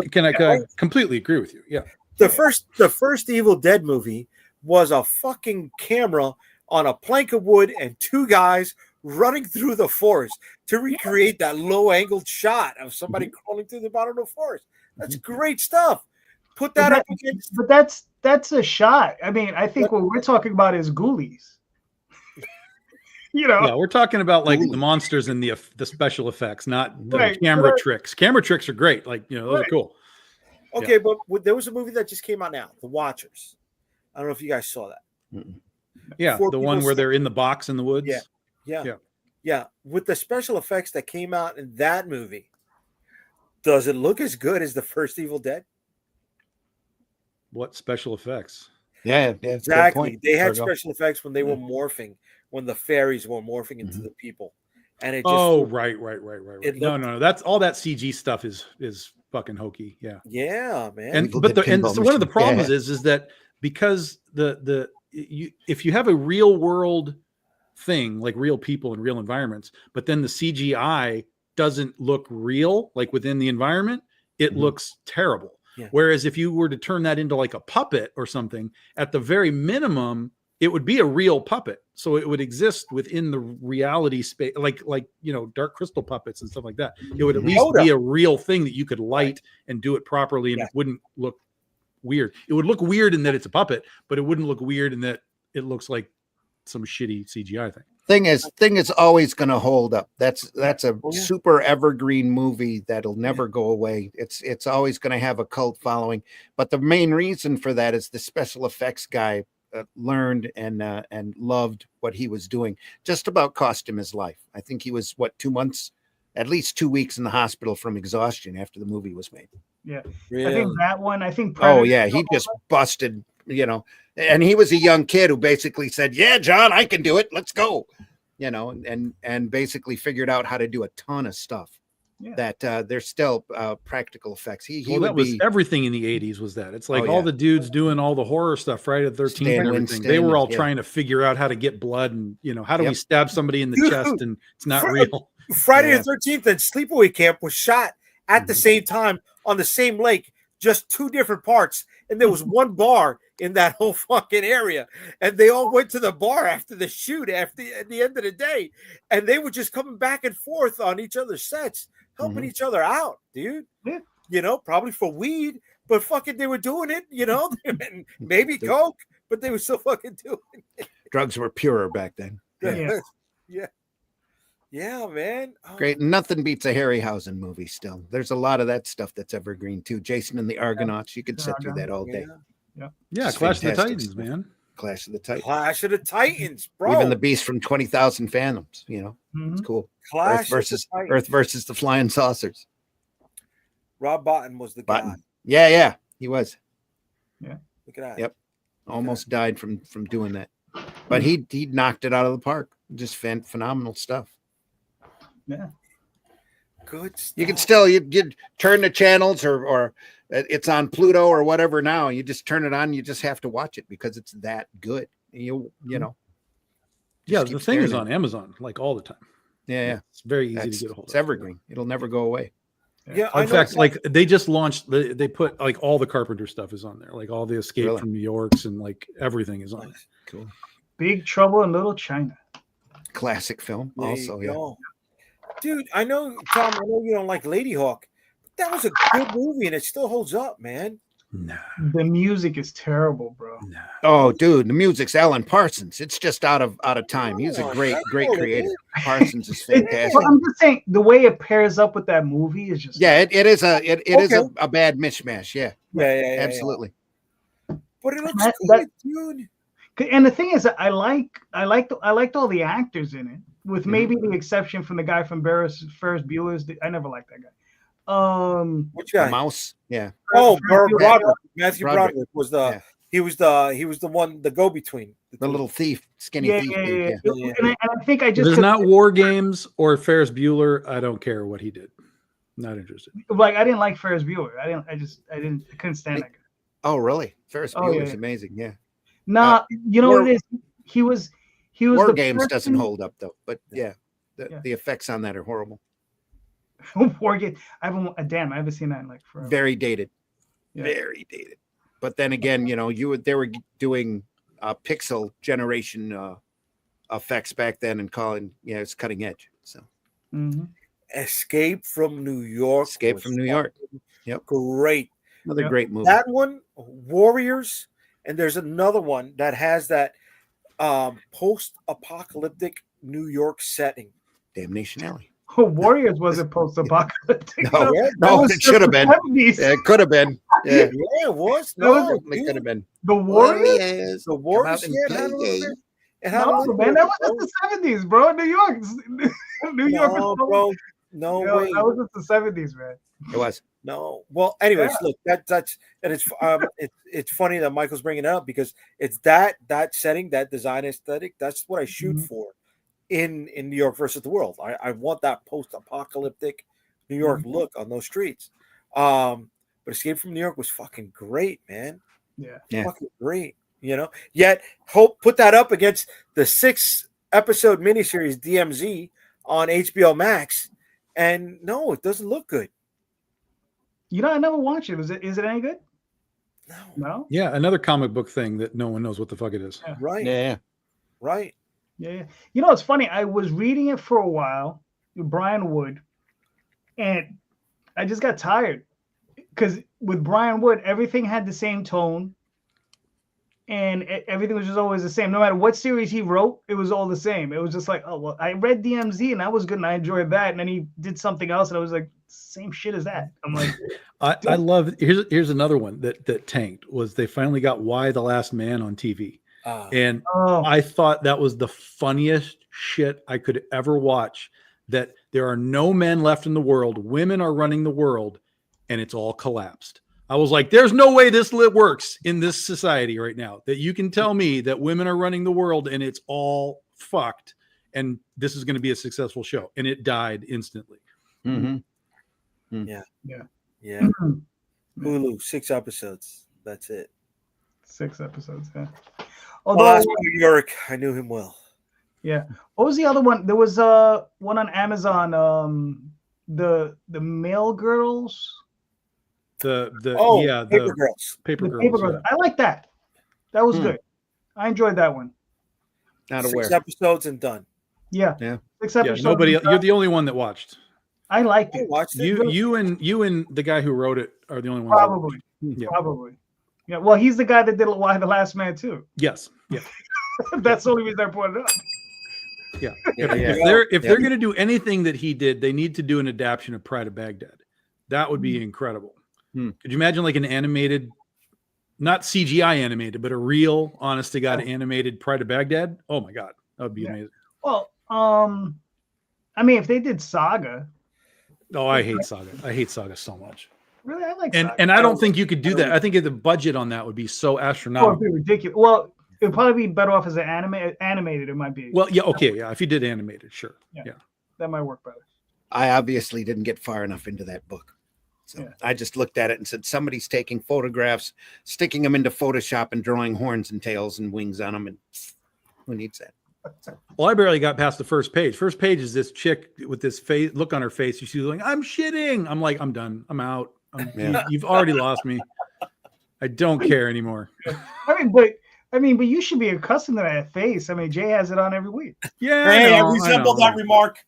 completely agree with you. Yeah. The first Evil Dead movie was a fucking camera on a plank of wood and two guys running through the forest to recreate that low-angled shot of somebody crawling through the bottom of the forest. That's great stuff. Put that up against. But that's a shot. I mean, I think what we're talking about is Ghoulies. Yeah, we're talking about like the monsters and the special effects, not the camera tricks. Camera tricks are great. Like, those are cool. Okay, but there was a movie that just came out now, The Watchers. I don't know if you guys saw that. Mm-mm. Yeah, the one where they're in the box in the woods. Yeah. With the special effects that came out in that movie, does it look as good as the first Evil Dead? What special effects? Yeah, exactly. They had special effects when they were morphing, when the fairies were morphing into the people, and it just right. No, that's all that CG stuff is fucking hokey. Yeah, man. So one of the problems is that because if you have a real world thing, like real people and real environments, but then the CGI doesn't look real, like within the environment, it looks terrible. Yeah. Whereas if you were to turn that into like a puppet or something, at the very minimum, it would be a real puppet. So it would exist within the reality space, like Dark Crystal puppets and stuff like that. It would at least be a real thing that you could light and do it properly, and it wouldn't look weird. It would look weird in that it's a puppet, but it wouldn't look weird in that it looks like some shitty CGI thing. Thing is always going to hold up. That's a super evergreen movie that'll never go away. It's always going to have a cult following. But the main reason for that is the special effects guy learned and loved what he was doing. Just about cost him his life. I think he was 2 months, at least 2 weeks in the hospital from exhaustion after the movie was made. Yeah, really? I think that one. I think. Predator, he just busted. And he was a young kid who basically said, "Yeah, John, I can do it. Let's go." And basically figured out how to do a ton of stuff. That there's still practical effects. That was everything in the 80s was that. It's like all the dudes doing all the horror stuff, Friday the 13th and everything. They were all trying to figure out how to get blood and, how do we stab somebody in the chest and it's not real. Friday the 13th and Sleepaway Camp was shot at the same time on the same lake, just two different parts. And there was one bar in that whole fucking area. And they all went to the bar after the shoot, at the end of the day. And they were just coming back and forth on each other's sets, helping each other out, dude. Yeah. Probably for weed, but fucking they were doing it, and maybe coke, but they were still fucking doing it. Drugs were purer back then. Yeah, man. Oh. Great. Nothing beats a Harryhausen movie still. There's a lot of that stuff that's evergreen too. Jason and the Argonauts. You could sit through that all day. Yeah. Clash of the Titans, man. Clash of the Titans. Clash of the Titans, bro. Even the Beast from 20,000 Fathoms, It's cool. Clash Earth versus the Flying Saucers. Rob Bottin was the guy. Yeah, he was. Yeah. Look at that. Yep. Almost died from doing that. But he knocked it out of the park. Just phenomenal stuff. Yeah. Good stuff. You can still you turn the channels or it's on Pluto or whatever now. You just turn it on. You just have to watch it because it's that good. You know. Yeah, the thing is on Amazon like all the time. Yeah. It's very easy to get a hold of. It's evergreen. It'll never go away. Yeah, in fact, like they just launched. They put like all the Carpenter stuff is on there, like all the Escape from New Yorks and like everything is on there. Cool. Big Trouble in Little China. Classic film, also. Yeah. Dude, I know, Tom. I know you don't like Lady Hawk, but that was a good movie, and it still holds up, man. Nah. The music is terrible, bro. Nah. Oh, dude, the music's Alan Parsons. It's just out of time. He's a great creator. Parsons is fantastic. Well, I'm just saying the way it pairs up with that movie is just it is a bad mishmash. Yeah, absolutely. Yeah. But it looks good, dude. And the thing is, I liked all the actors in it, with maybe the exception from the guy from Ferris Bueller's. I never liked that guy. Which guy? Mouse. Yeah. Oh, Broderick. Matthew Broderick was the. He was the one, the go-between. The little thief, skinny thief. Yeah. And I think I just. There's not War Games or Ferris Bueller. I don't care what he did. Not interested. Like, I didn't like Ferris Bueller. I couldn't stand that guy. Oh, really? Ferris Bueller's amazing. Yeah. Nah, you know what it is? He was. War Games doesn't hold up though, but the effects on that are horrible. War Games. I haven't seen that in like forever. Very dated. Very dated. But then again, they were doing pixel generation effects back then and calling, it's cutting edge. So, Escape from New York. Escape from New York. Yep. Great. Another great movie. That one, Warriors, and there's another one that has that post-apocalyptic New York setting. Damnation Alley. Warriors wasn't post-apocalyptic. No, it should have been. It could have been. Yeah, it was. No, it could have been. The Warriors. The Warriors. No, man, that was just the 70s, bro. New York. New York. Bro. No way. That was just the 70s, man. It was. No. Well, anyways, look, it's funny that Michael's bringing it up because it's that setting, that design aesthetic. That's what I shoot for. In New York versus the world. I want that post-apocalyptic New York look on those streets. But Escape from New York was fucking great, man. Yeah. Fucking great. Yet put that up against the 6-episode miniseries DMZ on HBO Max, and no, it doesn't look good. I never watched it. Is it any good? No. Yeah, another comic book thing that no one knows what the fuck it is. Yeah. Right. Yeah. Right. Yeah. It's funny. I was reading it for a while, Brian Wood, and I just got tired because with Brian Wood, everything had the same tone, and everything was just always the same. No matter what series he wrote, it was all the same. It was just like, oh well, I read DMZ and that was good and I enjoyed that, and then he did something else and I was like, same shit as that. I'm like, I love. Here's another one that tanked was they finally got Why the Last Man on TV. And I thought that was the funniest shit I could ever watch, that there are no men left in the world. Women are running the world and it's all collapsed. I was like, there's no way this works in this society right now, that you can tell me that women are running the world and it's all fucked. And this is going to be a successful show. And it died instantly. Mm-hmm. Yeah. Hulu, 6 episodes. That's it. 6 episodes. Yeah. Although New York, I knew him well. Yeah. What was the other one? There was one on Amazon. The Mail Girls. Paper Girls. Paper Girls. I like that. That was good. I enjoyed that one. Not aware. 6 episodes and done. Yeah. 6 episodes. Nobody. You're the only one that watched. I liked it. You and the guy who wrote it are the only ones. Probably. Yeah. Probably. Yeah. Well, he's the guy that did Why the Last Man too. Yes. Yeah. That's the only reason I brought it up. Yeah. If they're going to do anything that he did, they need to do an adaptation of Pride of Baghdad. That would be incredible. Could you imagine like an animated, not CGI animated, but a real, honest to God animated Pride of Baghdad? Oh my God, that would be amazing. Well, I mean, if they did Saga. Oh, I hate Saga. I hate Saga so much. Really, I like Saga. And I don't think you could do that. I think the budget on that would be so astronomical. It'd be ridiculous. Well, it'd probably be better off as an animated. It might be. Well, yeah, okay, yeah. If you did animated, sure, yeah, that might work better. I obviously didn't get far enough into that book, so I just looked at it and said, somebody's taking photographs, sticking them into Photoshop, and drawing horns and tails and wings on them, and who needs that? Well, I barely got past the first page. First page is this chick with this face look on her face. She's like, "I'm shitting." I'm like, "I'm done. I'm out. You've already lost me. I don't care anymore." I mean, but you should be accustomed to that face. I mean, Jay has it on every week. Yeah. Hey, I resemble that remark.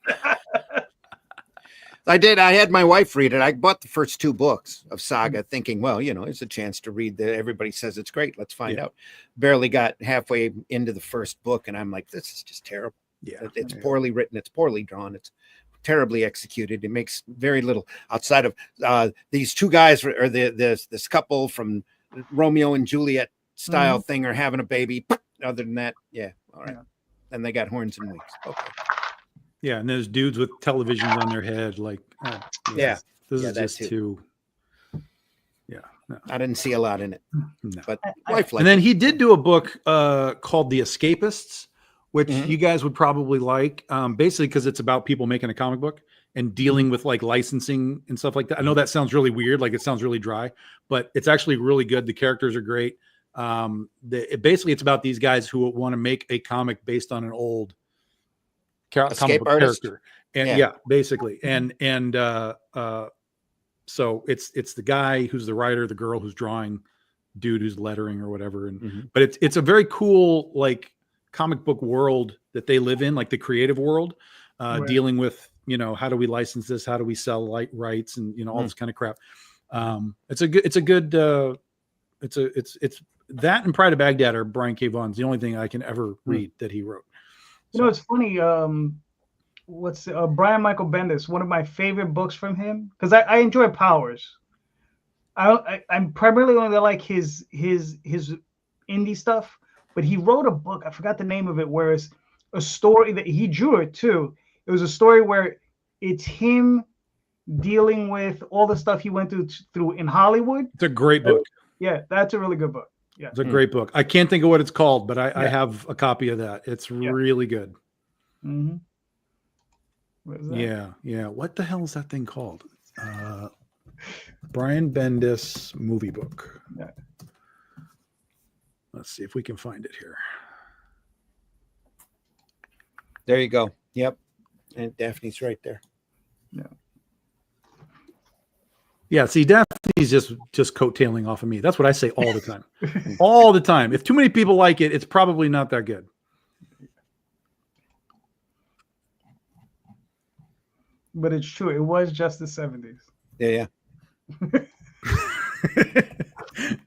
I did. I had my wife read it. I bought the first 2 books of Saga thinking, well, it's a chance to read everybody says it's great. Let's find out. Barely got halfway into the first book. And I'm like, this is just terrible. Yeah. It's poorly written. It's poorly drawn. It's terribly executed. It makes very little outside of these 2 guys or this couple from Romeo and Juliet style thing are having a baby. Other than that, all right. And they got horns and wings. Okay. Yeah, and there's dudes with televisions on their head. Like, this is just too. Yeah, no. I didn't see a lot in it, but and then he did do a book called The Escapists, which you guys would probably like, basically because it's about people making a comic book and dealing with like licensing and stuff like that. I know that sounds really weird, like it sounds really dry, but it's actually really good. The characters are great. Basically, it's about these guys who want to make a comic based on an old comic book character, and basically, and so it's the guy who's the writer, the girl who's drawing, dude who's lettering or whatever, and but it's a very cool like comic book world that they live in, like the creative world, dealing with how do we license this, how do we sell rights, and all this kind of crap. It's that and Pride of Baghdad are Brian K. Vaughan's the only thing I can ever read that he wrote. It's funny. What's Brian Michael Bendis? One of my favorite books from him, because I enjoy Powers. I'm primarily only like his indie stuff, but he wrote a book. I forgot the name of it. Where it's a story that he drew it too. It was a story where it's him dealing with all the stuff he went through in Hollywood. It's a great book. Yeah, that's a really good book. Yeah, it's a great book. I can't think of what it's called, but I have a copy of that. It's really good. Mm-hmm. What is that? Yeah. What the hell is that thing called? Brian Bendis movie book. Yeah. Let's see if we can find it here. There you go. Yep. And Daphne's right there. Yeah. Yeah, see, Daphne's just coattailing off of me. That's what I say all the time. All the time. If too many people like it, it's probably not that good. But it's true. It was just the 70s. Yeah.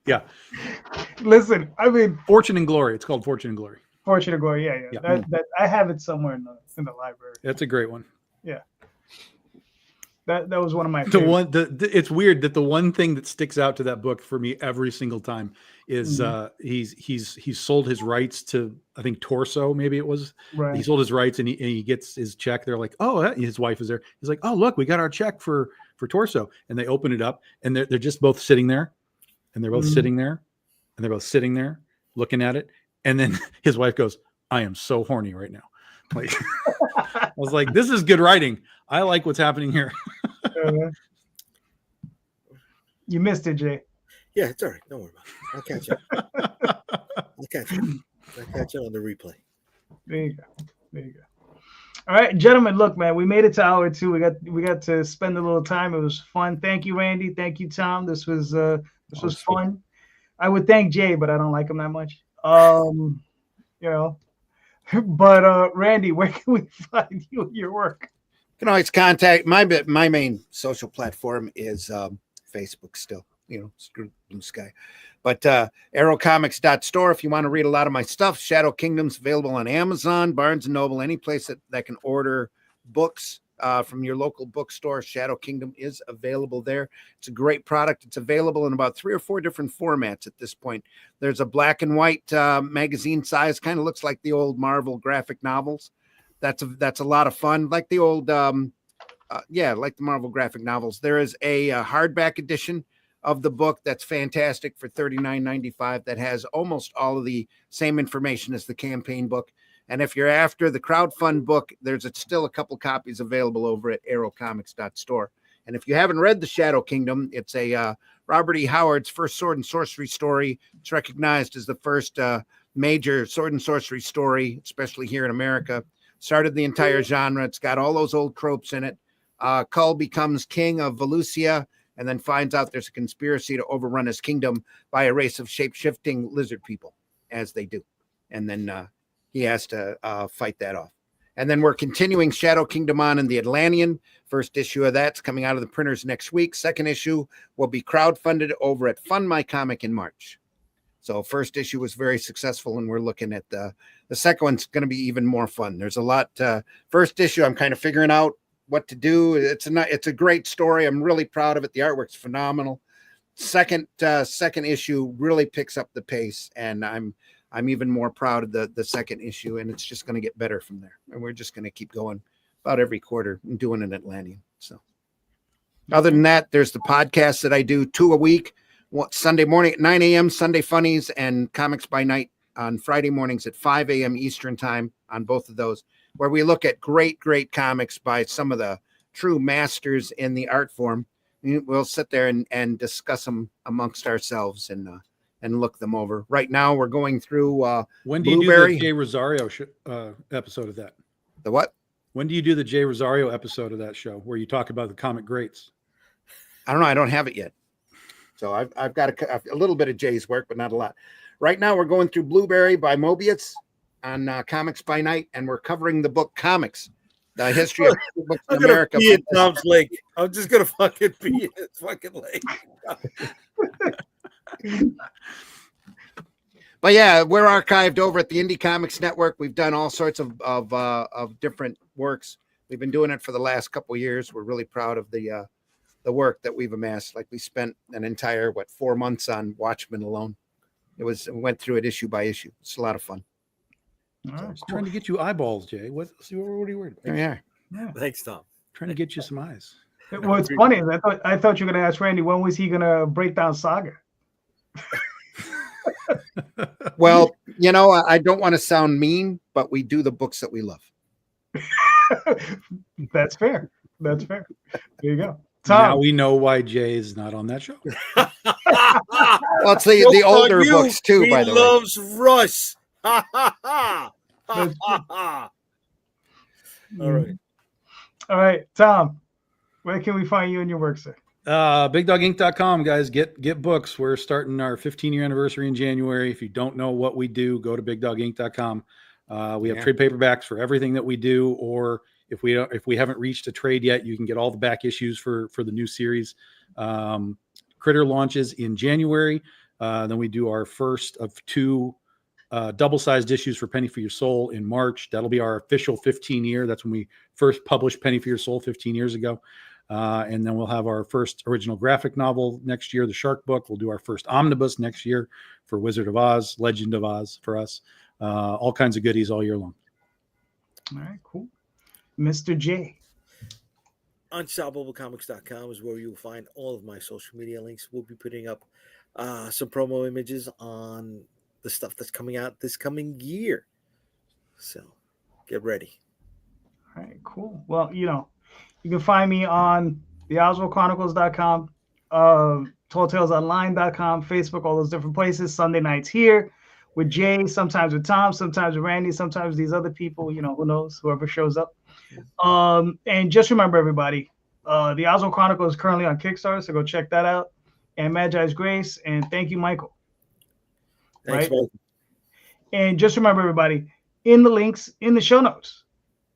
Yeah. Listen, I mean, Fortune and Glory. It's called Fortune and Glory. Fortune and Glory. Yeah. That I have it somewhere in the library. That's a great one. Yeah. That was one of my favorites. It's weird that the one thing that sticks out to that book for me every single time is he's sold his rights to, I think, Torso, maybe it was. Right. He sold his rights and he gets his check. They're like, oh, his wife is there. He's like, oh, look, we got our check for Torso. And they open it up and they're just both sitting there, and they're both sitting there, and they're both sitting there looking at it. And then his wife goes, I am so horny right now. Like, I was like, this is good writing. I like what's happening here. You missed it, Jay. Yeah, it's all right. Don't worry about it. I'll catch up. I'll catch up on the replay. There you go. All right, gentlemen. Look, man, we made it to hour 2. We got to spend a little time. It was fun. Thank you, Randy. Thank you, Tom. This was fun. I would thank Jay, but I don't like him that much. But Randy, where can we find you and your work? You can always contact my main social platform is Facebook still, screw Blue Sky. But arrowcomics.store if you want to read a lot of my stuff. Shadow Kingdom's available on Amazon, Barnes & Noble, any place that can order books from your local bookstore. Shadow Kingdom is available there. It's a great product. It's available in about 3 or 4 different formats at this point. There's a black and white magazine size, kind of looks like the old Marvel graphic novels. That's a lot of fun, like the old, like the Marvel graphic novels. There is a hardback edition of the book that's fantastic for $39.95 that has almost all of the same information as the campaign book. And if you're after the crowdfund book, there's still a couple copies available over at arrowcomics.store. And if you haven't read The Shadow Kingdom, it's a Robert E. Howard's first sword and sorcery story. It's recognized as the first major sword and sorcery story, especially here in America. Started the entire genre. It's got all those old tropes in it. Kull becomes king of Valusia and then finds out there's a conspiracy to overrun his kingdom by a race of shape-shifting lizard people, as they do. And then he has to fight that off. And then we're continuing Shadow Kingdom on in the Atlantean. First issue of that's coming out of the printers next week. Second issue will be crowdfunded over at Fund My Comic in March. So first issue was very successful, and we're looking at the second one's going to be even more fun. There's a lot. First issue, I'm kind of figuring out what to do. It's a great story. I'm really proud of it. The artwork's phenomenal. Second issue really picks up the pace, and I'm even more proud of the second issue, and it's just going to get better from there. And we're just going to keep going about every quarter and doing an Atlantean. So other than that, there's the podcast that I do 2 a week. Sunday morning at 9 a.m., Sunday Funnies, and Comics by Night on Friday mornings at 5 a.m. Eastern time on both of those, where we look at great comics by some of the true masters in the art form. We'll sit there and discuss them amongst ourselves and look them over. Right now, we're going through when do you Blueberry. do the Jay Rosario episode of that? The what? When do you do the Jay Rosario episode of that show where you talk about the comic greats? I don't know. I don't have it yet. So I've got a little bit of Jay's work, but not a lot. Right now, we're going through Blueberry by Mobius on Comics by Night, and we're covering the book Comics, the history of books in America. Pee in Tom's lake. I'm just gonna fucking pee in his fucking lake. But yeah, we're archived over at the Indie Comics Network. We've done all sorts of different works. We've been doing it for the last couple of years. We're really proud of the work that we've amassed. Like we spent an entire 4 months on Watchmen alone. We went through it issue by issue. It's a lot of fun. All right, cool. Trying to get you eyeballs, Jay. What are you worried about? Yeah. Thanks, Tom. Trying to get you some eyes. What's funny is I thought you were going to ask Randy, when was he going to break down Saga? Well, I don't want to sound mean, but we do the books that we love. That's fair. There you go. Tom. Now we know why Jay is not on that show. Well, it's the older books too, by the way. He loves Russ. Ha ha ha. Ha ha ha. All right, Tom. Where can we find you and your work, sir? BigDogInk.com, guys. Get books. We're starting our 15-year anniversary in January. If you don't know what we do, go to BigDogInk.com. We have trade paperbacks for everything that we do, or if we haven't reached a trade yet, you can get all the back issues for the new series. Critter launches in January. Then we do our first of 2 double-sized issues for Penny for Your Soul in March. That'll be our official 15-year. That's when we first published Penny for Your Soul 15 years ago. And then we'll have our first original graphic novel next year, The Shark Book. We'll do our first omnibus next year for Wizard of Oz, Legend of Oz for us. All kinds of goodies all year long. All right, cool. Mr. J. UnstoppableComics.com is where you'll find all of my social media links. We'll be putting up some promo images on the stuff that's coming out this coming year. So get ready. All right, cool. Well, you can find me on the OswaldChronicles.com, TallTalesOnline.com, Facebook, all those different places. Sunday nights here with Jay, sometimes with Tom, sometimes with Randy, sometimes these other people, who knows, whoever shows up. And just remember, everybody, the Oswald Chronicle is currently on Kickstarter, so go check that out. And Magi's Grace, and thank you, Michael. Thanks, right? And just remember, everybody, in the links, in the show notes,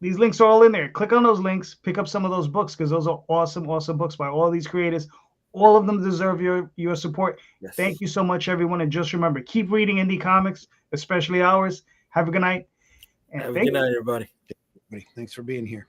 these links are all in there. Click on those links, pick up some of those books, because those are awesome books by all these creators. All of them deserve your support. Yes. Thank you so much, everyone. And just remember, keep reading indie comics, especially ours. Have a good night. And have a good night, everybody. Thanks for being here.